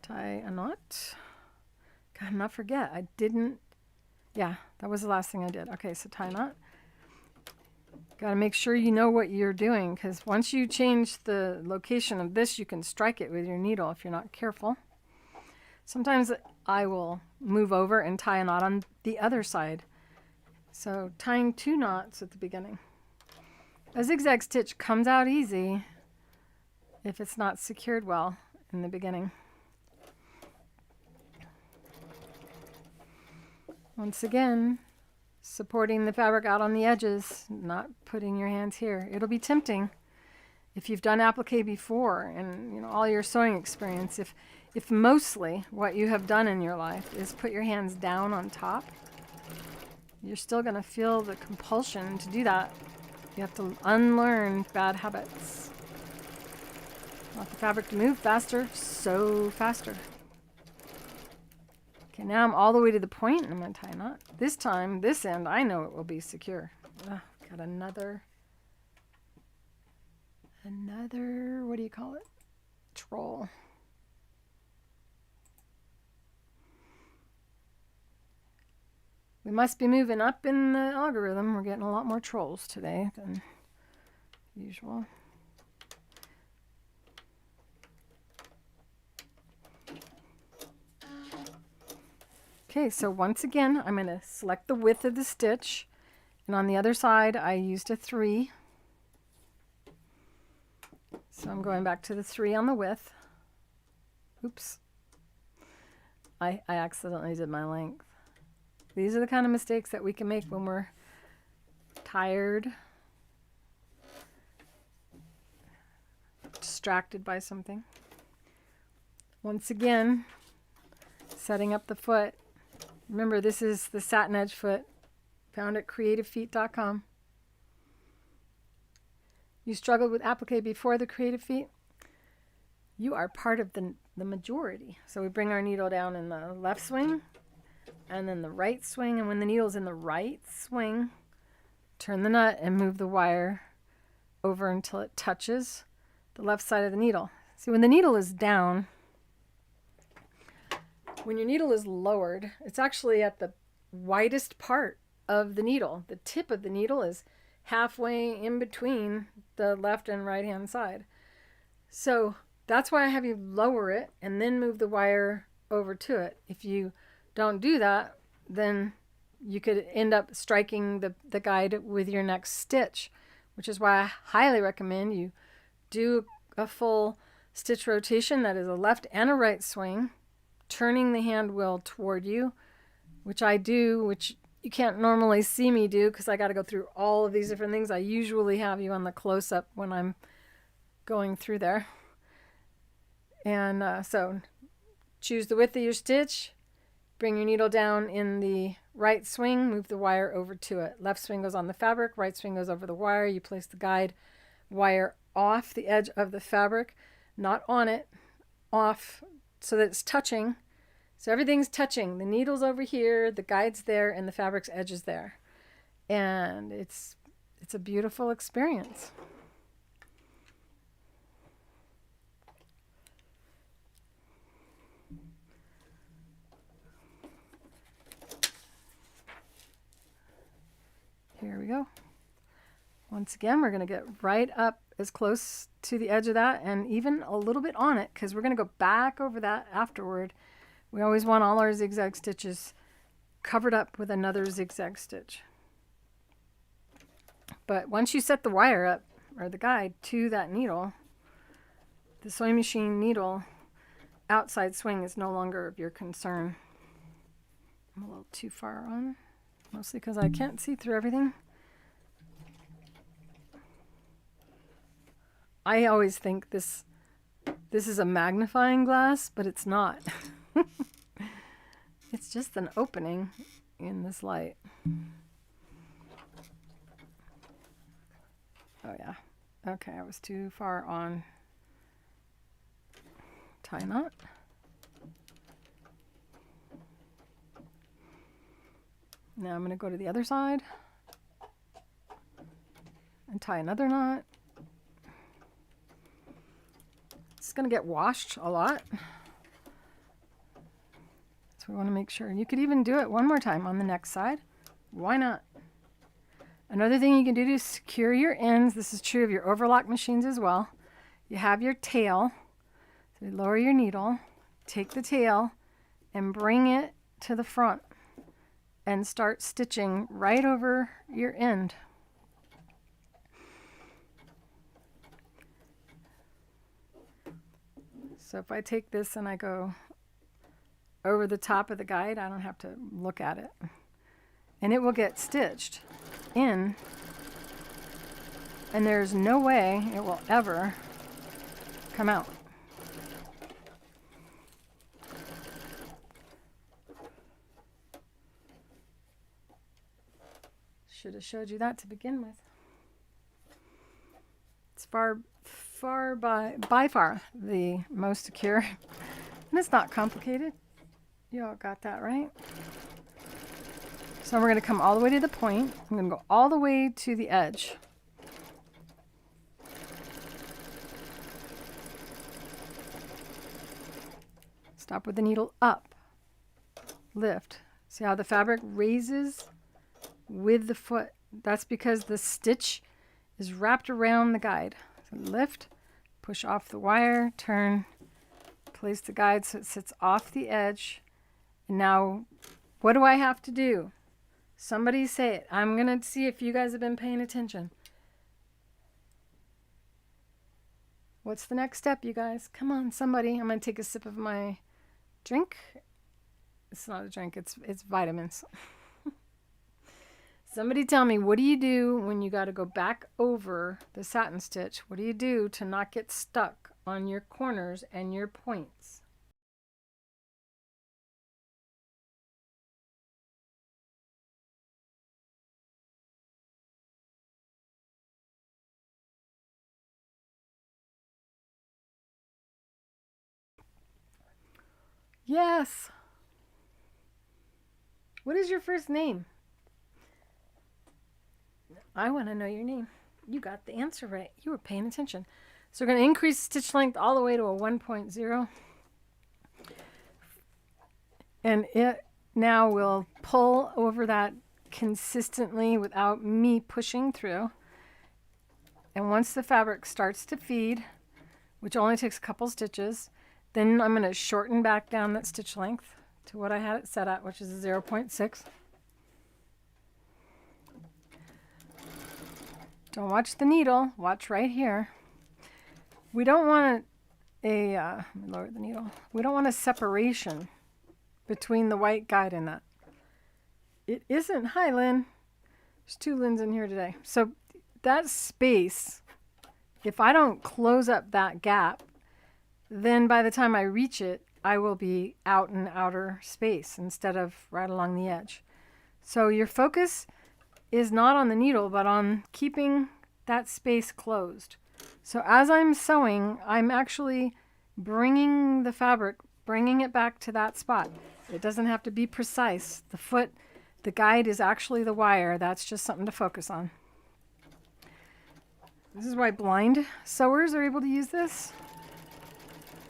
Tie a knot. God, not forget. I didn't. Yeah, that was the last thing I did. Okay, so tie a knot. Got to make sure you know what you're doing, because once you change the location of this, you can strike it with your needle if you're not careful. Sometimes I will move over and tie a knot on the other side. So tying 2 knots at the beginning. A zigzag stitch comes out easy if it's not secured well in the beginning. Once again, supporting the fabric out on the edges, not putting your hands here. It'll be tempting if you've done applique before and all your sewing experience. If mostly what you have done in your life is put your hands down on top, you're still going to feel the compulsion to do that. You have to unlearn bad habits. Want the fabric to move faster, sew faster. Okay, now I'm all the way to the point and I'm going to tie a knot. This time, this end, I know it will be secure. Got another, what do you call it? Troll. We must be moving up in the algorithm. We're getting a lot more trolls today than usual. Okay, so once again, I'm going to select the width of the stitch. And on the other side, I used a 3. So I'm going back to the 3 on the width. Oops. I accidentally did my length. These are the kind of mistakes that we can make when we're tired, distracted by something. Once again, setting up the foot. Remember, this is the Satinedge Foot, found at creativefeet.com. You struggled with applique before the Creative Feet? You are part of the majority. So we bring our needle down in the left swing, and then the right swing, and when the needle's in the right swing, turn the nut and move the wire over until it touches the left side of the needle. See, when the needle is down, when your needle is lowered, it's actually at the widest part of the needle. The tip of the needle is halfway in between the left and right hand side. So that's why I have you lower it and then move the wire over to it. If you don't do that, then you could end up striking the guide with your next stitch, which is why I highly recommend you do a full stitch rotation that is a left and a right swing, turning the hand wheel toward you, which I do, which you can't normally see me do because I got to go through all of these different things. I usually have you on the close-up when I'm going through there. And so choose the width of your stitch, bring your needle down in the right swing, move the wire over to it. Left swing goes on the fabric, right swing goes over the wire. You place the guide wire off the edge of the fabric, not on it, off so that it's touching. So everything's touching. The needle's over here, the guide's there, and the fabric's edge is there. And it's a beautiful experience. Here we go. Once again, we're going to get right up as close to the edge of that and even a little bit on it because we're going to go back over that afterward. We always want all our zigzag stitches covered up with another zigzag stitch. But once you set the wire up, or the guide, to that needle, the sewing machine needle outside swing is no longer of your concern. I'm a little too far on, mostly because I can't see through everything. I always think this is a magnifying glass, but it's not. It's just an opening in this light. Oh yeah. Okay, I was too far on. Tie a knot. Now I'm going to go to the other side and tie another knot. It's going to get washed a lot. So we want to make sure. You could even do it one more time on the next side. Why not? Another thing you can do to secure your ends, this is true of your overlock machines as well. You have your tail. So you lower your needle, take the tail, and bring it to the front and start stitching right over your end. So if I take this and I go over the top of the guide, I don't have to look at it. And it will get stitched in, and there's no way it will ever come out. Should have showed you that to begin with. It's by far the most secure, and it's not complicated. You all got that right. So we're going to come all the way to the point. I'm going to go all the way to the edge. Stop with the needle up. Lift. See how the fabric raises with the foot? That's because the stitch is wrapped around the guide. So lift, push off the wire, turn, place the guide so it sits off the edge. And now, what do I have to do? Somebody say it. I'm going to see if you guys have been paying attention. What's the next step, you guys? Come on, somebody. I'm going to take a sip of my drink. It's not a drink, it's vitamins. Somebody tell me, what do you do when you got to go back over the satin stitch? What do you do to not get stuck on your corners and your points? Yes. What is your first name? I want to know your name. You got the answer right. You were paying attention. So we're going to increase stitch length all the way to a 1.0. And it now will pull over that consistently without me pushing through. And once the fabric starts to feed, which only takes a couple stitches, then I'm going to shorten back down that stitch length to what I had it set at, which is 0.6. Don't watch the needle, watch right here. We don't want let me lower the needle. We don't want a separation between the white guide and that. It isn't, hi Lynn. There's two Lyns in here today. So that space, if I don't close up that gap, then by the time I reach it, I will be out in outer space instead of right along the edge. So your focus is not on the needle, but on keeping that space closed. So as I'm sewing, I'm actually bringing the fabric, bringing it back to that spot. It doesn't have to be precise. The foot, the guide is actually the wire. That's just something to focus on. This is why blind sewers are able to use this,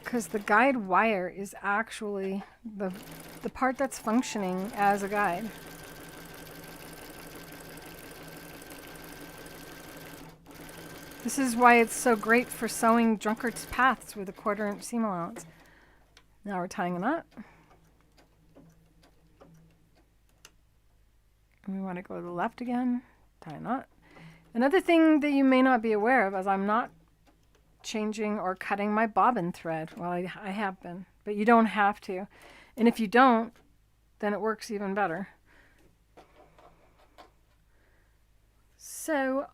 because the guide wire is actually the part that's functioning as a guide. This is why it's so great for sewing drunkard's paths with a 1/4 inch seam allowance. Now we're tying a knot. And we want to go to the left again, tie a knot. Another thing that you may not be aware of is I'm not changing or cutting my bobbin thread. Well, I have been, but you don't have to. And if you don't, then it works even better. So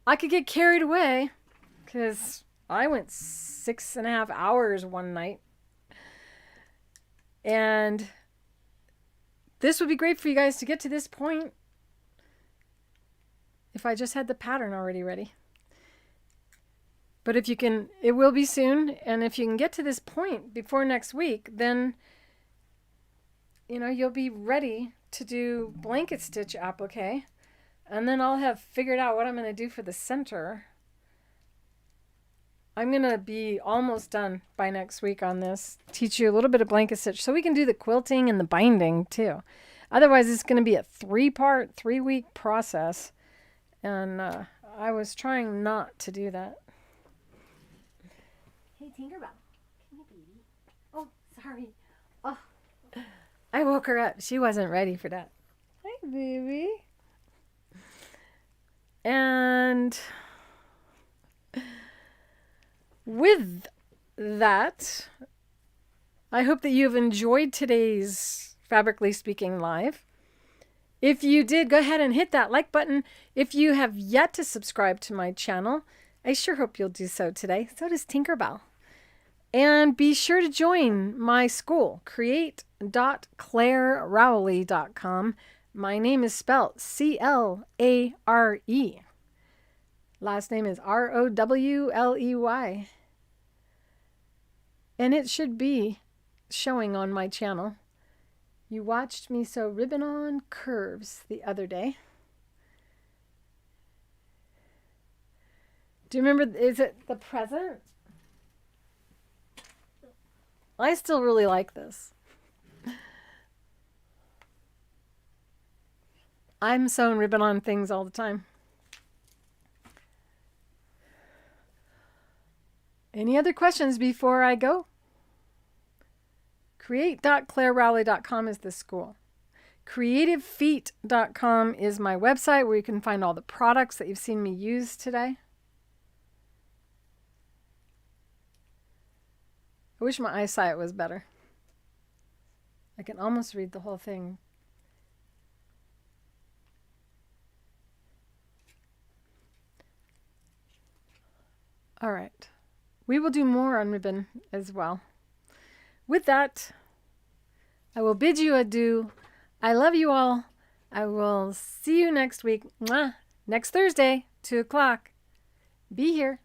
I could get carried away because I went 6.5 hours one night. And this would be great for you guys to get to this point if I just had the pattern already ready. But if you can, it will be soon. And if you can get to this point before next week, then, you know, you'll be ready to do blanket stitch applique. And then I'll have figured out what I'm going to do for the center. I'm going to be almost done by next week on this. Teach you a little bit of blanket stitch so we can do the quilting and the binding too. Otherwise, it's going to be a 3-part, 3-week process. And I was trying not to do that. Hey, Tinkerbell. Come here, baby. Oh, sorry. Oh, I woke her up. She wasn't ready for that. Hi, baby. And with that I hope that you've enjoyed today's Fabrically Speaking Live. If you did, go ahead and hit that like button. If you have yet to subscribe to my channel, I sure hope you'll do so today. So does Tinkerbell. And be sure to join my school, create.clarerowley.com. My name is spelled C-L-A-R-E. Last name is R-O-W-L-E-Y. And it should be showing on my channel. You watched me sew ribbon on curves the other day. Do you remember, is it the present? I still really like this. I'm sewing ribbon on things all the time. Any other questions before I go? Create.clarerowley.com is the school. Creativefeet.com is my website where you can find all the products that you've seen me use today. I wish my eyesight was better. I can almost read the whole thing. All right. We will do more on ribbon as well. With that, I will bid you adieu. I love you all. I will see you next week. Mwah. Next Thursday, 2 o'clock. Be here.